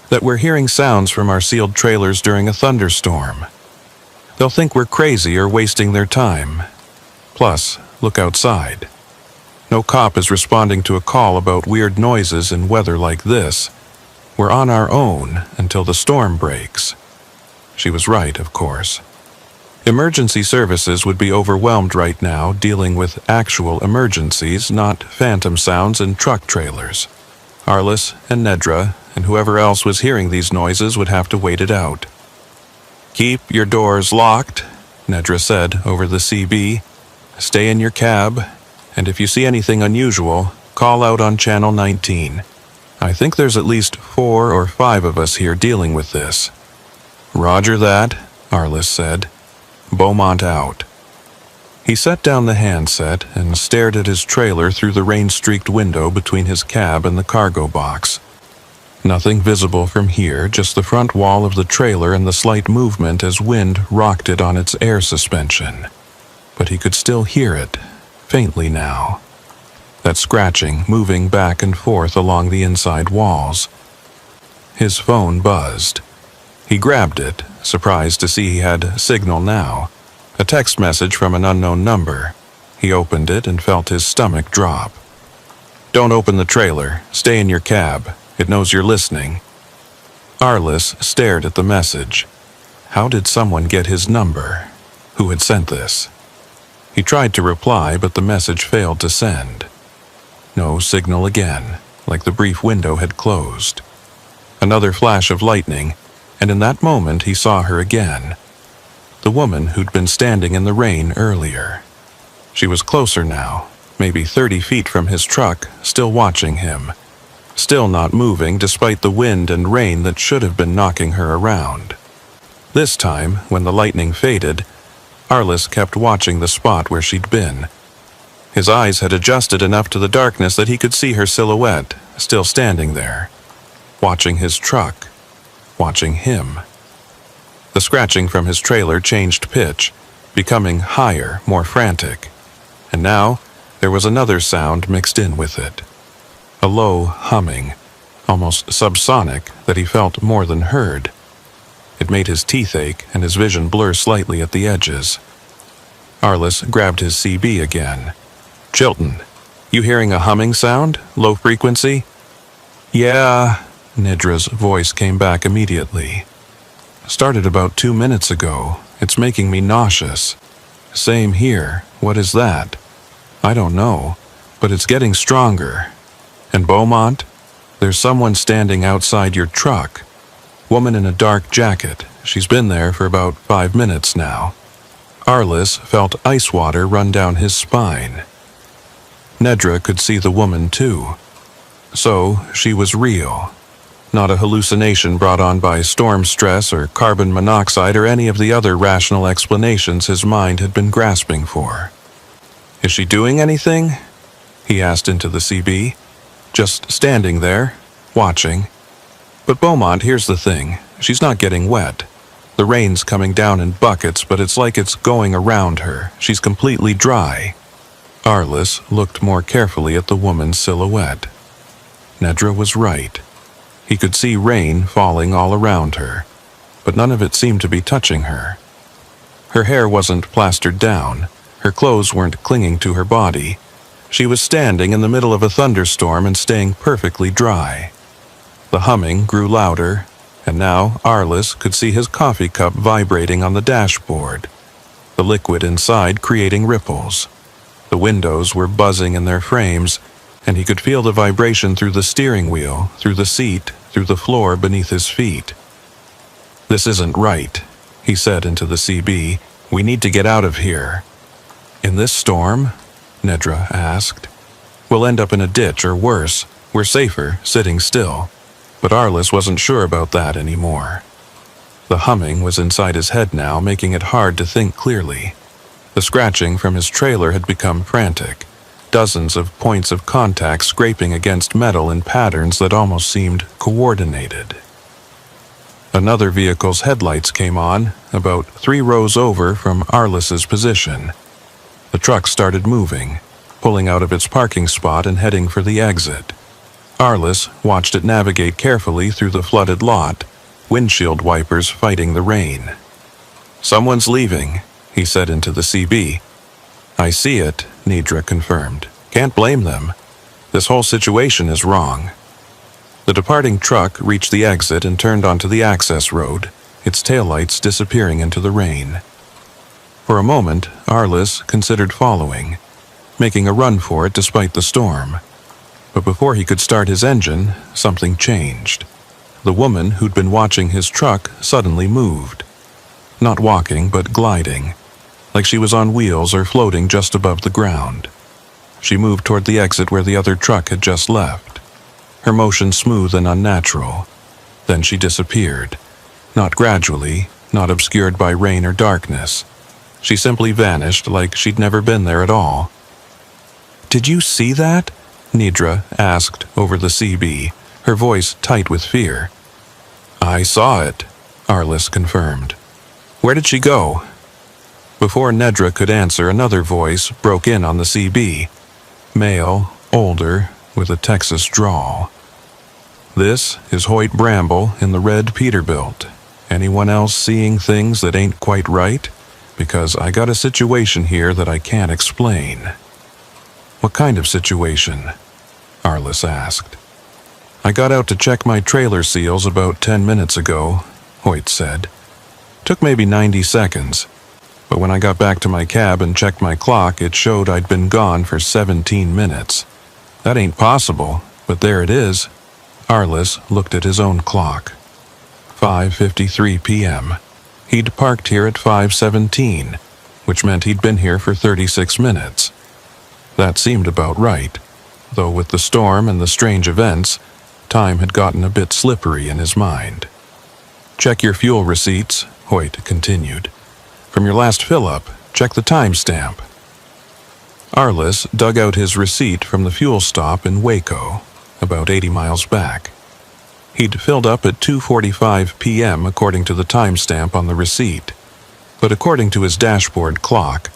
"That we're hearing sounds from our sealed trailers during a thunderstorm. They'll think we're crazy or wasting their time. Plus, look outside. No cop is responding to a call about weird noises in weather like this. We're on our own until the storm breaks." She was right, of course. Emergency services would be overwhelmed right now dealing with actual emergencies, not phantom sounds in truck trailers. Arliss and Nedra and whoever else was hearing these noises would have to wait it out. "Keep your doors locked," Nedra said over the CB. "Stay in your cab, and if you see anything unusual, call out on Channel 19. I think there's at least 4 or 5 of us here dealing with this." "Roger that," Arliss said. Beaumont out. He set down the handset and stared at his trailer through the rain-streaked window between his cab and the cargo box. Nothing visible from here, just the front wall of the trailer and the slight movement as wind rocked it on its air suspension. But he could still hear it, faintly now. That scratching moving back and forth along the inside walls. His phone buzzed. He grabbed it, surprised to see he had signal now. A text message from an unknown number. He opened it and felt his stomach drop. "Don't open the trailer. Stay in your cab. It knows you're listening." Arliss stared at the message. How did someone get his number? Who had sent this? He tried to reply, but the message failed to send. No signal again, like the brief window had closed. Another flash of lightning, and in that moment he saw her again. The woman who'd been standing in the rain earlier. She was closer now, maybe 30 feet from his truck, still watching him. Still not moving despite the wind and rain that should have been knocking her around. This time, when the lightning faded, Arliss kept watching the spot where she'd been. His eyes had adjusted enough to the darkness that he could see her silhouette, still standing there. Watching his truck. Watching him. The scratching from his trailer changed pitch, becoming higher, more frantic. And now, there was another sound mixed in with it. A low humming, almost subsonic, that he felt more than heard. It made his teeth ache and his vision blur slightly at the edges. Arliss grabbed his CB again. "Chilton, you hearing a humming sound? Low frequency?" "Yeah," Nedra's voice came back immediately. "Started about 2 minutes ago. It's making me nauseous." "Same here. What is that?" "I don't know, but it's getting stronger." "And Beaumont? There's someone standing outside your truck. Woman in a dark jacket. She's been there for about 5 minutes now." Arliss felt ice water run down his spine. Nedra could see the woman too. So, she was real. Not a hallucination brought on by storm stress or carbon monoxide or any of the other rational explanations his mind had been grasping for. "Is she doing anything?" he asked into the CB. "Just standing there, watching." "But Beaumont, here's the thing. She's not getting wet. The rain's coming down in buckets, but it's like it's going around her. She's completely dry." Arliss looked more carefully at the woman's silhouette. Nedra was right. He could see rain falling all around her, but none of it seemed to be touching her. Her hair wasn't plastered down. Her clothes weren't clinging to her body. She was standing in the middle of a thunderstorm and staying perfectly dry. The humming grew louder, and now Arliss could see his coffee cup vibrating on the dashboard, the liquid inside creating ripples. The windows were buzzing in their frames, and he could feel the vibration through the steering wheel, through the seat, through the floor beneath his feet. "This isn't right," he said into the CB. "We need to get out of here." "In this storm?" Nedra asked. "We'll end up in a ditch or worse. We're safer sitting still." But Arliss wasn't sure about that anymore. The humming was inside his head now, making it hard to think clearly. The scratching from his trailer had become frantic, dozens of points of contact scraping against metal in patterns that almost seemed coordinated. Another vehicle's headlights came on, about 3 rows over from Arliss's position. The truck started moving, pulling out of its parking spot and heading for the exit. Arliss watched it navigate carefully through the flooded lot, windshield wipers fighting the rain. "Someone's leaving," he said into the CB. "I see it," Nedra confirmed. "Can't blame them. This whole situation is wrong." The departing truck reached the exit and turned onto the access road, its taillights disappearing into the rain. For a moment, Arliss considered following, making a run for it despite the storm. But before he could start his engine, something changed. The woman who'd been watching his truck suddenly moved. Not walking, but gliding, like she was on wheels or floating just above the ground. She moved toward the exit where the other truck had just left, her motion smooth and unnatural. Then she disappeared, not gradually, not obscured by rain or darkness. She simply vanished like she'd never been there at all. "Did you see that?" Nidra asked over the CB, her voice tight with fear. "I saw it," Arliss confirmed. "Where did she go?" Before Nedra could answer, another voice broke in on the CB. Male, older, with a Texas drawl. "This is Hoyt Bramble in the red Peterbilt. Anyone else seeing things that ain't quite right? Because I got a situation here that I can't explain." "What kind of situation?" Arliss asked. "I got out to check my trailer seals about 10 minutes ago," Hoyt said. "Took maybe 90 seconds. But when I got back to my cab and checked my clock, it showed I'd been gone for 17 minutes. That ain't possible, but there it is." Arliss looked at his own clock. 5:53 p.m. He'd parked here at 5:17, which meant he'd been here for 36 minutes. That seemed about right, though with the storm and the strange events, time had gotten a bit slippery in his mind. "Check your fuel receipts," Hoyt continued. "From your last fill-up, check the timestamp." Arliss dug out his receipt from the fuel stop in Waco, about 80 miles back. He'd filled up at 2:45 p.m. according to the timestamp on the receipt, but according to his dashboard clock,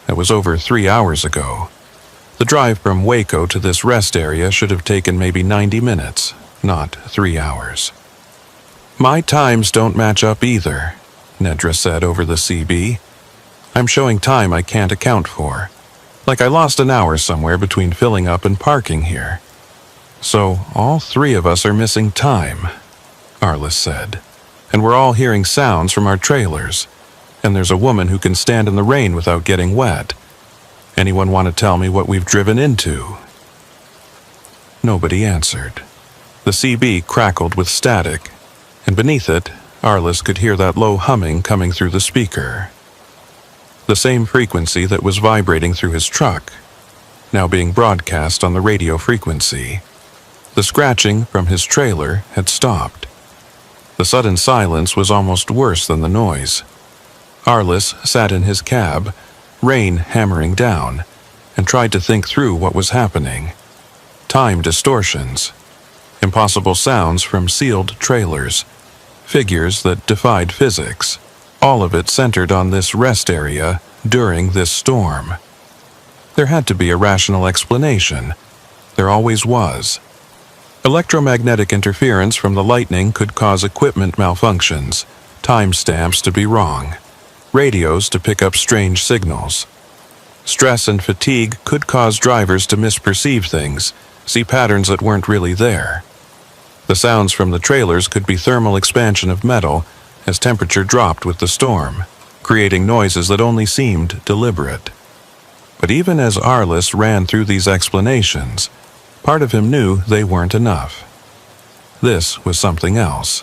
that was over 3 hours ago. The drive from Waco to this rest area should have taken maybe 90 minutes, not 3 hours. "My times don't match up either," Nedra said over the CB. "I'm showing time I can't account for. Like I lost an hour somewhere between filling up and parking here. So all three of us are missing time," Arliss said. "And we're all hearing sounds from our trailers. And there's a woman who can stand in the rain without getting wet. Anyone want to tell me what we've driven into?" Nobody answered. The CB crackled with static, and beneath it, Arliss could hear that low humming coming through the speaker. The same frequency that was vibrating through his truck, now being broadcast on the radio frequency. The scratching from his trailer had stopped. The sudden silence was almost worse than the noise. Arliss sat in his cab, rain hammering down, and tried to think through what was happening. Time distortions, impossible sounds from sealed trailers, figures that defied physics, all of it centered on this rest area during this storm. There had to be a rational explanation. There always was. Electromagnetic interference from the lightning could cause equipment malfunctions, timestamps to be wrong, radios to pick up strange signals. Stress and fatigue could cause drivers to misperceive things, see patterns that weren't really there. The sounds from the trailers could be thermal expansion of metal as temperature dropped with the storm, creating noises that only seemed deliberate. But even as Arliss ran through these explanations, part of him knew they weren't enough. This was something else,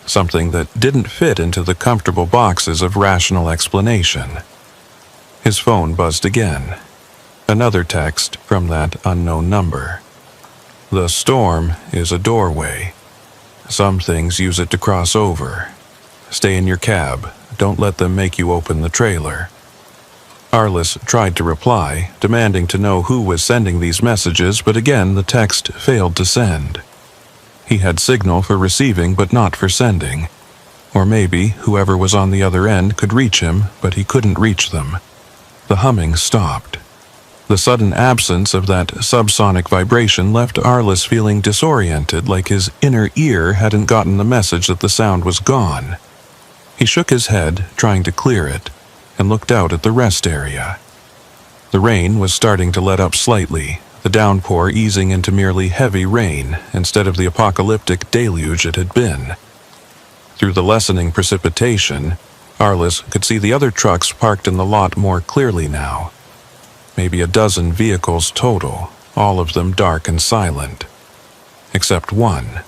something that didn't fit into the comfortable boxes of rational explanation. His phone buzzed again. Another text from that unknown number. "The storm is a doorway. Some things use it to cross over. Stay in your cab. Don't let them make you open the trailer." Arliss tried to reply, demanding to know who was sending these messages, but again the text failed to send. He had signal for receiving but not for sending. Or maybe whoever was on the other end could reach him, but he couldn't reach them. The humming stopped. The sudden absence of that subsonic vibration left Arliss feeling disoriented, like his inner ear hadn't gotten the message that the sound was gone. He shook his head, trying to clear it, and looked out at the rest area. The rain was starting to let up slightly, the downpour easing into merely heavy rain instead of the apocalyptic deluge it had been. Through the lessening precipitation, Arliss could see the other trucks parked in the lot more clearly now. Maybe a dozen vehicles total, all of them dark and silent. Except one.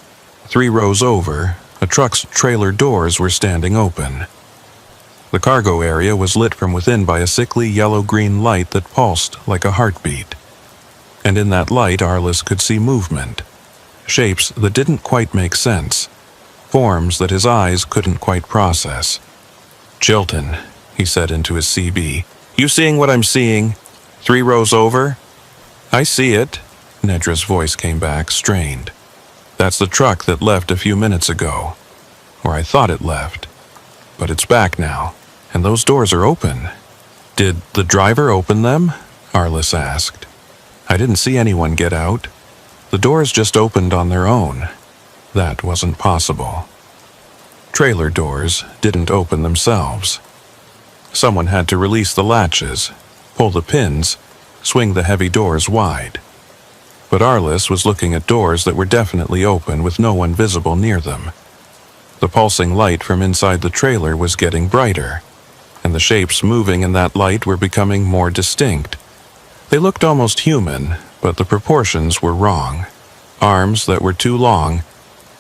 3 rows over, a truck's trailer doors were standing open. The cargo area was lit from within by a sickly yellow-green light that pulsed like a heartbeat. And in that light, Arliss could see movement. Shapes that didn't quite make sense. Forms that his eyes couldn't quite process. "Chilton," he said into his CB. "You seeing what I'm seeing? 3 rows over?" "I see it," Nedra's voice came back, strained. "That's the truck that left a few minutes ago. Or I thought it left. But it's back now, and those doors are open." "Did the driver open them?" Arliss asked. "I didn't see anyone get out. The doors just opened on their own." That wasn't possible. Trailer doors didn't open themselves. Someone had to release the latches, pull the pins, swing the heavy doors wide. But Arliss was looking at doors that were definitely open with no one visible near them. The pulsing light from inside the trailer was getting brighter, and the shapes moving in that light were becoming more distinct. They looked almost human, but the proportions were wrong. Arms that were too long,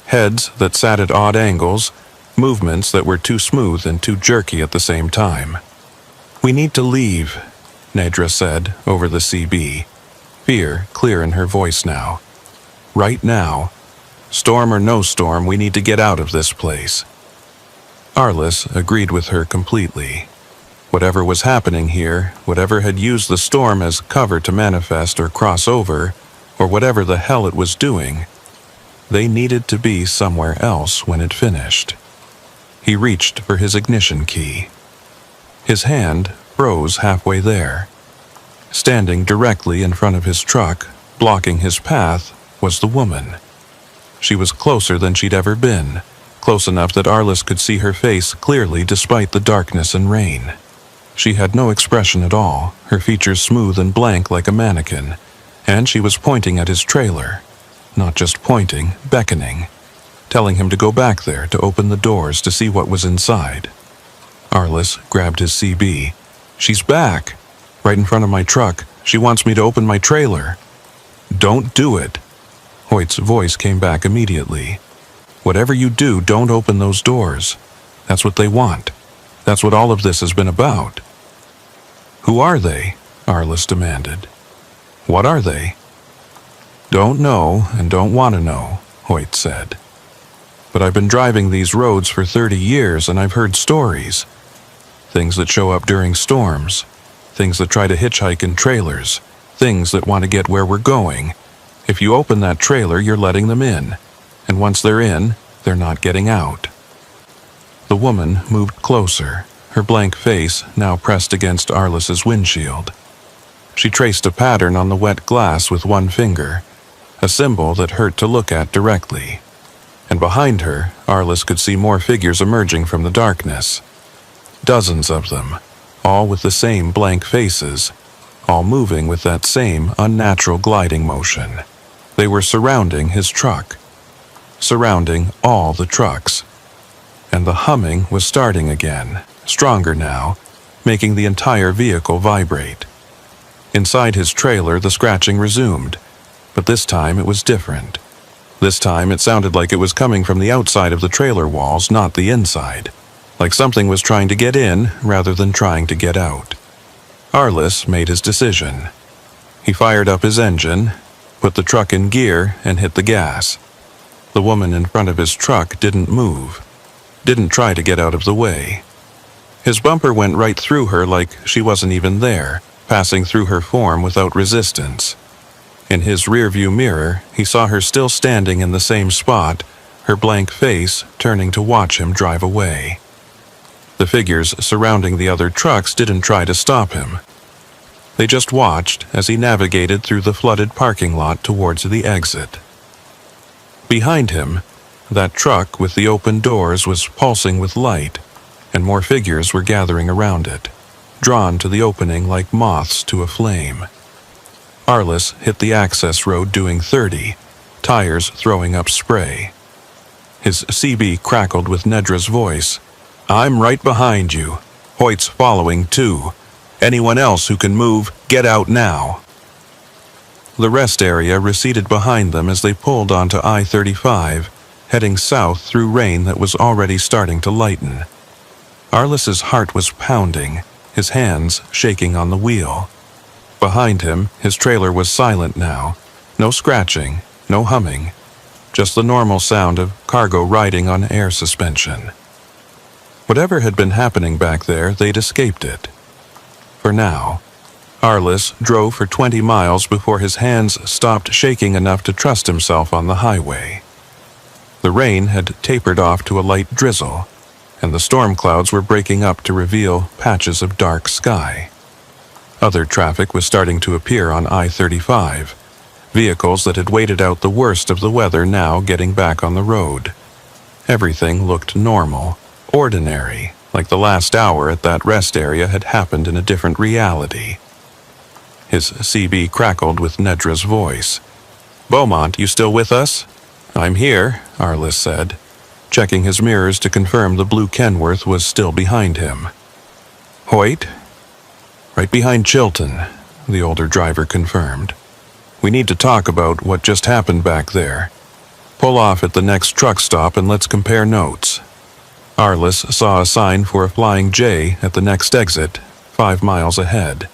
heads that sat at odd angles, movements that were too smooth and too jerky at the same time. "We need to leave," Nedra said over the CB, fear clear in her voice now. "Right now. Storm or no storm, we need to get out of this place." Arliss agreed with her completely. Whatever was happening here, whatever had used the storm as cover to manifest or cross over, or whatever the hell it was doing, they needed to be somewhere else when it finished. He reached for his ignition key. His hand froze halfway there. Standing directly in front of his truck, blocking his path, was the woman. She was closer than she'd ever been, close enough that Arliss could see her face clearly despite the darkness and rain. She had no expression at all, her features smooth and blank like a mannequin, and she was pointing at his trailer. Not just pointing, beckoning, telling him to go back there to open the doors to see what was inside. Arliss grabbed his CB. "She's back! Right in front of my truck. She wants me to open my trailer." "Don't do it." Hoyt's voice came back immediately. "Whatever you do, don't open those doors. That's what they want. That's what all of this has been about." "Who are they?" Arliss demanded. "What are they?" "Don't know and don't want to know," Hoyt said. "But I've been driving these roads for 30 years and I've heard stories. Things that show up during storms. Things that try to hitchhike in trailers. Things that want to get where we're going. If you open that trailer, you're letting them in. And once they're in, they're not getting out." The woman moved closer, her blank face now pressed against Arliss's windshield. She traced a pattern on the wet glass with one finger, a symbol that hurt to look at directly. And behind her, Arliss could see more figures emerging from the darkness. Dozens of them, all with the same blank faces, all moving with that same unnatural gliding motion. They were surrounding his truck, surrounding all the trucks. And the humming was starting again, stronger now, making the entire vehicle vibrate. Inside his trailer, the scratching resumed, but this time it was different. This time it sounded like it was coming from the outside of the trailer walls, not the inside. Like something was trying to get in rather than trying to get out. Arliss made his decision. He fired up his engine, put the truck in gear, and hit the gas. The woman in front of his truck didn't move, didn't try to get out of the way. His bumper went right through her like she wasn't even there, passing through her form without resistance. In his rearview mirror, he saw her still standing in the same spot, her blank face turning to watch him drive away. The figures surrounding the other trucks didn't try to stop him. They just watched as he navigated through the flooded parking lot towards the exit. Behind him, that truck with the open doors was pulsing with light, and more figures were gathering around it, drawn to the opening like moths to a flame. Arliss hit the access road doing 30, tires throwing up spray. His CB crackled with Nedra's voice. I'm right behind you. Hoyt's following too. Anyone else who can move, get out now. The rest area receded behind them as they pulled onto I-35, heading south through rain that was already starting to lighten. Arliss's heart was pounding, his hands shaking on the wheel. Behind him, his trailer was silent now. No scratching, no humming. Just the normal sound of cargo riding on air suspension. Whatever had been happening back there, they'd escaped it. For now. Arliss drove for 20 miles before his hands stopped shaking enough to trust himself on the highway. The rain had tapered off to a light drizzle, and the storm clouds were breaking up to reveal patches of dark sky. Other traffic was starting to appear on I-35, vehicles that had waited out the worst of the weather now getting back on the road. Everything looked normal, ordinary, like the last hour at that rest area had happened in a different reality. His CB crackled with Nedra's voice. "Beaumont, you still with us?" "I'm here," Arliss said, checking his mirrors to confirm the blue Kenworth was still behind him. "Hoyt?" "Right behind Chilton," the older driver confirmed. "We need to talk about what just happened back there. Pull off at the next truck stop and let's compare notes." Arliss saw a sign for a Flying J at the next exit, 5 miles ahead.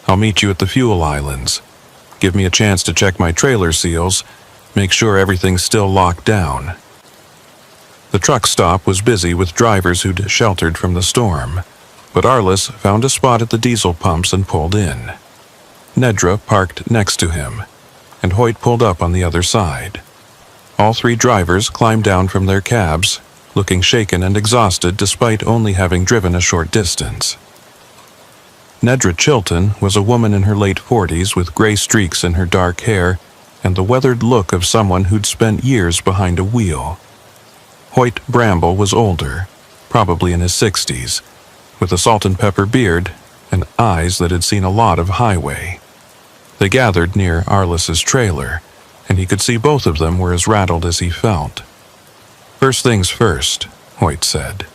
"I'll meet you at the fuel islands. Give me a chance to check my trailer seals, make sure everything's still locked down." The truck stop was busy with drivers who'd sheltered from the storm, but Arliss found a spot at the diesel pumps and pulled in. Nedra parked next to him, and Hoyt pulled up on the other side. All 3 drivers climbed down from their cabs, looking shaken and exhausted despite only having driven a short distance. Nedra Chilton was a woman in her late 40s with gray streaks in her dark hair and the weathered look of someone who'd spent years behind a wheel. Hoyt Bramble was older, probably in his 60s, with a salt and pepper beard and eyes that had seen a lot of highway. They gathered near Arliss's trailer, and he could see both of them were as rattled as he felt. "First things first," Hoyt said.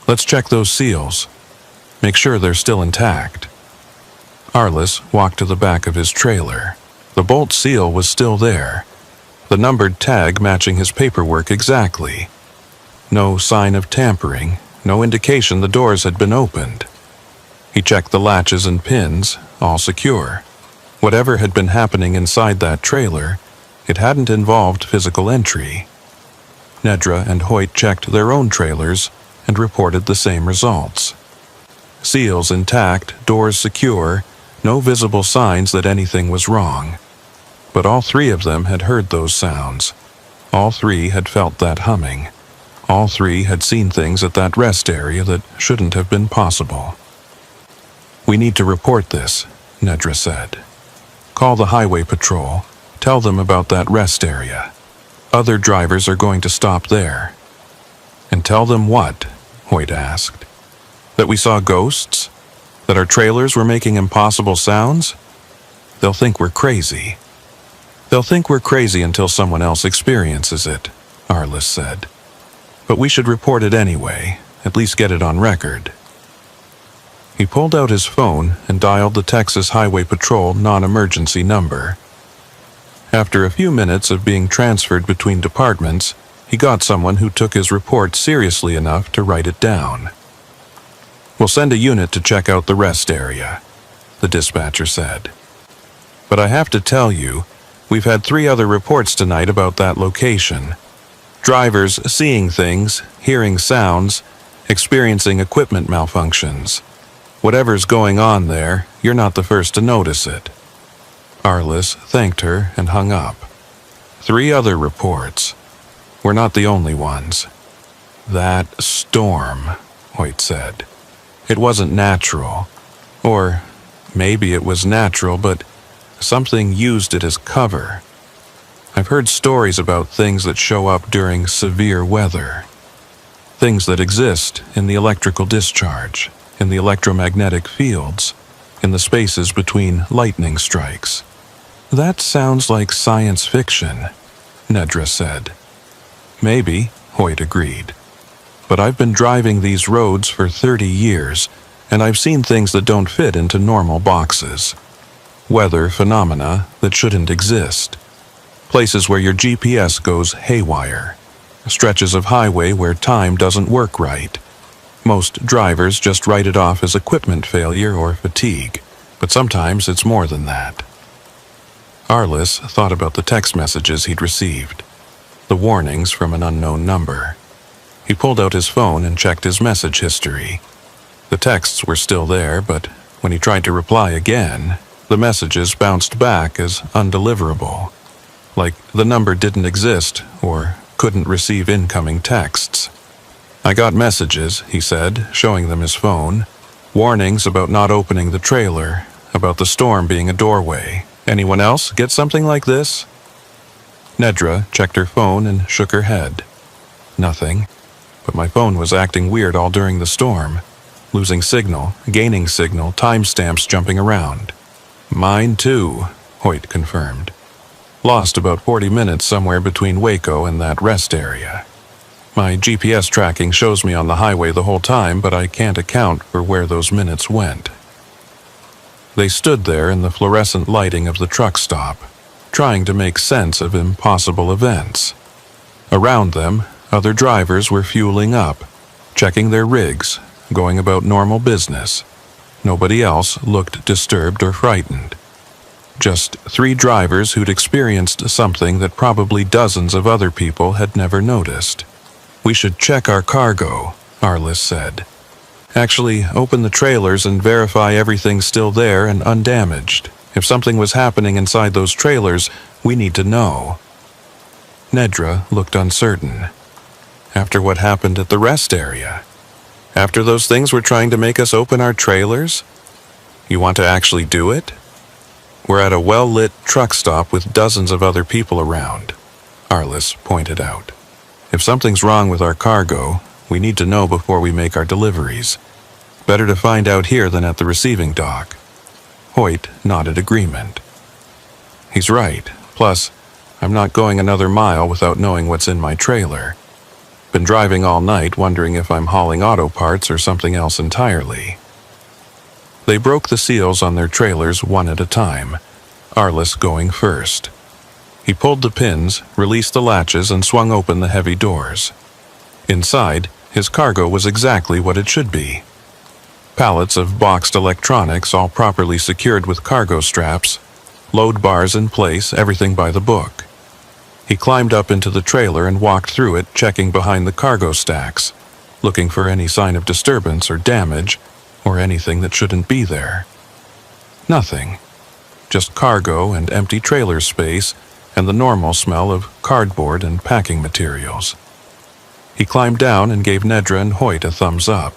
"Let's check those seals. Make sure they're still intact." Arliss walked to the back of his trailer. The bolt seal was still there, the numbered tag matching his paperwork exactly. No sign of tampering, no indication the doors had been opened. He checked the latches and pins, all secure. Whatever had been happening inside that trailer, it hadn't involved physical entry. Nedra and Hoyt checked their own trailers and reported the same results. Seals intact, doors secure, no visible signs that anything was wrong. But all 3 of them had heard those sounds. All 3 had felt that humming. All 3 had seen things at that rest area that shouldn't have been possible. "We need to report this," Nedra said. "Call the highway patrol. Tell them about that rest area. Other drivers are going to stop there." "And tell them what?" Hoyt asked. "That we saw ghosts? That our trailers were making impossible sounds? They'll think we're crazy." "They'll think we're crazy until someone else experiences it," Arliss said. "But we should report it anyway, at least get it on record." He pulled out his phone and dialed the Texas Highway Patrol non-emergency number. After a few minutes of being transferred between departments, he got someone who took his report seriously enough to write it down. "We'll send a unit to check out the rest area," the dispatcher said. "But I have to tell you, we've had 3 other reports tonight about that location. Drivers seeing things, hearing sounds, experiencing equipment malfunctions. Whatever's going on there, you're not the first to notice it." Arliss thanked her and hung up. 3 other reports. We're not the only ones. "That storm," Hoyt said. "It wasn't natural. Or maybe it was natural, but something used it as cover. I've heard stories about things that show up during severe weather. Things that exist in the electrical discharge, in the electromagnetic fields, in the spaces between lightning strikes." "That sounds like science fiction," Nedra said. "Maybe," Hoyt agreed. But I've been driving these roads for 30 years, and I've seen things that don't fit into normal boxes. Weather phenomena that shouldn't exist. Places where your GPS goes haywire. Stretches of highway where time doesn't work right. Most drivers just write it off as equipment failure or fatigue, but sometimes it's more than that. Arliss thought about the text messages he'd received, the warnings from an unknown number. He pulled out his phone and checked his message history. The texts were still there, but when he tried to reply again, the messages bounced back as undeliverable, like the number didn't exist or couldn't receive incoming texts. "I got messages," he said, showing them his phone. "Warnings about not opening the trailer, about the storm being a doorway. Anyone else get something like this?" Nedra checked her phone and shook her head. "Nothing. But my phone was acting weird all during the storm. Losing signal, gaining signal, timestamps jumping around." "Mine too," Hoyt confirmed. "Lost about 40 minutes somewhere between Waco and that rest area. My GPS tracking shows me on the highway the whole time, but I can't account for where those minutes went." They stood there in the fluorescent lighting of the truck stop, trying to make sense of impossible events. Around them, other drivers were fueling up, checking their rigs, going about normal business. Nobody else looked disturbed or frightened. Just 3 drivers who'd experienced something that probably dozens of other people had never noticed. "We should check our cargo," Arliss said. "Actually, open the trailers and verify everything's still there and undamaged. If something was happening inside those trailers, we need to know." Nedra looked uncertain. "After what happened at the rest area? After those things were trying to make us open our trailers? You want to actually do it?" "We're at a well-lit truck stop with dozens of other people around," Arliss pointed out. "If something's wrong with our cargo, we need to know before we make our deliveries. Better to find out here than at the receiving dock." Hoyt nodded agreement. "He's right. Plus, I'm not going another mile without knowing what's in my trailer. Been driving all night wondering if I'm hauling auto parts or something else entirely." They broke the seals on their trailers one at a time, Arliss going first. He pulled the pins, released the latches, and swung open the heavy doors. Inside, his cargo was exactly what it should be. Pallets of boxed electronics all properly secured with cargo straps, load bars in place, everything by the book. He climbed up into the trailer and walked through it, checking behind the cargo stacks, looking for any sign of disturbance or damage, or anything that shouldn't be there. Nothing. Just cargo and empty trailer space and the normal smell of cardboard and packing materials. He climbed down and gave Nedra and Hoyt a thumbs up.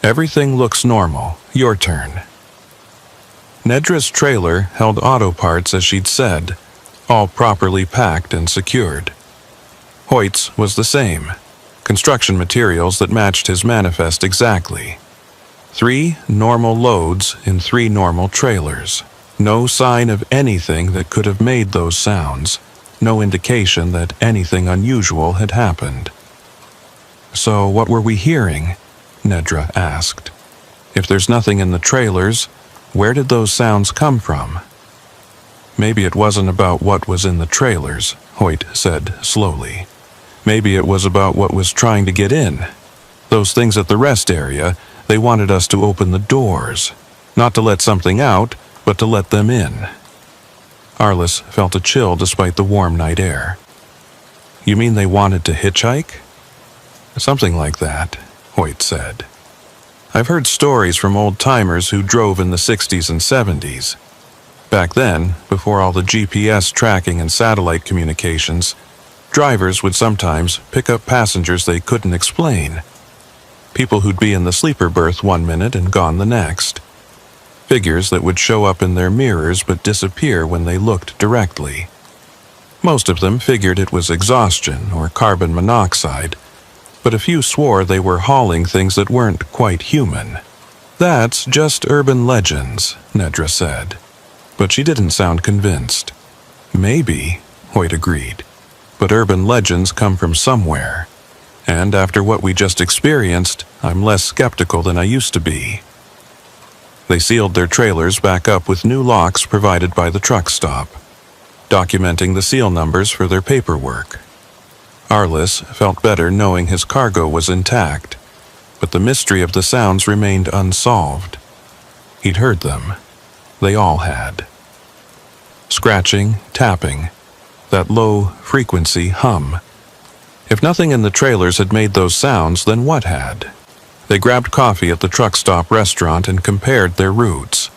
"Everything looks normal. Your turn." Nedra's trailer held auto parts as she'd said, all properly packed and secured. Hoyt's was the same, construction materials that matched his manifest exactly. 3 normal loads in 3 normal trailers. No sign of anything that could have made those sounds, no indication that anything unusual had happened. "So what were we hearing?" Nedra asked. "If there's nothing in the trailers, where did those sounds come from?" "Maybe it wasn't about what was in the trailers," Hoyt said slowly. "Maybe it was about what was trying to get in. Those things at the rest area, they wanted us to open the doors. Not to let something out, but to let them in." Arliss felt a chill despite the warm night air. "You mean they wanted to hitchhike?" "Something like that," Hoyt said. "I've heard stories from old-timers who drove in the 60s and 70s. Back then, before all the GPS tracking and satellite communications, drivers would sometimes pick up passengers they couldn't explain. People who'd be in the sleeper berth one minute and gone the next. Figures that would show up in their mirrors but disappear when they looked directly. Most of them figured it was exhaustion or carbon monoxide, but a few swore they were hauling things that weren't quite human. "That's just urban legends," Nedra said. But she didn't sound convinced. "Maybe," Hoyt agreed, "but urban legends come from somewhere. And after what we just experienced, I'm less skeptical than I used to be. They sealed their trailers back up with new locks provided by the truck stop, documenting the seal numbers for their paperwork. Arliss felt better knowing his cargo was intact, but the mystery of the sounds remained unsolved. He'd heard them. They all had. Scratching, tapping, that low-frequency hum. If nothing in the trailers had made those sounds, then what had? They grabbed coffee at the truck stop restaurant and compared their routes.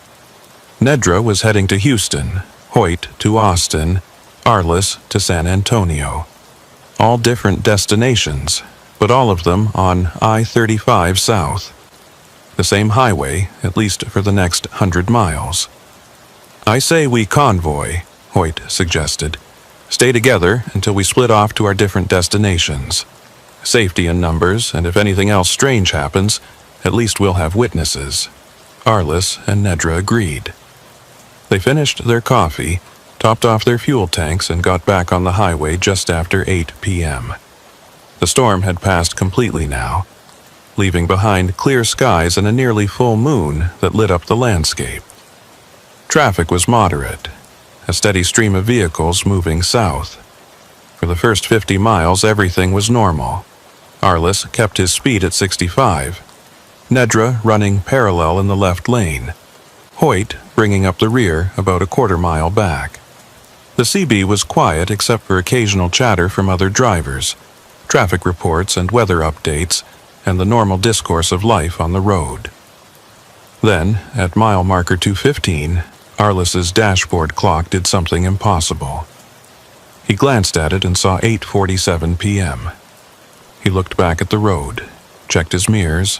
Nedra was heading to Houston, Hoyt to Austin, Arliss to San Antonio. All different destinations, but all of them on I-35 South. The same highway, at least for the next 100 miles. I say we convoy, Hoyt suggested. Stay together until we split off to our different destinations. Safety in numbers, and if anything else strange happens, at least we'll have witnesses. Arliss and Nedra agreed. They finished their coffee, topped off their fuel tanks, and got back on the highway just after 8 p.m. The storm had passed completely now, leaving behind clear skies and a nearly full moon that lit up the landscape. Traffic was moderate, a steady stream of vehicles moving south. For the first 50 miles, everything was normal. Arliss kept his speed at 65, Nedra running parallel in the left lane, Hoyt bringing up the rear about a quarter-mile back. The CB was quiet except for occasional chatter from other drivers, traffic reports and weather updates, and the normal discourse of life on the road. Then, at mile marker 215, Arliss's dashboard clock did something impossible. He glanced at it and saw 8:47 p.m. He looked back at the road, checked his mirrors,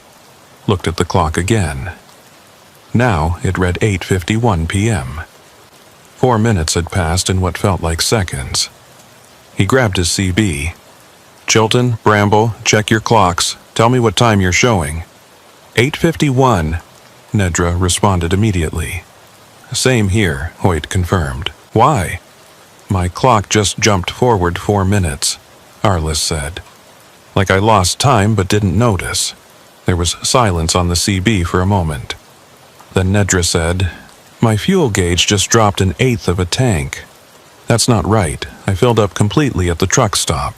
looked at the clock again. Now it read 8:51 p.m. 4 minutes had passed in what felt like seconds. He grabbed his CB. Chilton, Bramble, check your clocks. Tell me what time you're showing. 8:51, Nedra responded immediately. Same here, Hoyt confirmed. Why? My clock just jumped forward 4 minutes, Arliss said. Like I lost time but didn't notice. There was silence on the CB for a moment. Then Nedra said, my fuel gauge just dropped 1/8 of a tank. That's not right. I filled up completely at the truck stop.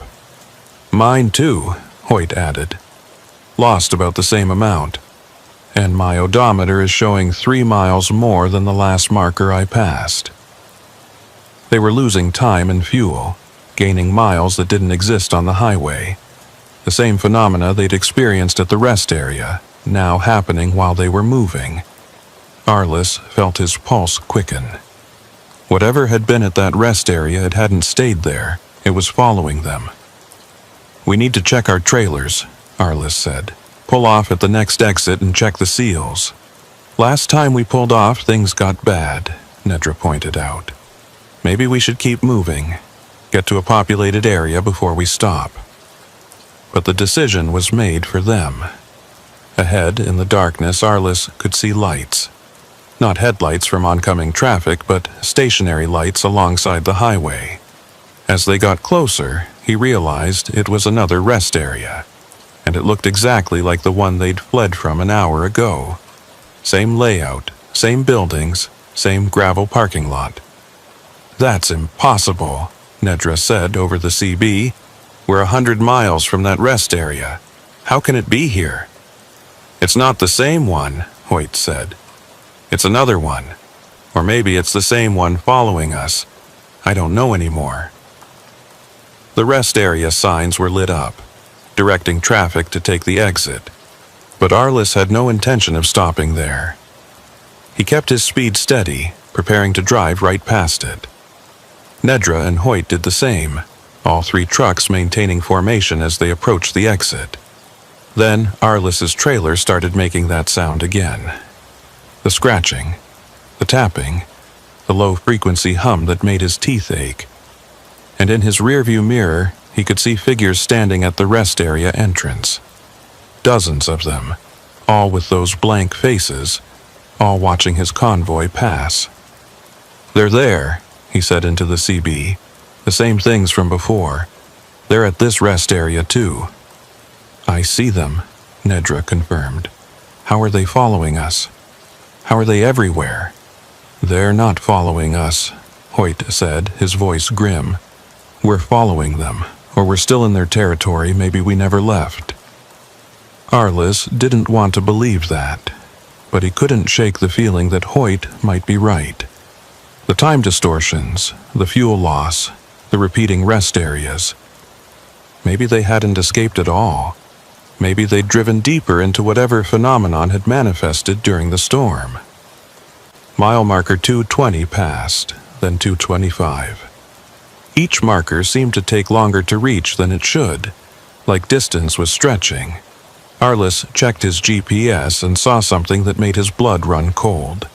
Mine too, Hoyt added. Lost about the same amount. And my odometer is showing 3 miles more than the last marker I passed. They were losing time and fuel, gaining miles that didn't exist on the highway. The same phenomena they'd experienced at the rest area, now happening while they were moving. Arliss felt his pulse quicken. Whatever had been at that rest area, it hadn't stayed there. It was following them. We need to check our trailers, Arliss said. Pull off at the next exit and check the seals. Last time we pulled off, things got bad, Nedra pointed out. Maybe we should keep moving, get to a populated area before we stop. But the decision was made for them. Ahead, in the darkness, Arliss could see lights. Not headlights from oncoming traffic, but stationary lights alongside the highway. As they got closer, he realized it was another rest area, and it looked exactly like the one they'd fled from an hour ago. Same layout, same buildings, same gravel parking lot. That's impossible, Nedra said over the CB. We're 100 miles from that rest area. How can it be here? It's not the same one, Hoyt said. It's another one. Or maybe it's the same one following us. I don't know anymore. The rest area signs were lit up, directing traffic to take the exit. But Arliss had no intention of stopping there. He kept his speed steady, preparing to drive right past it. Nedra and Hoyt did the same, all 3 trucks maintaining formation as they approached the exit. Then Arliss's trailer started making that sound again. The scratching, the tapping, the low-frequency hum that made his teeth ache. And in his rearview mirror, he could see figures standing at the rest area entrance. Dozens of them, all with those blank faces, all watching his convoy pass. They're there, he said into the CB. The same things from before. They're at this rest area too. I see them, Nedra confirmed. How are they following us? How are they everywhere? They're not following us, Hoyt said, his voice grim. We're following them, or we're still in their territory, maybe we never left. Arliss didn't want to believe that, but he couldn't shake the feeling that Hoyt might be right. The time distortions, the fuel loss, the repeating rest areas. Maybe they hadn't escaped at all. Maybe they'd driven deeper into whatever phenomenon had manifested during the storm. Mile marker 220 passed, then 225. Each marker seemed to take longer to reach than it should, like distance was stretching. Arliss checked his GPS and saw something that made his blood run cold.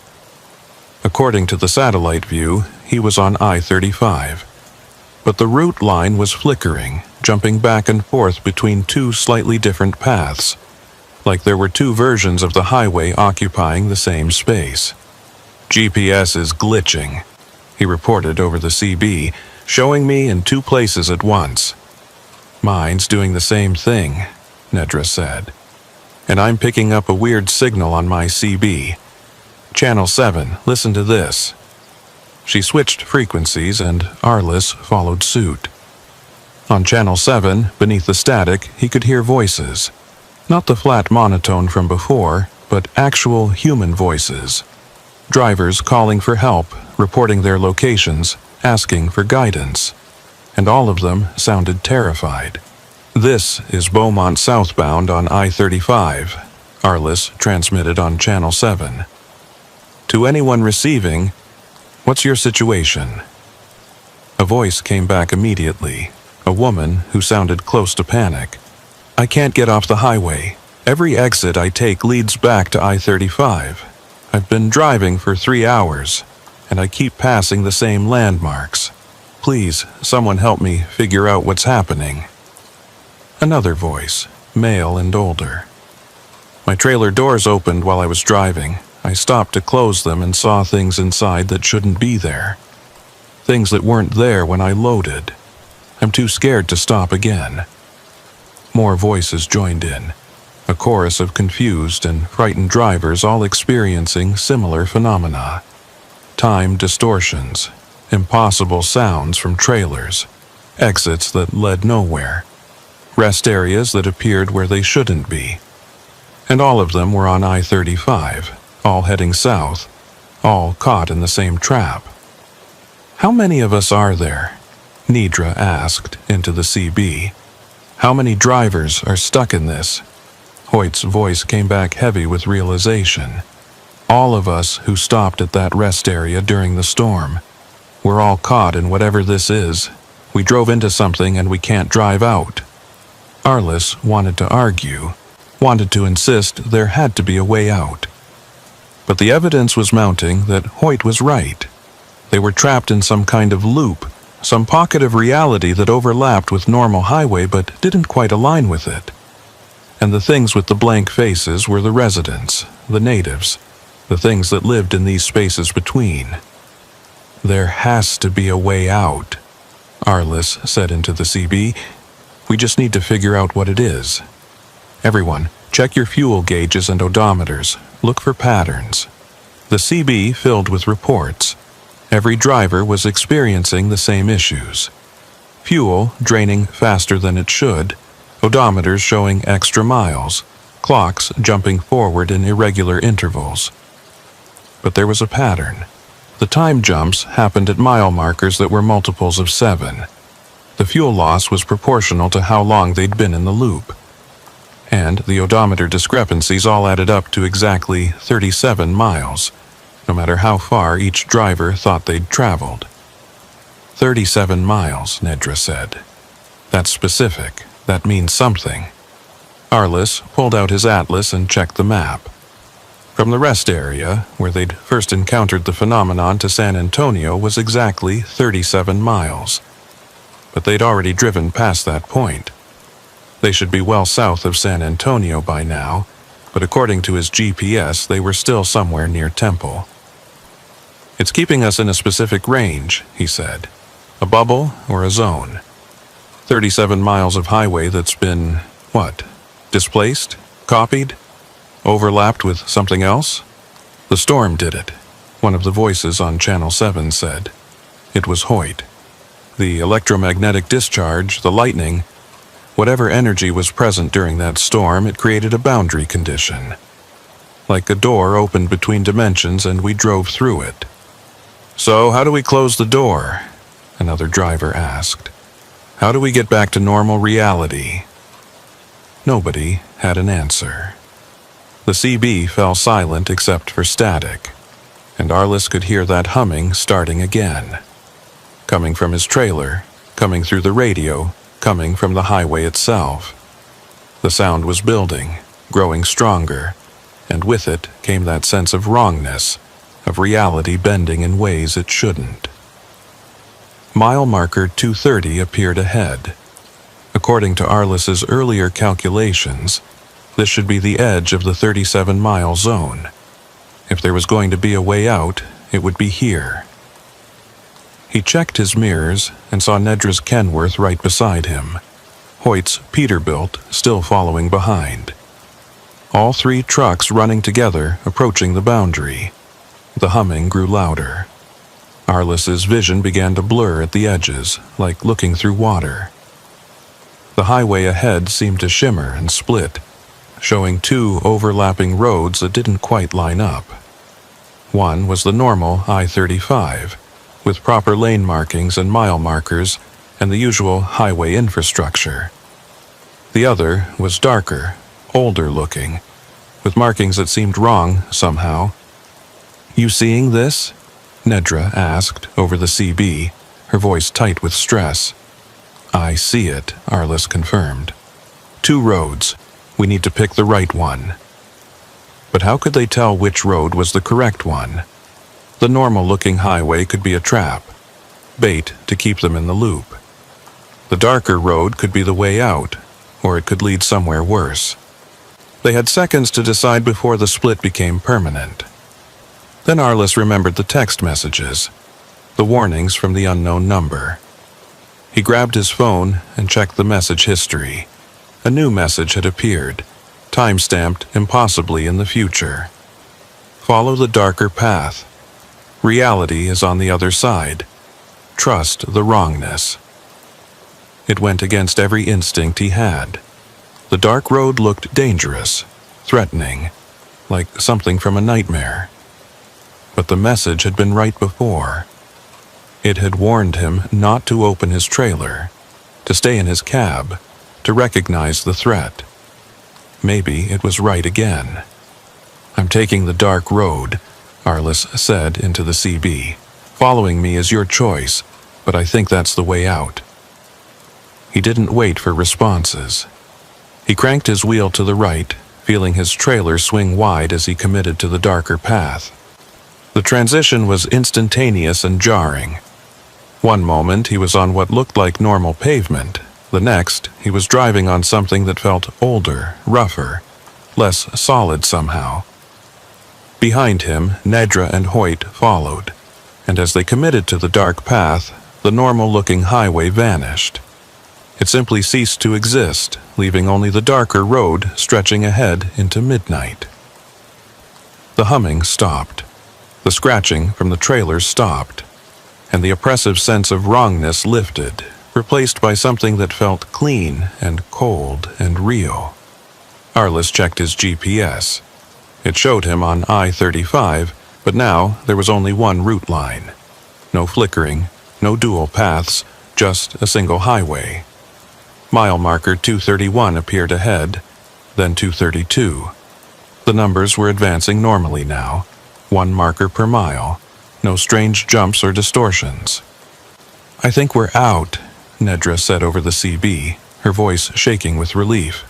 According to the satellite view, he was on I-35. But the route line was flickering, jumping back and forth between two slightly different paths, like there were two versions of the highway occupying the same space. GPS is glitching, he reported over the CB, showing me in two places at once. Mine's doing the same thing, Nedra said. And I'm picking up a weird signal on my CB. Channel 7, listen to this. She switched frequencies and Arliss followed suit. On Channel 7, beneath the static, he could hear voices. Not the flat monotone from before, but actual human voices. Drivers calling for help, reporting their locations, asking for guidance. And all of them sounded terrified. This is Beaumont southbound on I-35, Arliss transmitted on Channel 7. To anyone receiving, what's your situation? A voice came back immediately, a woman who sounded close to panic. I can't get off the highway. Every exit I take leads back to I-35. I've been driving for 3 hours, and I keep passing the same landmarks. Please, someone help me figure out what's happening. Another voice, male and older. My trailer doors opened while I was driving. I stopped to close them and saw things inside that shouldn't be there. Things that weren't there when I loaded. I'm too scared to stop again. More voices joined in, a chorus of confused and frightened drivers all experiencing similar phenomena. Time distortions, impossible sounds from trailers, exits that led nowhere, rest areas that appeared where they shouldn't be. And all of them were on I-35, all heading south, all caught in the same trap. How many of us are there? Nedra asked into the CB. How many drivers are stuck in this? Hoyt's voice came back heavy with realization. All of us who stopped at that rest area during the storm. We're all caught in whatever this is. We drove into something and we can't drive out. Arliss wanted to argue, wanted to insist there had to be a way out. But the evidence was mounting that Hoyt was right. They were trapped in some kind of loop, some pocket of reality that overlapped with normal highway but didn't quite align with it. And the things with the blank faces were the residents, the natives, the things that lived in these spaces between. There has to be a way out, Arliss said into the CB. We just need to figure out what it is. Everyone, check your fuel gauges and odometers. Look for patterns. The CB filled with reports. Every driver was experiencing the same issues. Fuel draining faster than it should, odometers showing extra miles, clocks jumping forward in irregular intervals. But there was a pattern. The time jumps happened at mile markers that were multiples of 7. The fuel loss was proportional to how long they'd been in the loop. And the odometer discrepancies all added up to exactly 37 miles, no matter how far each driver thought they'd traveled. 37 miles, Nedra said. That's specific. That means something. Arliss pulled out his atlas and checked the map. From the rest area, where they'd first encountered the phenomenon, to San Antonio was exactly 37 miles. But they'd already driven past that point. They should be well south of San Antonio by now, but according to his GPS, they were still somewhere near Temple. It's keeping us in a specific range, he said. A bubble or a zone. 37 miles of highway that's been, Displaced? Copied? Overlapped with something else? The storm did it, one of the voices on Channel 7 said. It was Hoyt. The electromagnetic discharge, the lightning, whatever energy was present during that storm, it created a boundary condition. Like a door opened between dimensions and we drove through it. So how do we close the door? Another driver asked. How do we get back to normal reality? Nobody had an answer. The CB fell silent except for static, and Arliss could hear that humming starting again. Coming from his trailer, coming through the radio, coming from the highway itself. The sound was building, growing stronger, and with it came that sense of wrongness, of reality bending in ways it shouldn't. Mile marker 230 appeared ahead. According to Arliss's earlier calculations, this should be the edge of the 37-mile zone. If there was going to be a way out, it would be here. He checked his mirrors and saw Nedra's Kenworth right beside him, Hoyt's Peterbilt still following behind. All three trucks running together, approaching the boundary. The humming grew louder. Arliss's vision began to blur at the edges, like looking through water. The highway ahead seemed to shimmer and split, showing two overlapping roads that didn't quite line up. One was the normal I-35, with proper lane markings and mile markers and the usual highway infrastructure. The other was darker, older looking, with markings that seemed wrong somehow. You seeing this? Nedra asked over the CB, her voice tight with stress. I see it, Arliss confirmed. Two roads. We need to pick the right one. But how could they tell which road was the correct one? The normal-looking highway could be a trap, bait to keep them in the loop. The darker road could be the way out, or it could lead somewhere worse. They had seconds to decide before the split became permanent. Then Arliss remembered the text messages, the warnings from the unknown number. He grabbed his phone and checked the message history. A new message had appeared, time-stamped impossibly in the future. Follow the darker path. Reality is on the other side. Trust the wrongness. It went against every instinct he had. The dark road looked dangerous, threatening, like something from a nightmare. But the message had been right before. It had warned him not to open his trailer, to stay in his cab, to recognize the threat. Maybe it was right again. I'm taking the dark road, Arliss said into the CB. Following me is your choice, but I think that's the way out. He didn't wait for responses. He cranked his wheel to the right, feeling his trailer swing wide as he committed to the darker path. The transition was instantaneous and jarring. One moment he was on what looked like normal pavement. The next, he was driving on something that felt older, rougher, less solid somehow. Behind him, Nedra and Hoyt followed, and as they committed to the dark path, the normal-looking highway vanished. It simply ceased to exist, leaving only the darker road stretching ahead into midnight. The humming stopped. The scratching from the trailers stopped, and the oppressive sense of wrongness lifted, replaced by something that felt clean and cold and real. Arliss checked his GPS. It showed him on I-35, but now there was only one route line. No flickering, no dual paths, just a single highway. Mile marker 231 appeared ahead, then 232. The numbers were advancing normally now, one marker per mile, no strange jumps or distortions. I think we're out, Nedra said over the CB, her voice shaking with relief.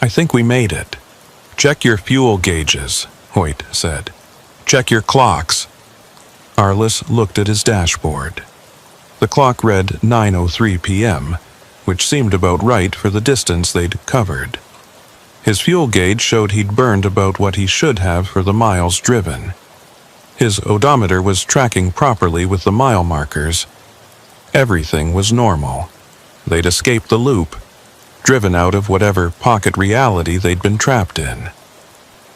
I think we made it. Check your fuel gauges, Hoyt said. Check your clocks. Arliss looked at his dashboard. The clock read 9:03 p.m., which seemed about right for the distance they'd covered. His fuel gauge showed he'd burned about what he should have for the miles driven. His odometer was tracking properly with the mile markers. Everything was normal. They'd escaped the loop, driven out of whatever pocket reality they'd been trapped in.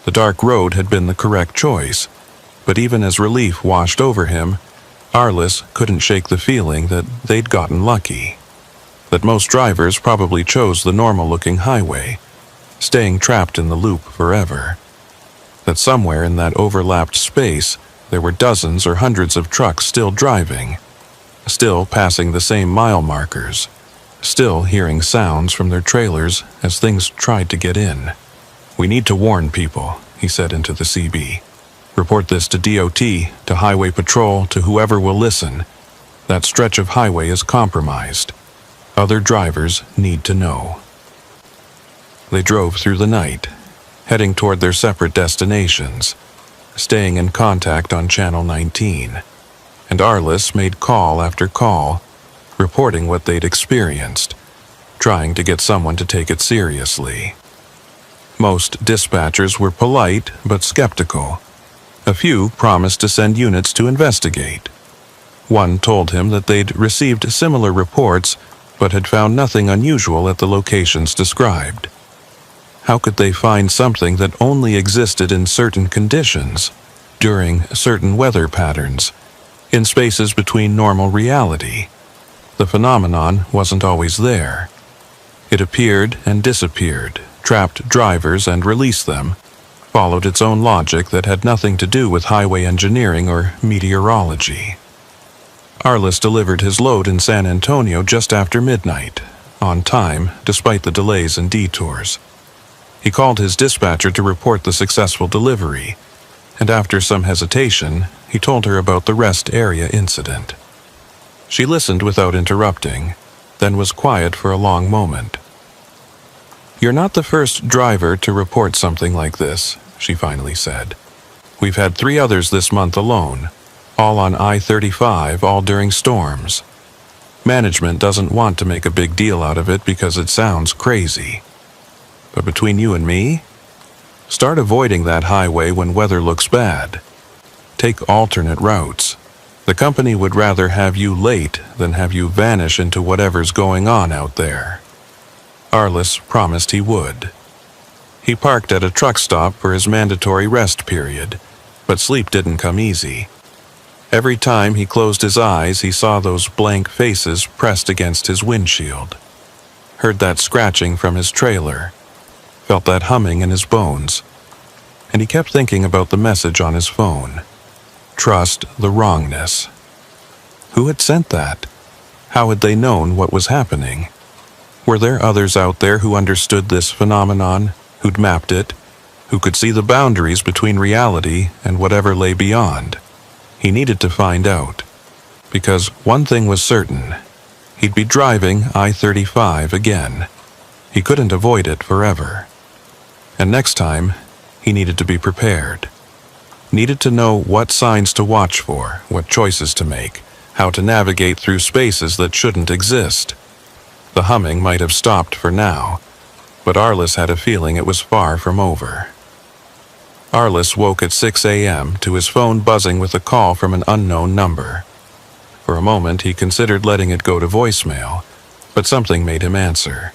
The dark road had been the correct choice, but even as relief washed over him, Arliss couldn't shake the feeling that they'd gotten lucky. That most drivers probably chose the normal-looking highway, staying trapped in the loop forever. That somewhere in that overlapped space, there were dozens or hundreds of trucks still driving, still passing the same mile markers, still hearing sounds from their trailers as things tried to get in. "We need to warn people," he said into the CB. "Report this to DOT, to Highway Patrol, to whoever will listen. That stretch of highway is compromised. Other drivers need to know." They drove through the night, heading toward their separate destinations, staying in contact on Channel 19. And Arliss made call after call, reporting what they'd experienced, trying to get someone to take it seriously. Most dispatchers were polite but skeptical. A few promised to send units to investigate. One told him that they'd received similar reports but had found nothing unusual at the locations described. How could they find something that only existed in certain conditions, during certain weather patterns, in spaces between normal reality? The phenomenon wasn't always there. It appeared and disappeared, trapped drivers and released them, followed its own logic that had nothing to do with highway engineering or meteorology. Arliss delivered his load in San Antonio just after midnight, on time despite the delays and detours. He called his dispatcher to report the successful delivery, and after some hesitation, he told her about the rest area incident. She listened without interrupting, then was quiet for a long moment. "You're not the first driver to report something like this," she finally said. "We've had 3 others this month alone, all on I-35, all during storms. Management doesn't want to make a big deal out of it because it sounds crazy. But between you and me, start avoiding that highway when weather looks bad. Take alternate routes. The company would rather have you late than have you vanish into whatever's going on out there." Arliss promised he would. He parked at a truck stop for his mandatory rest period, but sleep didn't come easy. Every time he closed his eyes, he saw those blank faces pressed against his windshield, heard that scratching from his trailer, felt that humming in his bones, and he kept thinking about the message on his phone. Trust the wrongness. Who had sent that? How had they known what was happening? Were there others out there who understood this phenomenon, who'd mapped it, who could see the boundaries between reality and whatever lay beyond? He needed to find out, because one thing was certain: he'd be driving I-35 again. He couldn't avoid it forever. And next time, he needed to be prepared. Needed to know what signs to watch for, what choices to make, how to navigate through spaces that shouldn't exist. The humming might have stopped for now, but Arliss had a feeling it was far from over. Arliss woke at 6 a.m. to his phone buzzing with a call from an unknown number. For a moment, he considered letting it go to voicemail, but something made him answer.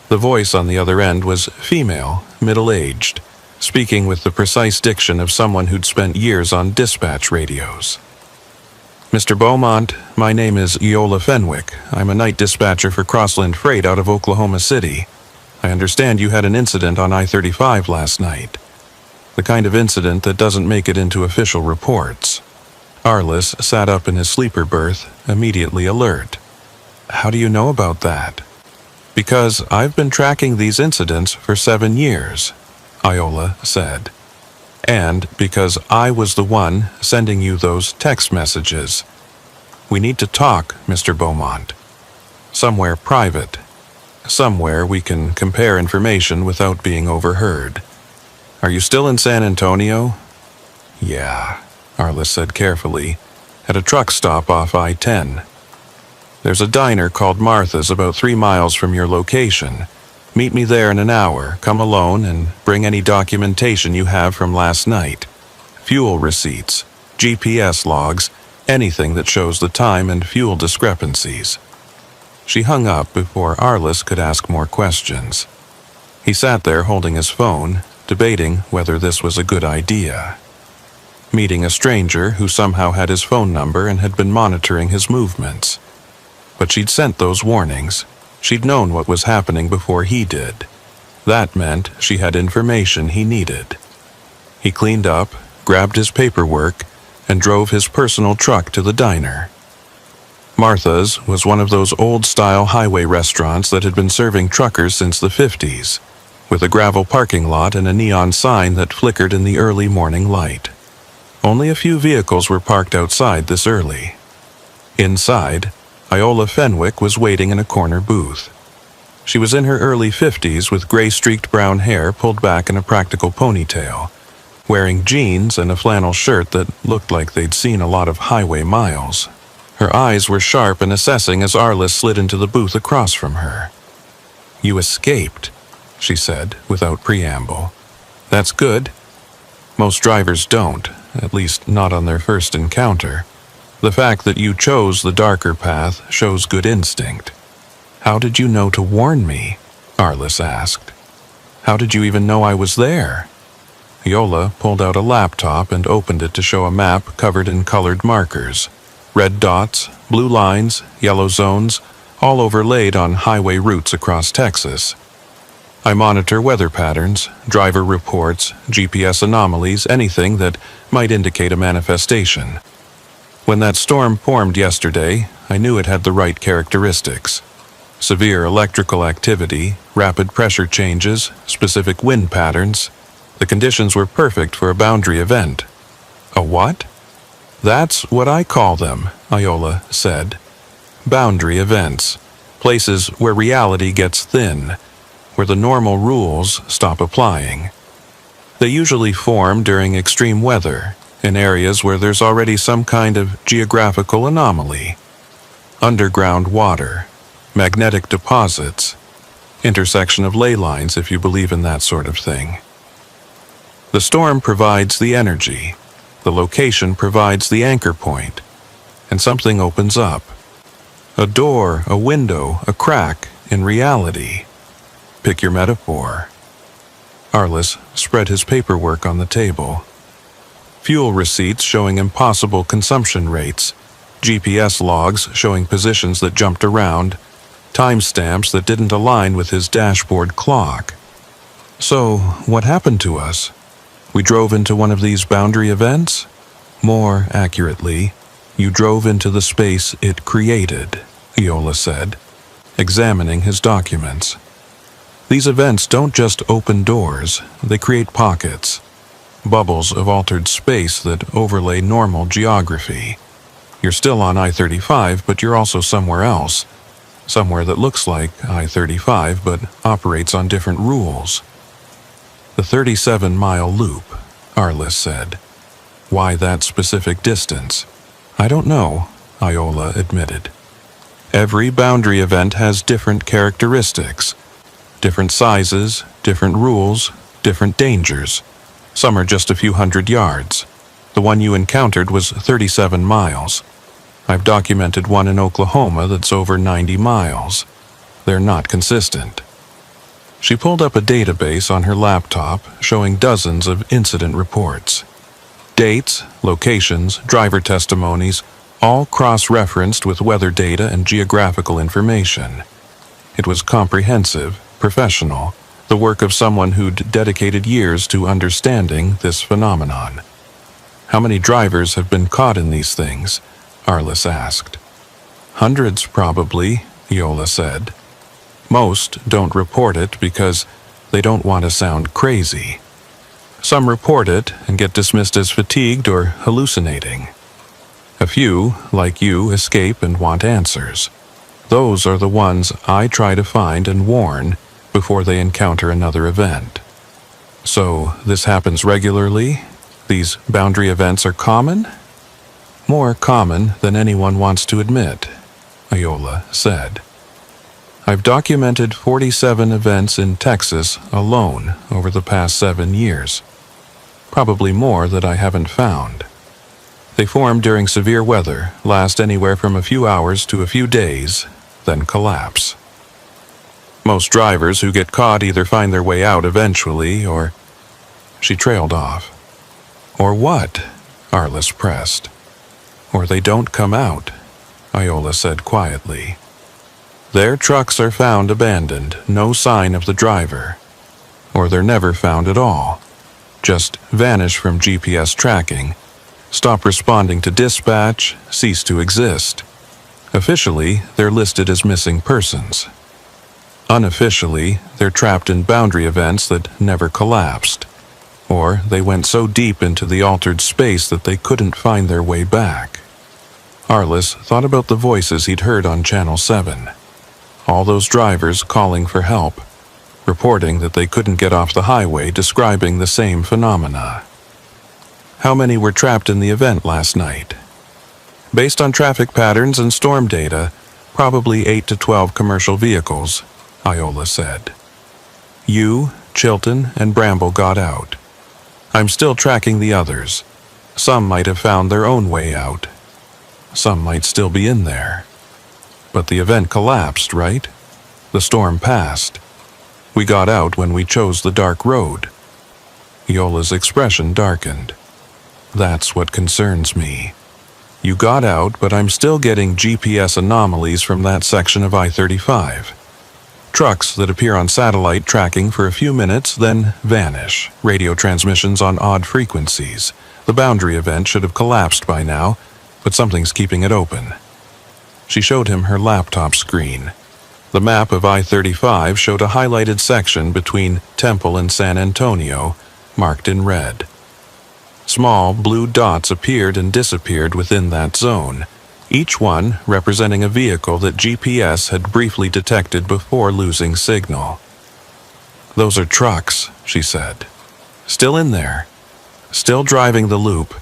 The voice on the other end was female, middle-aged, speaking with the precise diction of someone who'd spent years on dispatch radios. "Mr. Beaumont, my name is Eola Fenwick. I'm a night dispatcher for Crossland Freight out of Oklahoma City. I understand you had an incident on I-35 last night. The kind of incident that doesn't make it into official reports." Arliss sat up in his sleeper berth, immediately alert. "How do you know about that?" "Because I've been tracking these incidents for 7 years, Eola said. "And because I was the one sending you those text messages. We need to talk, Mr. Beaumont. Somewhere private. Somewhere we can compare information without being overheard. Are you still in San Antonio?" "Yeah," Arliss said carefully, "at a truck stop off I-10. There's a diner called Martha's about 3 miles from your location. Meet me there in an hour, come alone, and bring any documentation you have from last night. Fuel receipts, GPS logs, anything that shows the time and fuel discrepancies." She hung up before Arliss could ask more questions. He sat there holding his phone, debating whether this was a good idea. Meeting a stranger who somehow had his phone number and had been monitoring his movements. But she'd sent those warnings. She'd known what was happening before he did. That meant she had information he needed. He cleaned up, grabbed his paperwork, and drove his personal truck to the diner. Martha's was one of those old-style highway restaurants that had been serving truckers since the 50s, with a gravel parking lot and a neon sign that flickered in the early morning light. Only a few vehicles were parked outside this early. Inside, Iola Fenwick was waiting in a corner booth. She was in her early 50s with gray-streaked brown hair pulled back in a practical ponytail, wearing jeans and a flannel shirt that looked like they'd seen a lot of highway miles. Her eyes were sharp and assessing as Arliss slid into the booth across from her. "You escaped," she said, without preamble. "That's good. Most drivers don't, at least not on their first encounter. The fact that you chose the darker path shows good instinct." "How did you know to warn me?" Arliss asked. "How did you even know I was there?" Iola pulled out a laptop and opened it to show a map covered in colored markers. Red dots, blue lines, yellow zones, all overlaid on highway routes across Texas. "I monitor weather patterns, driver reports, GPS anomalies, anything that might indicate a manifestation. When that storm formed yesterday, I knew it had the right characteristics. Severe electrical activity, rapid pressure changes, specific wind patterns. The conditions were perfect for a boundary event." "A what?" "That's what I call them," Iola said. "Boundary events. Places where reality gets thin, where the normal rules stop applying. They usually form during extreme weather, in areas where there's already some kind of geographical anomaly. Underground water, magnetic deposits, intersection of ley lines if you believe in that sort of thing. The storm provides the energy. The location provides the anchor point, and something opens up. A door, a window, a crack in reality. Pick your metaphor." Arliss spread his paperwork on the table. Fuel receipts showing impossible consumption rates, GPS logs showing positions that jumped around, timestamps that didn't align with his dashboard clock. "So, what happened to us? We drove into one of these boundary events? More accurately, you drove into the space it created," Iola said, examining his documents. "These events don't just open doors, they create pockets, bubbles of altered space that overlay normal geography. You're still on I-35, but you're also somewhere else, somewhere that looks like I-35 but operates on different rules." "The 37-mile loop," Arliss said. "Why that specific distance?" "I don't know," Iola admitted. "Every boundary event has different characteristics, different sizes, different rules, different dangers. Some are just a few hundred yards. The one you encountered was 37 miles. I've documented one in Oklahoma that's over 90 miles. They're not consistent." She pulled up a database on her laptop showing dozens of incident reports. Dates, locations, driver testimonies, all cross-referenced with weather data and geographical information. It was comprehensive, professional, the work of someone who'd dedicated years to understanding this phenomenon. "How many drivers have been caught in these things?" Arliss asked. "Hundreds, probably," Iola said. "Most don't report it because they don't want to sound crazy. Some report it and get dismissed as fatigued or hallucinating. A few, like you, escape and want answers. Those are the ones I try to find and warn before they encounter another event." "So this happens regularly? These boundary events are common?" "More common than anyone wants to admit," Iola said. "I've documented 47 events in Texas alone over the past 7 years. Probably more that I haven't found. They form during severe weather, last anywhere from a few hours to a few days, then collapse. Most drivers who get caught either find their way out eventually or... She trailed off. Or what? Arliss pressed. Or they don't come out, Iola said quietly. Their trucks are found abandoned, no sign of the driver. Or they're never found at all. Just vanish from GPS tracking, stop responding to dispatch, cease to exist. Officially, they're listed as missing persons. Unofficially, they're trapped in boundary events that never collapsed. Or they went so deep into the altered space that they couldn't find their way back. Arliss thought about the voices he'd heard on Channel 7. All those drivers calling for help, reporting that they couldn't get off the highway, describing the same phenomena. How many were trapped in the event last night? Based on traffic patterns and storm data, probably 8 to 12 commercial vehicles, Iola said. You, Chilton, and Bramble got out. I'm still tracking the others. Some might have found their own way out. Some might still be in there. But the event collapsed, right? The storm passed. We got out when we chose the dark road. Iola's expression darkened. That's what concerns me. You got out, but I'm still getting GPS anomalies from that section of I-35. Trucks that appear on satellite tracking for a few minutes, then vanish. Radio transmissions on odd frequencies. The boundary event should have collapsed by now, but something's keeping it open. She showed him her laptop screen. The map of I-35 showed a highlighted section between Temple and San Antonio, marked in red. Small blue dots appeared and disappeared within that zone, each one representing a vehicle that GPS had briefly detected before losing signal. Those are trucks, she said. Still in there. Still driving the loop.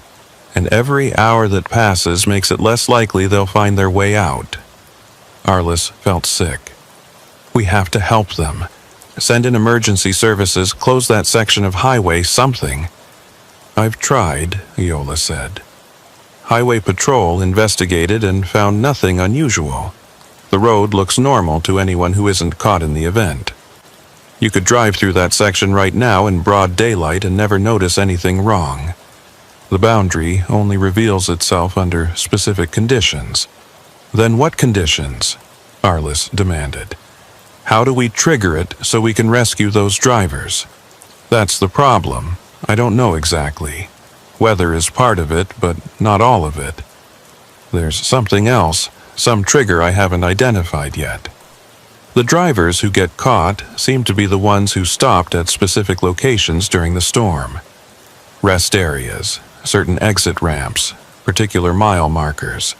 And every hour that passes makes it less likely they'll find their way out. Arliss felt sick. We have to help them. Send in emergency services, close that section of highway, something. I've tried, Iola said. Highway Patrol investigated and found nothing unusual. The road looks normal to anyone who isn't caught in the event. You could drive through that section right now in broad daylight and never notice anything wrong. The boundary only reveals itself under specific conditions. Then what conditions? Arliss demanded. How do we trigger it so we can rescue those drivers? That's the problem. I don't know exactly. Weather is part of it, but not all of it. There's something else, some trigger I haven't identified yet. The drivers who get caught seem to be the ones who stopped at specific locations during the storm. Rest areas, certain exit ramps, particular mile markers.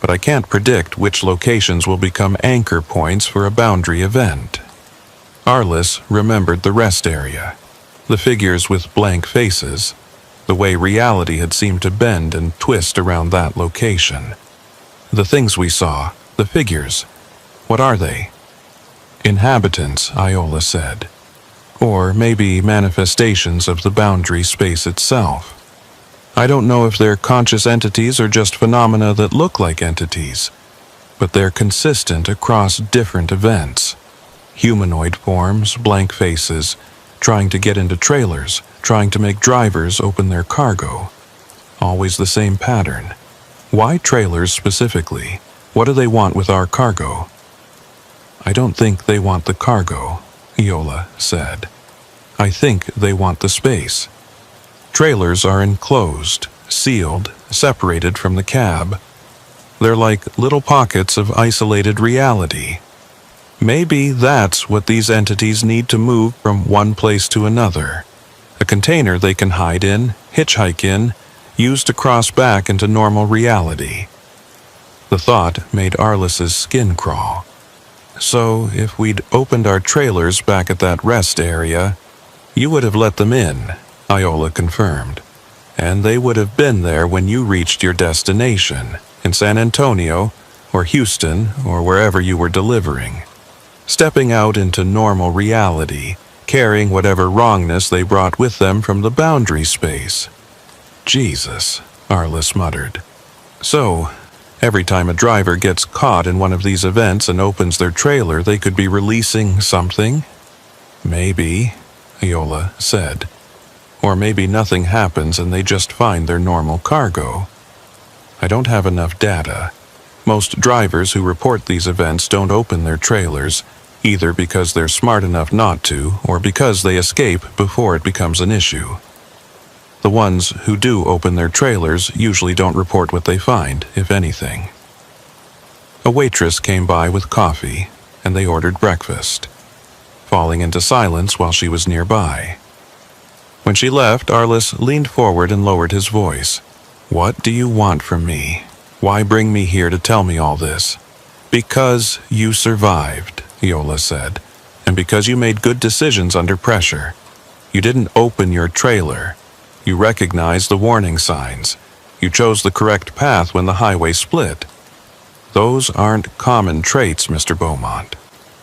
But I can't predict which locations will become anchor points for a boundary event. Arliss remembered the rest area, the figures with blank faces, the way reality had seemed to bend and twist around that location. The things we saw, the figures, what are they? Inhabitants, Iola said. Or maybe manifestations of the boundary space itself. I don't know if they're conscious entities or just phenomena that look like entities, but they're consistent across different events. Humanoid forms, blank faces, trying to get into trailers, trying to make drivers open their cargo. Always the same pattern. Why trailers specifically? What do they want with our cargo? I don't think they want the cargo, Iola said. I think they want the space. Trailers are enclosed, sealed, separated from the cab. They're like little pockets of isolated reality. Maybe that's what these entities need to move from one place to another. A container they can hide in, hitchhike in, use to cross back into normal reality. The thought made Arliss's skin crawl. So, if we'd opened our trailers back at that rest area, you would have let them in, Iola confirmed. And they would have been there when you reached your destination, in San Antonio, or Houston, or wherever you were delivering. Stepping out into normal reality, carrying whatever wrongness they brought with them from the boundary space. Jesus, Arliss muttered. So, Every time a driver gets caught in one of these events and opens their trailer, they could be releasing something. Maybe, Iola said. Or maybe nothing happens and they just find their normal cargo. I don't have enough data. Most drivers who report these events don't open their trailers, either because they're smart enough not to, or because they escape before it becomes an issue. The ones who do open their trailers usually don't report what they find, if anything. A waitress came by with coffee, and they ordered breakfast, falling into silence while she was nearby. When she left, Arliss leaned forward and lowered his voice. "What do you want from me? Why bring me here to tell me all this?" "Because you survived," Iola said, "and because you made good decisions under pressure. You didn't open your trailer. You recognized the warning signs. You chose the correct path when the highway split. Those aren't common traits, Mr. Beaumont.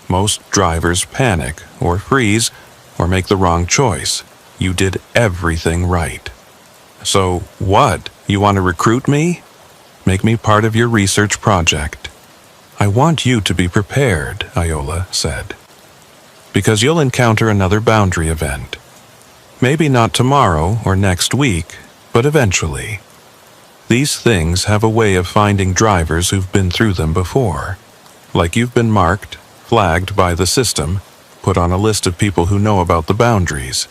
Most drivers panic, or freeze, or make the wrong choice. You did everything right. So what? You want to recruit me? Make me part of your research project." "I want you to be prepared," Iola said, "because you'll encounter another boundary event. Maybe not tomorrow or next week, but eventually. These things have a way of finding drivers who've been through them before. Like you've been marked, flagged by the system, put on a list of people who know about the boundaries.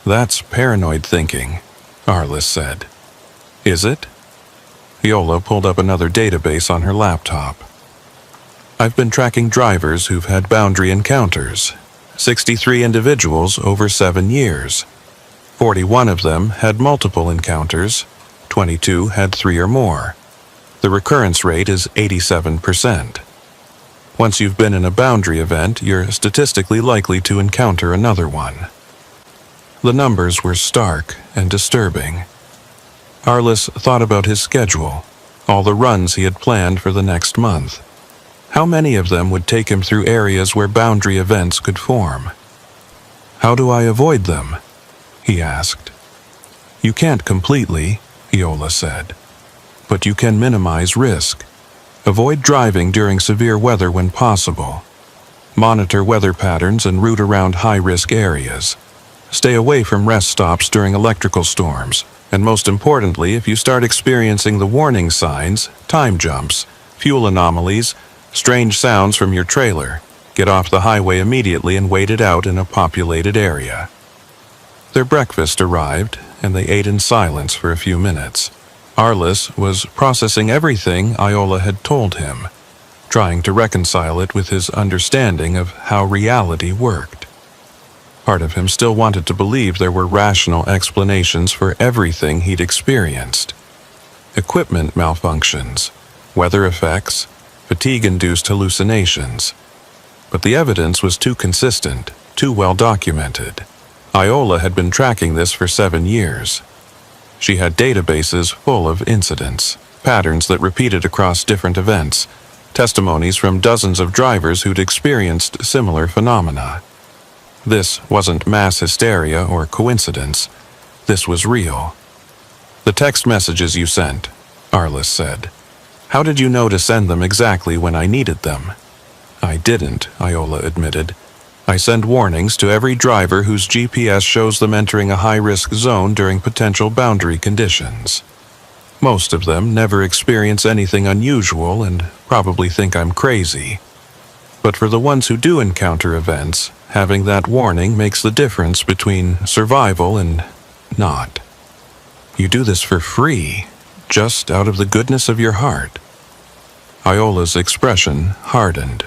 That's paranoid thinking," Arliss said. "Is it?" Iola pulled up another database on her laptop. "I've been tracking drivers who've had boundary encounters. 63 individuals over 7 years. 41 of them had multiple encounters. 22 had 3 or more. The recurrence rate is 87%. Once you've been in a boundary event, you're statistically likely to encounter another one." The numbers were stark and disturbing. Arliss thought about his schedule, all the runs he had planned for the next month. How many of them would take him through areas where boundary events could form? "How do I avoid them?" he asked. "You can't completely," Iola said, "but you can minimize risk. Avoid driving during severe weather when possible. Monitor weather patterns and route around high-risk areas. Stay away from rest stops during electrical storms. And most importantly, if you start experiencing the warning signs, time jumps, fuel anomalies, strange sounds from your trailer, get off the highway immediately and wait it out in a populated area." Their breakfast arrived, and they ate in silence for a few minutes. Arliss was processing everything Iola had told him, trying to reconcile it with his understanding of how reality worked. Part of him still wanted to believe there were rational explanations for everything he'd experienced. Equipment malfunctions, weather effects, fatigue-induced hallucinations. But the evidence was too consistent, too well documented. Iola had been tracking this for 7 years. She had databases full of incidents, patterns that repeated across different events, testimonies from dozens of drivers who'd experienced similar phenomena. This wasn't mass hysteria or coincidence. This was real. "The text messages you sent," Arliss said. "How did you know to send them exactly when I needed them?" "I didn't," Iola admitted. "I send warnings to every driver whose GPS shows them entering a high-risk zone during potential boundary conditions. Most of them never experience anything unusual and probably think I'm crazy. But for the ones who do encounter events, having that warning makes the difference between survival and not. You do this for free, just out of the goodness of your heart." Iola's expression hardened.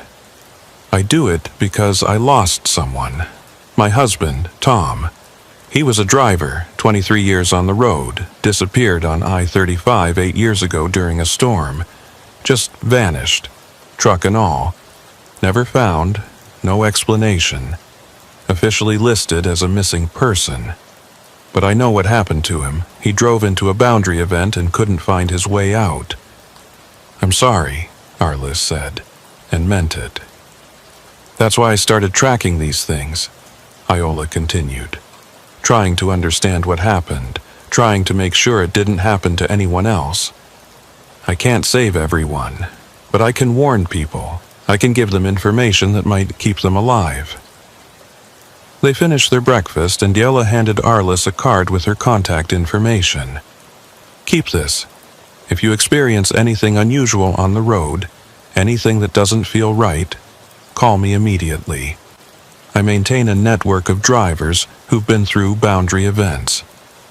"I do it because I lost someone. My husband, Tom. He was a driver, 23 years on the road, disappeared on I-35 8 years ago during a storm. Just vanished, truck and all. Never found, no explanation. Officially listed as a missing person. But I know what happened to him. He drove into a boundary event and couldn't find his way out." "I'm sorry," Arliss said, and meant it. "That's why I started tracking these things," Iola continued. "Trying to understand what happened, trying to make sure it didn't happen to anyone else. I can't save everyone, but I can warn people. I can give them information that might keep them alive." They finished their breakfast, and Yella handed Arliss a card with her contact information. "Keep this. If you experience anything unusual on the road, anything that doesn't feel right, call me immediately. I maintain a network of drivers who've been through boundary events.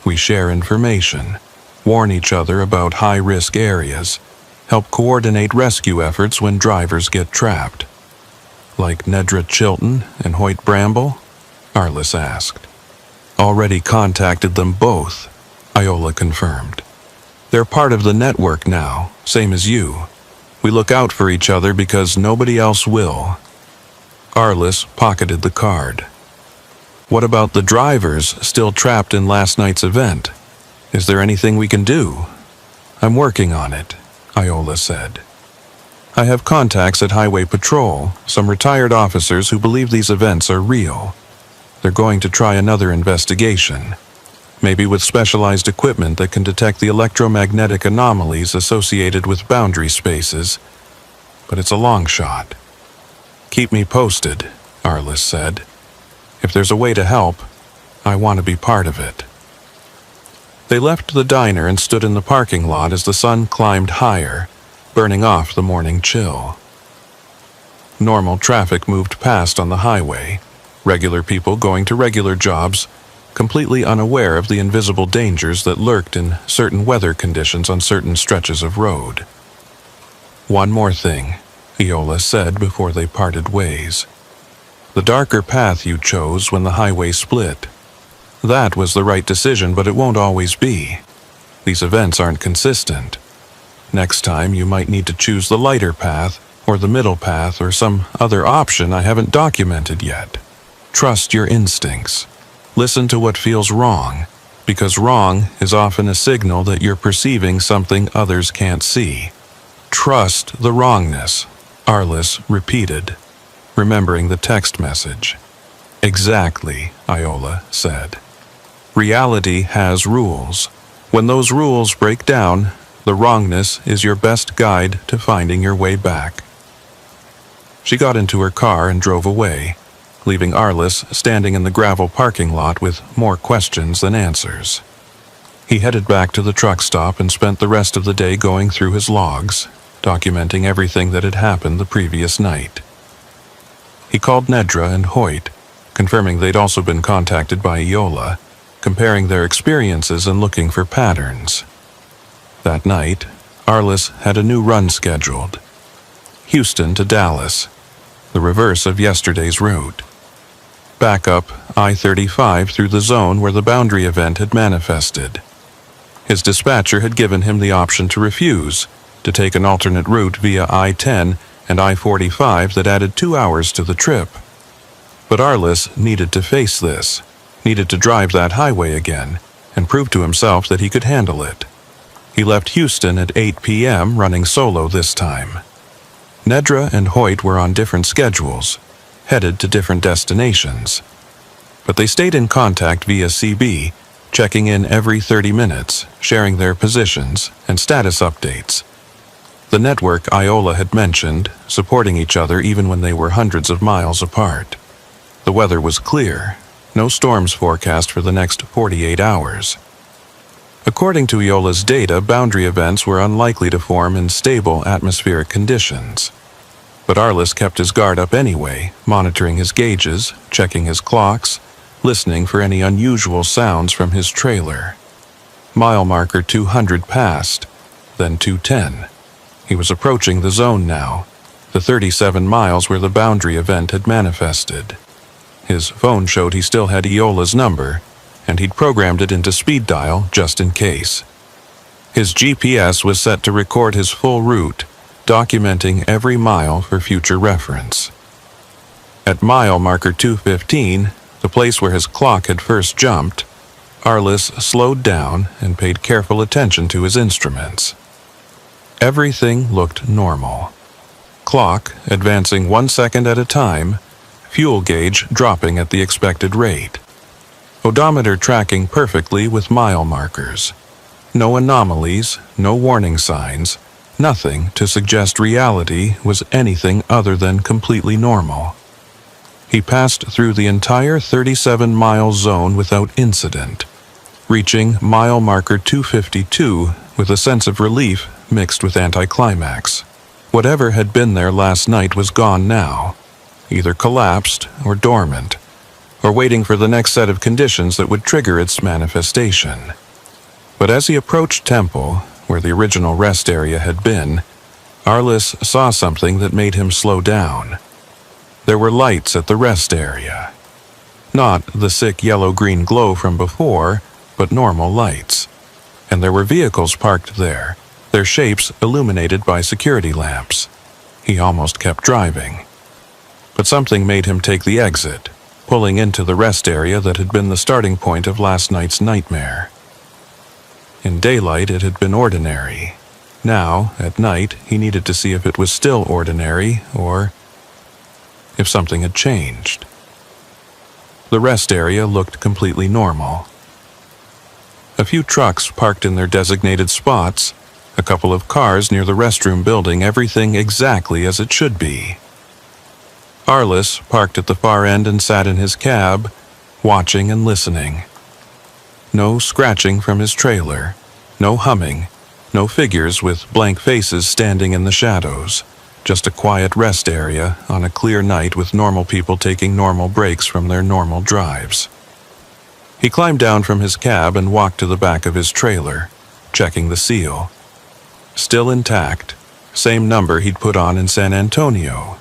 We share information, warn each other about high-risk areas, help coordinate rescue efforts when drivers get trapped." "Like Nedra Chilton and Hoyt Bramble?" Arliss asked. "Already contacted them both," Iola confirmed. "They're part of the network now, same as you. We look out for each other because nobody else will." Arliss pocketed the card. "What about the drivers still trapped in last night's event? Is there anything we can do?" "I'm working on it," Iola said. "I have contacts at Highway Patrol, some retired officers who believe these events are real. They're going to try another investigation, maybe with specialized equipment that can detect the electromagnetic anomalies associated with boundary spaces, but it's a long shot." "Keep me posted," Arliss said. "If there's a way to help, I want to be part of it." They left the diner and stood in the parking lot as the sun climbed higher, burning off the morning chill. Normal traffic moved past on the highway, regular people going to regular jobs, completely unaware of the invisible dangers that lurked in certain weather conditions on certain stretches of road. "One more thing," Iola said before they parted ways. "The darker path you chose when the highway split. That was the right decision, but it won't always be. These events aren't consistent. Next time you might need to choose the lighter path, or the middle path, or some other option I haven't documented yet. Trust your instincts. Listen to what feels wrong, because wrong is often a signal that you're perceiving something others can't see. Trust the wrongness," Arliss repeated, remembering the text message. "Exactly," Iola said. "Reality has rules. When those rules break down, the wrongness is your best guide to finding your way back." She got into her car and drove away, leaving Arliss standing in the gravel parking lot with more questions than answers. He headed back to the truck stop and spent the rest of the day going through his logs, documenting everything that had happened the previous night. He called Nedra and Hoyt, confirming they'd also been contacted by Iola, comparing their experiences and looking for patterns. That night, Arliss had a new run scheduled. Houston to Dallas, the reverse of yesterday's route. Back up I-35 through the zone where the boundary event had manifested. His dispatcher had given him the option to refuse, to take an alternate route via I-10 and I-45 that added 2 hours to the trip. But Arliss needed to face this, needed to drive that highway again, and prove to himself that he could handle it. He left Houston at 8 p.m. running solo this time. Nedra and Hoyt were on different schedules, headed to different destinations. But they stayed in contact via CB, checking in every 30 minutes, sharing their positions and status updates. The network Iola had mentioned, supporting each other even when they were hundreds of miles apart. The weather was clear, no storms forecast for the next 48 hours. According to Iola's data, boundary events were unlikely to form in stable atmospheric conditions. But Arliss kept his guard up anyway, monitoring his gauges, checking his clocks, listening for any unusual sounds from his trailer. Mile marker 200 passed, then 210. He was approaching the zone now, the 37 miles where the boundary event had manifested. His phone showed he still had Iola's number, and he'd programmed it into speed dial just in case. His GPS was set to record his full route, documenting every mile for future reference. At mile marker 215, the place where his clock had first jumped, Arliss slowed down and paid careful attention to his instruments. Everything looked normal. Clock advancing 1 second at a time, fuel gauge dropping at the expected rate. Odometer tracking perfectly with mile markers. No anomalies, no warning signs, Nothing to suggest reality was anything other than completely normal. He passed through the entire 37-mile zone without incident, reaching mile marker 252 with a sense of relief mixed with anticlimax. Whatever had been there last night was gone now, either collapsed or dormant, or waiting for the next set of conditions that would trigger its manifestation. But as he approached Temple, where the original rest area had been, Arliss saw something that made him slow down. There were lights at the rest area. Not the sick yellow-green glow from before, but normal lights. And there were vehicles parked there, their shapes illuminated by security lamps. He almost kept driving. But something made him take the exit, pulling into the rest area that had been the starting point of last night's nightmare. In daylight, it had been ordinary. Now, at night, he needed to see if it was still ordinary, or if something had changed. The rest area looked completely normal. A few trucks parked in their designated spots, a couple of cars near the restroom building, everything exactly as it should be. Arliss parked at the far end and sat in his cab, watching and listening. No scratching from his trailer, no humming, no figures with blank faces standing in the shadows, just a quiet rest area on a clear night with normal people taking normal breaks from their normal drives. He climbed down from his cab and walked to the back of his trailer, checking the seal. Still intact, same number he'd put on in San Antonio.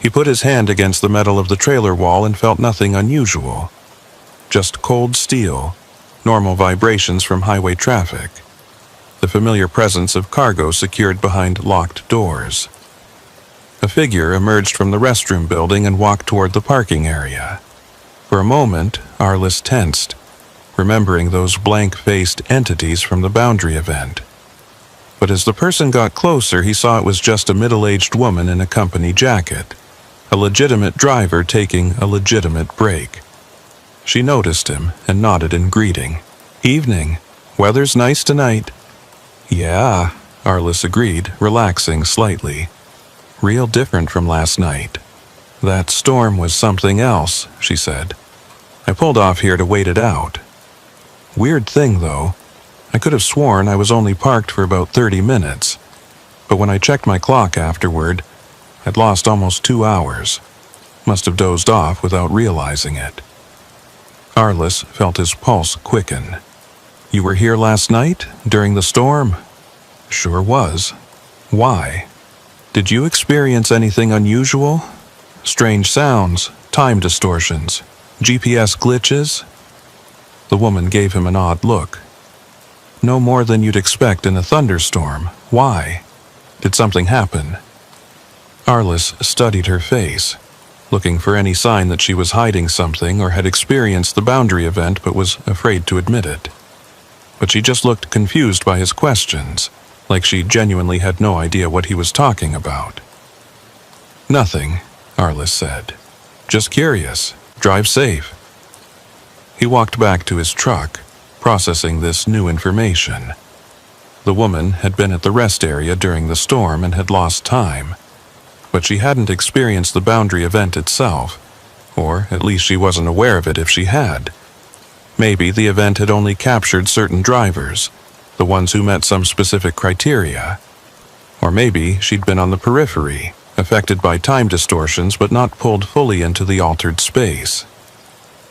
He put his hand against the metal of the trailer wall and felt nothing unusual. Just cold steel, normal vibrations from highway traffic, the familiar presence of cargo secured behind locked doors. A figure emerged from the restroom building and walked toward the parking area. For a moment, Arliss tensed, remembering those blank-faced entities from the Boundary event. But as the person got closer, he saw it was just a middle-aged woman in a company jacket, a legitimate driver taking a legitimate break. She noticed him and nodded in greeting. "Evening. Weather's nice tonight." "Yeah," Arliss agreed, relaxing slightly. "Real different from last night." "That storm was something else," she said. "I pulled off here to wait it out. Weird thing, though. I could have sworn I was only parked for about 30 minutes, but when I checked my clock afterward, I'd lost almost 2 hours. Must have dozed off without realizing it." Arliss felt his pulse quicken. "You were here last night, during the storm?" "Sure was. Why? Did you experience anything unusual? Strange sounds, time distortions, GPS glitches?" The woman gave him an odd look. "No more than you'd expect in a thunderstorm. Why? Did something happen?" Arliss studied her face, looking for any sign that she was hiding something or had experienced the Boundary event but was afraid to admit it. But she just looked confused by his questions, like she genuinely had no idea what he was talking about. "Nothing," Arliss said. "Just curious. Drive safe." He walked back to his truck, processing this new information. The woman had been at the rest area during the storm and had lost time, but she hadn't experienced the Boundary event itself, or at least she wasn't aware of it if she had. Maybe the event had only captured certain drivers, the ones who met some specific criteria. Or maybe she'd been on the periphery, affected by time distortions but not pulled fully into the altered space.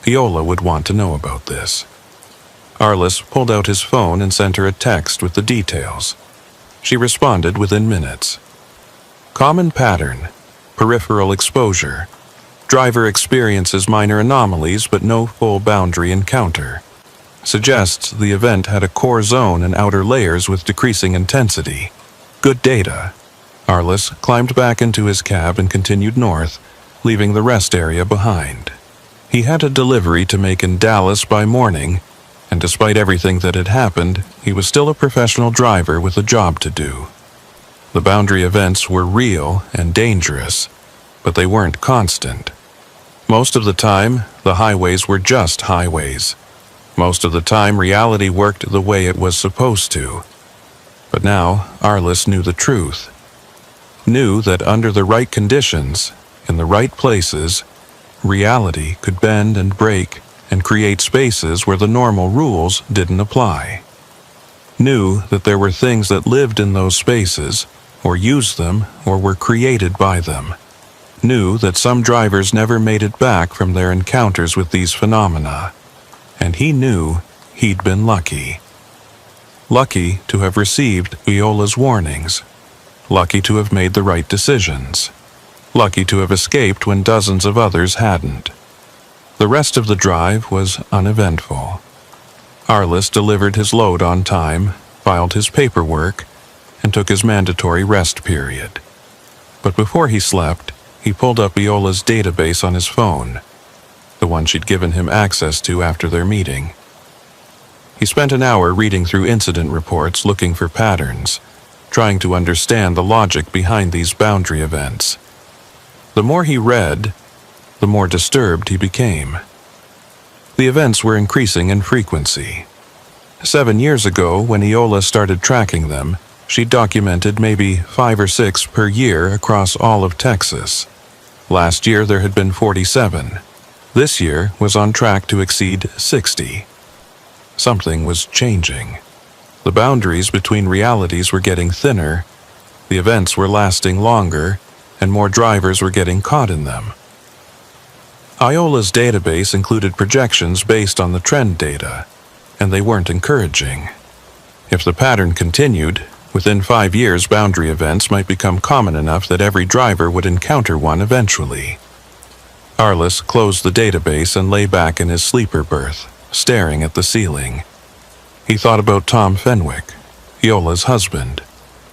Viola would want to know about this. Arliss pulled out his phone and sent her a text with the details. She responded within minutes. "Common pattern. Peripheral exposure. Driver experiences minor anomalies but no full Boundary encounter. Suggests the event had a core zone and outer layers with decreasing intensity. Good data." Arliss climbed back into his cab and continued north, leaving the rest area behind. He had a delivery to make in Dallas by morning, and despite everything that had happened, he was still a professional driver with a job to do. The Boundary events were real and dangerous, but they weren't constant. Most of the time, the highways were just highways. Most of the time, reality worked the way it was supposed to. But now Arliss knew the truth. Knew that under the right conditions, in the right places, reality could bend and break and create spaces where the normal rules didn't apply. Knew that there were things that lived in those spaces, or used them, or were created by them. Knew that some drivers never made it back from their encounters with these phenomena. And he knew he'd been lucky. Lucky to have received Iola's warnings. Lucky to have made the right decisions. Lucky to have escaped when dozens of others hadn't. The rest of the drive was uneventful. Arliss delivered his load on time, filed his paperwork, and took his mandatory rest period. But before he slept, he pulled up Iola's database on his phone, the one she'd given him access to after their meeting. He spent an hour reading through incident reports looking for patterns, trying to understand the logic behind these boundary events. The more he read, the more disturbed he became. The events were increasing in frequency. 7 years ago, when Iola started tracking them, she documented maybe 5 or 6 per year across all of Texas. Last year there had been 47. This year was on track to exceed 60. Something was changing. The boundaries between realities were getting thinner, the events were lasting longer, and more drivers were getting caught in them. Iola's database included projections based on the trend data, and they weren't encouraging. If the pattern continued, within 5 years boundary events might become common enough that every driver would encounter one eventually. Arliss closed the database and lay back in his sleeper berth, staring at the ceiling. He thought about Tom Fenwick, Iola's husband,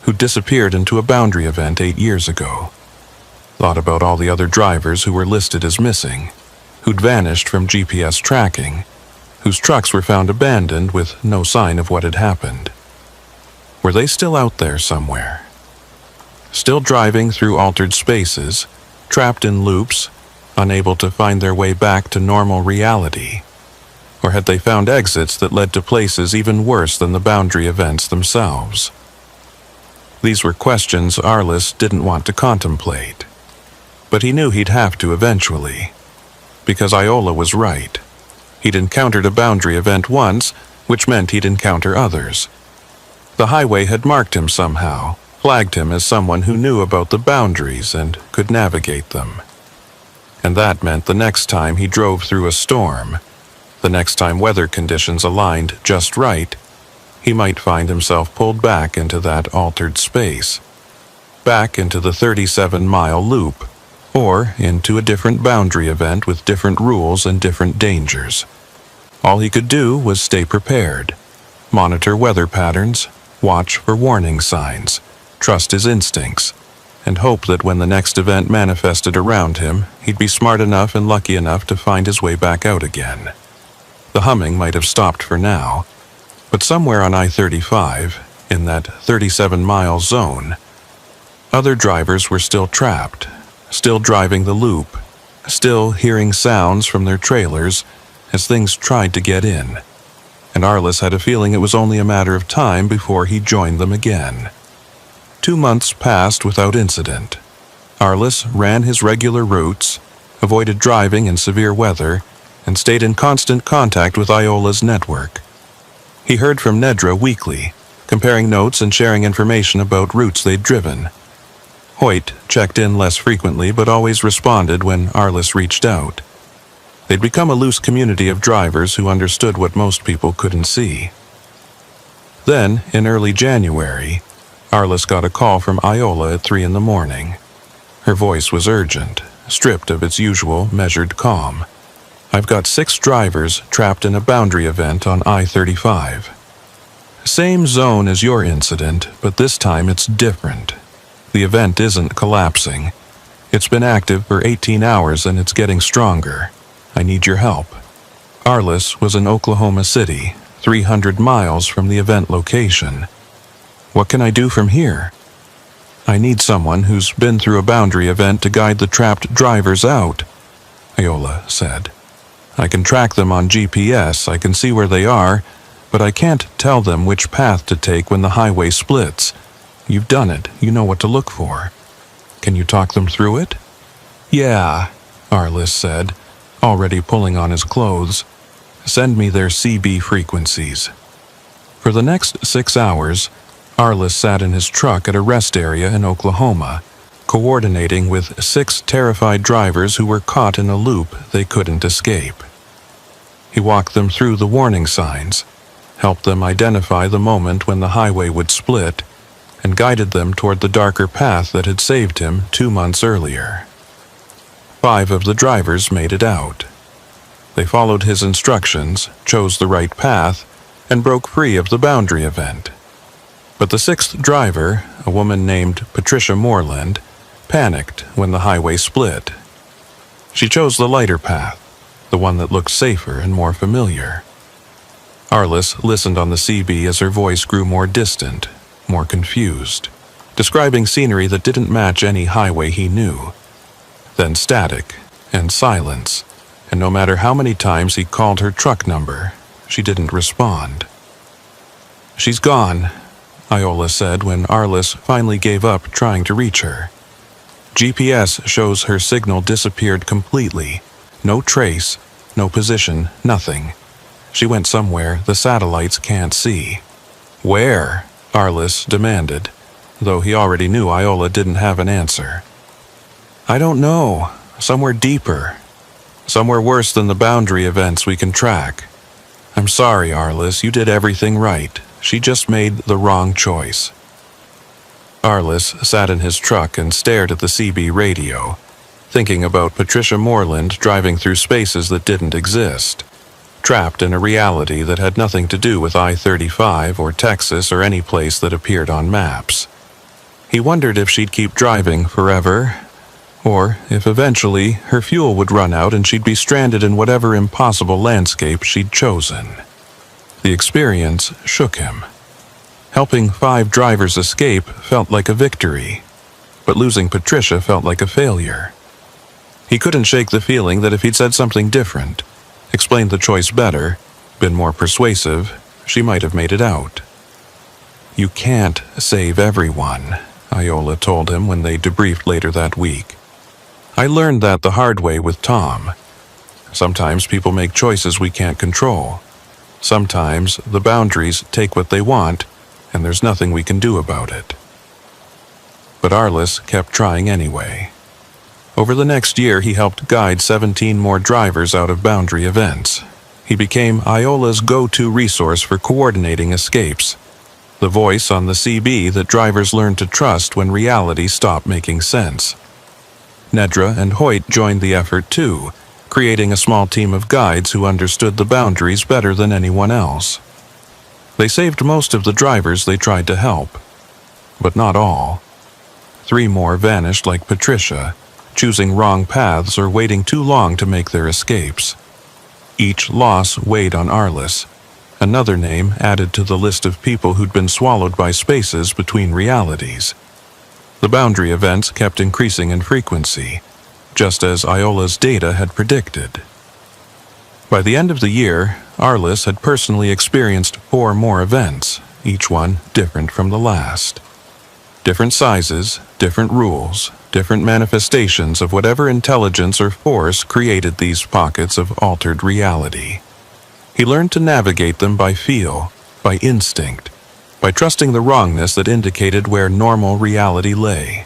who disappeared into a boundary event 8 years ago. Thought about all the other drivers who were listed as missing, who'd vanished from GPS tracking, whose trucks were found abandoned with no sign of what had happened. Were they still out there somewhere? Still driving through altered spaces, trapped in loops, unable to find their way back to normal reality? Or had they found exits that led to places even worse than the boundary events themselves? These were questions Arliss didn't want to contemplate. But he knew he'd have to eventually. Because Iola was right. He'd encountered a boundary event once, which meant he'd encounter others. The highway had marked him somehow, flagged him as someone who knew about the boundaries and could navigate them. And that meant the next time he drove through a storm, the next time weather conditions aligned just right, he might find himself pulled back into that altered space, back into the 37-mile loop, or into a different boundary event with different rules and different dangers. All he could do was stay prepared, monitor weather patterns, watch for warning signs, trust his instincts, and hope that when the next event manifested around him, he'd be smart enough and lucky enough to find his way back out again. The humming might have stopped for now, but somewhere on I-35, in that 37-mile zone, other drivers were still trapped, still driving the loop, still hearing sounds from their trailers as things tried to get in. And Arliss had a feeling it was only a matter of time before he joined them again. 2 months passed without incident. Arliss ran his regular routes, avoided driving in severe weather, and stayed in constant contact with Iola's network. He heard from Nedra weekly, comparing notes and sharing information about routes they'd driven. Hoyt checked in less frequently but always responded when Arliss reached out. They'd become a loose community of drivers who understood what most people couldn't see. Then, in early January, Arliss got a call from Iola at 3 a.m. Her voice was urgent, stripped of its usual measured calm. "I've got 6 drivers trapped in a boundary event on I-35. Same zone as your incident, but this time it's different. The event isn't collapsing. It's been active for 18 hours and it's getting stronger. I need your help." Arliss was in Oklahoma City, 300 miles from the event location. "What can I do from here?" "I need someone who's been through a boundary event to guide the trapped drivers out," Iola said. "I can track them on GPS, I can see where they are, but I can't tell them which path to take when the highway splits. You've done it. You know what to look for. Can you talk them through it?" "Yeah," Arliss said, already pulling on his clothes. "Send me their CB frequencies." For the next 6 hours, Arliss sat in his truck at a rest area in Oklahoma, coordinating with 6 terrified drivers who were caught in a loop they couldn't escape. He walked them through the warning signs, helped them identify the moment when the highway would split, and guided them toward the darker path that had saved him 2 months earlier. 5 of the drivers made it out. They followed his instructions, chose the right path, and broke free of the boundary event. But the 6th driver, a woman named Patricia Moreland, panicked when the highway split. She chose the lighter path, the one that looked safer and more familiar. Arliss listened on the CB as her voice grew more distant, more confused, describing scenery that didn't match any highway he knew. Then static and silence, and no matter how many times he called her truck number, she didn't respond. "She's gone," Iola said when Arliss finally gave up trying to reach her. "GPS shows her signal disappeared completely. No trace, no position, nothing. She went somewhere the satellites can't see." "Where?" Arliss demanded, though he already knew Iola didn't have an answer. "I don't know. Somewhere deeper. Somewhere worse than the boundary events we can track. I'm sorry, Arliss, you did everything right. She just made the wrong choice." Arliss sat in his truck and stared at the CB radio, thinking about Patricia Moreland driving through spaces that didn't exist, trapped in a reality that had nothing to do with I-35 or Texas or any place that appeared on maps. He wondered if she'd keep driving forever, or if eventually her fuel would run out and she'd be stranded in whatever impossible landscape she'd chosen. The experience shook him. Helping 5 drivers escape felt like a victory, but losing Patricia felt like a failure. He couldn't shake the feeling that if he'd said something different, explained the choice better, been more persuasive, she might have made it out. "You can't save everyone," Iola told him when they debriefed later that week. "I learned that the hard way with Tom. Sometimes people make choices we can't control. Sometimes the boundaries take what they want, and there's nothing we can do about it." But Arliss kept trying anyway. Over the next year, he helped guide 17 more drivers out of boundary events. He became Iola's go-to resource for coordinating escapes, the voice on the CB that drivers learned to trust when reality stopped making sense. Nedra and Hoyt joined the effort too, creating a small team of guides who understood the boundaries better than anyone else. They saved most of the drivers they tried to help, but not all. 3 more vanished like Patricia, choosing wrong paths or waiting too long to make their escapes. Each loss weighed on Arliss, another name added to the list of people who'd been swallowed by spaces between realities. The boundary events kept increasing in frequency, just as Iola's data had predicted. By the end of the year, Arliss had personally experienced 4 more events, each one different from the last. Different sizes, different rules, different manifestations of whatever intelligence or force created these pockets of altered reality. He learned to navigate them by feel, by instinct, by trusting the wrongness that indicated where normal reality lay.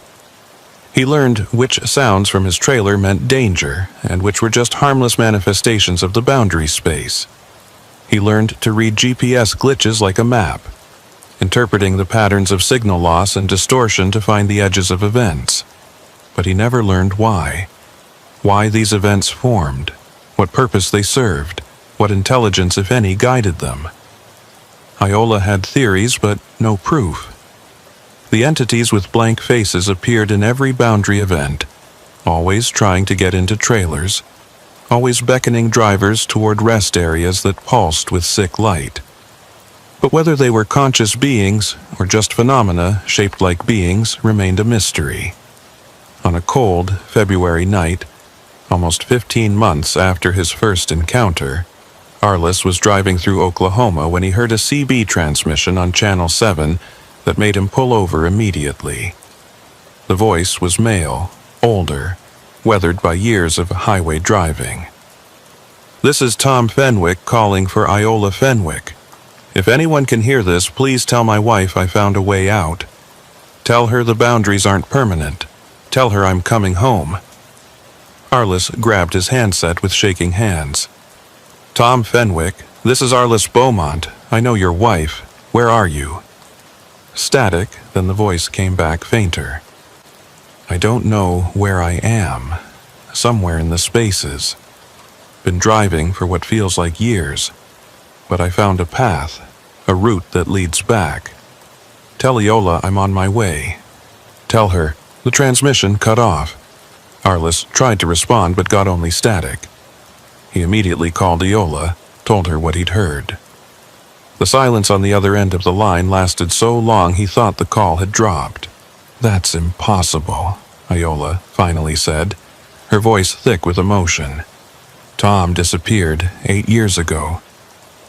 He learned which sounds from his trailer meant danger and which were just harmless manifestations of the boundary space. He learned to read GPS glitches like a map, interpreting the patterns of signal loss and distortion to find the edges of events. But he never learned why. Why these events formed, what purpose they served, what intelligence, if any, guided them. Iola had theories, but no proof. The entities with blank faces appeared in every boundary event, always trying to get into trailers, always beckoning drivers toward rest areas that pulsed with sick light. But whether they were conscious beings or just phenomena shaped like beings remained a mystery. On a cold February night, almost 15 months after his first encounter, Arliss was driving through Oklahoma when he heard a CB transmission on Channel 7 that made him pull over immediately. The voice was male, older, weathered by years of highway driving. "This is Tom Fenwick calling for Iola Fenwick. If anyone can hear this, please tell my wife I found a way out. Tell her the boundaries aren't permanent. Tell her I'm coming home." Arliss grabbed his handset with shaking hands. "Tom Fenwick, this is Arliss Beaumont. I know your wife. Where are you?" Static, then the voice came back fainter. "I don't know where I am. Somewhere in the spaces. Been driving for what feels like years. But I found a path, a route that leads back. Tell Iola I'm on my way. Tell her." The transmission cut off. Arliss tried to respond but got only static. He immediately called Iola, told her what he'd heard. The silence on the other end of the line lasted so long he thought the call had dropped. "That's impossible," Iola finally said, her voice thick with emotion. "Tom disappeared 8 years ago.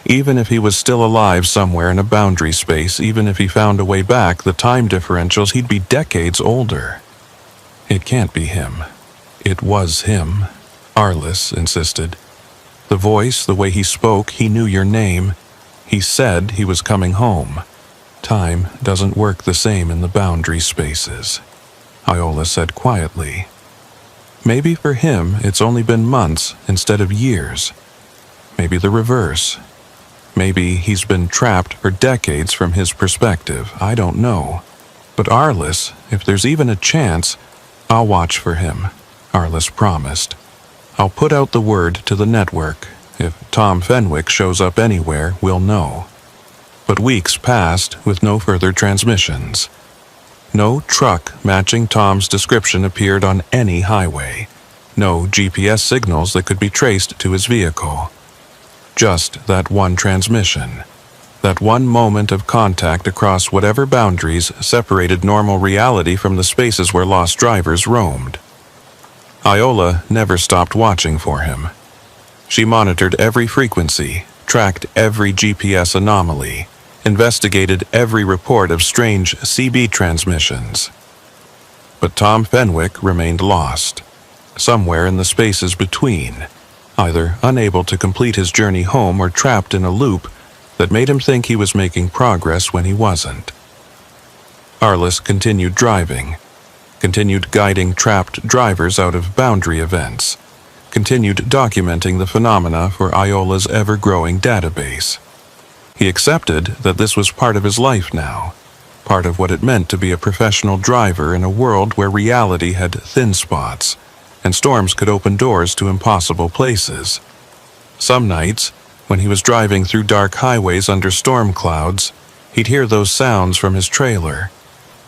Even if he was still alive somewhere in a boundary space, even if he found a way back, the time differentials, he'd be decades older. It can't be him. It was him," Arliss insisted. "The voice, the way he spoke, he knew your name. He said he was coming home. Time doesn't work the same in the boundary spaces," Iola said quietly. "Maybe for him it's only been months instead of years. Maybe the reverse. Maybe he's been trapped for decades from his perspective. I don't know. But Arliss, if there's even a chance, I'll watch for him," Arliss promised. "I'll put out the word to the network. If Tom Fenwick shows up anywhere, we'll know." But weeks passed with no further transmissions. No truck matching Tom's description appeared on any highway. No GPS signals that could be traced to his vehicle. Just that one transmission. That one moment of contact across whatever boundaries separated normal reality from the spaces where lost drivers roamed. Iola never stopped watching for him. She monitored every frequency, tracked every GPS anomaly, investigated every report of strange CB transmissions. But Tom Fenwick remained lost, somewhere in the spaces between, either unable to complete his journey home or trapped in a loop that made him think he was making progress when he wasn't. Arliss continued driving, continued guiding trapped drivers out of boundary events, continued documenting the phenomena for Iola's ever-growing database. He accepted that this was part of his life now, part of what it meant to be a professional driver in a world where reality had thin spots, and storms could open doors to impossible places. Some nights, when he was driving through dark highways under storm clouds, he'd hear those sounds from his trailer.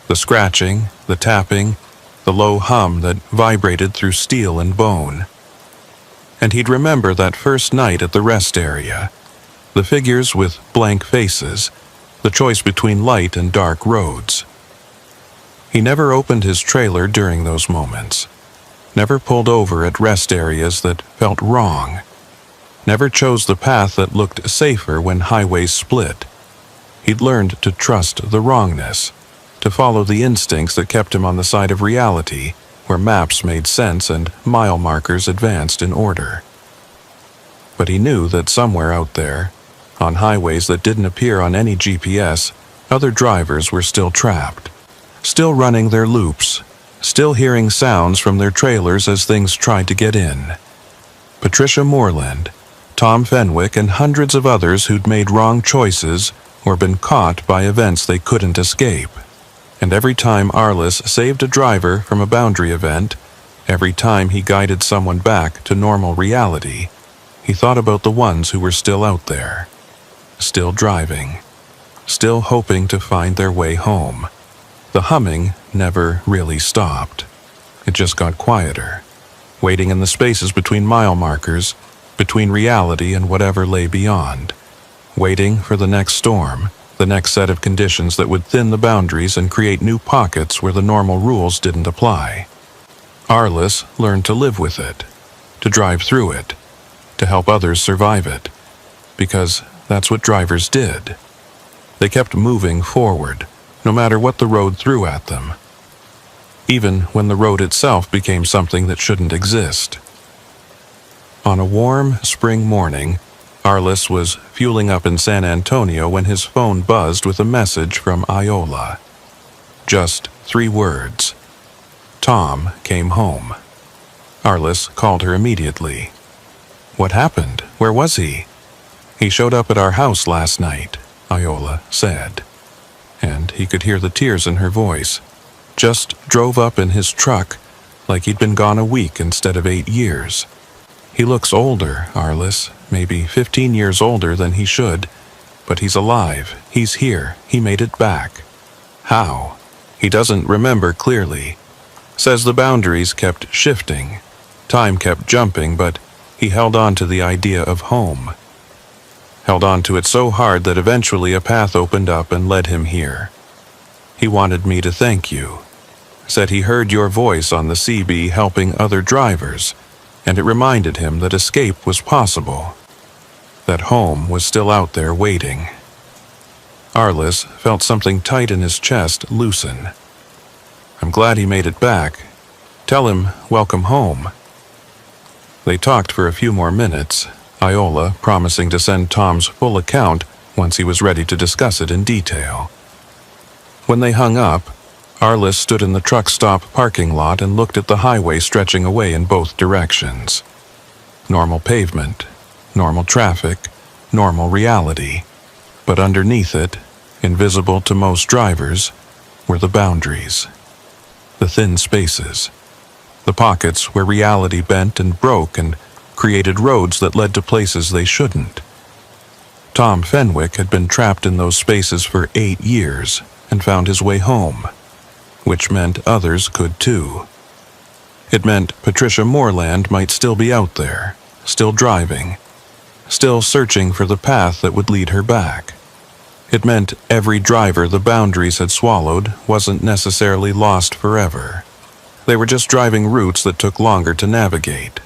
The scratching, the tapping, the low hum that vibrated through steel and bone. And he'd remember that first night at the rest area, the figures with blank faces, the choice between light and dark roads. He never opened his trailer during those moments. Never pulled over at rest areas that felt wrong. Never chose the path that looked safer when highways split. He'd learned to trust the wrongness, to follow the instincts that kept him on the side of reality, where maps made sense and mile markers advanced in order. But he knew that somewhere out there, on highways that didn't appear on any GPS, other drivers were still trapped, still running their loops, still hearing sounds from their trailers as things tried to get in. Patricia Moreland, Tom Fenwick, and hundreds of others who'd made wrong choices or been caught by events they couldn't escape. And every time Arliss saved a driver from a boundary event, every time he guided someone back to normal reality, he thought about the ones who were still out there, still driving, still hoping to find their way home. The humming never really stopped. It just got quieter, waiting in the spaces between mile markers, between reality and whatever lay beyond, waiting for the next storm, the next set of conditions that would thin the boundaries and create new pockets where the normal rules didn't apply. Arliss learned to live with it, to drive through it, to help others survive it, because that's what drivers did. They kept moving forward, no matter what the road threw at them, even when the road itself became something that shouldn't exist. On a warm spring morning, Arliss was fueling up in San Antonio when his phone buzzed with a message from Iola. Just 3 words. Tom came home. Arliss called her immediately. "What happened? Where was he?" "He showed up at our house last night," Iola said. And he could hear the tears in her voice. "Just drove up in his truck, like he'd been gone a week instead of 8 years. He looks older, Arliss, maybe 15 years older than he should, but he's alive, he's here, he made it back." "How?" "He doesn't remember clearly. Says the boundaries kept shifting. Time kept jumping, but he held on to the idea of home. Held on to it so hard that eventually a path opened up and led him here. He wanted me to thank you. Said he heard your voice on the CB helping other drivers, and it reminded him that escape was possible. That home was still out there waiting." Arliss felt something tight in his chest loosen. "I'm glad he made it back. Tell him welcome home." They talked for a few more minutes, Iola promising to send Tom's full account once he was ready to discuss it in detail. When they hung up, Arliss stood in the truck stop parking lot and looked at the highway stretching away in both directions. Normal pavement, normal traffic, normal reality. But underneath it, invisible to most drivers, were the boundaries. The thin spaces. The pockets where reality bent and broke and created roads that led to places they shouldn't. Tom Fenwick had been trapped in those spaces for 8 years and found his way home, which meant others could too. It meant Patricia Moreland might still be out there, still driving, still searching for the path that would lead her back. It meant every driver the boundaries had swallowed wasn't necessarily lost forever. They were just driving routes that took longer to navigate,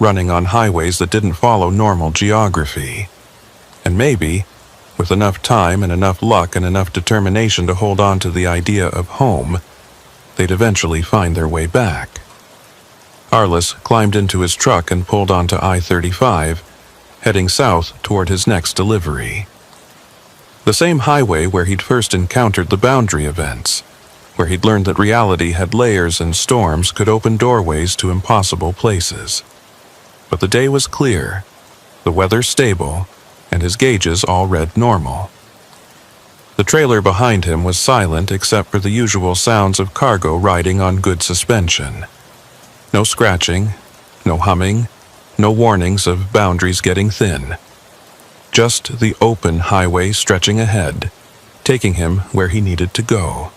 running on highways that didn't follow normal geography. And maybe, with enough time and enough luck and enough determination to hold on to the idea of home, they'd eventually find their way back. Arliss climbed into his truck and pulled onto I-35, heading south toward his next delivery. The same highway where he'd first encountered the boundary events, where he'd learned that reality had layers and storms could open doorways to impossible places. But the day was clear, the weather stable, and his gauges all read normal. The trailer behind him was silent except for the usual sounds of cargo riding on good suspension. No scratching, no humming, no warnings of boundaries getting thin. Just the open highway stretching ahead, taking him where he needed to go.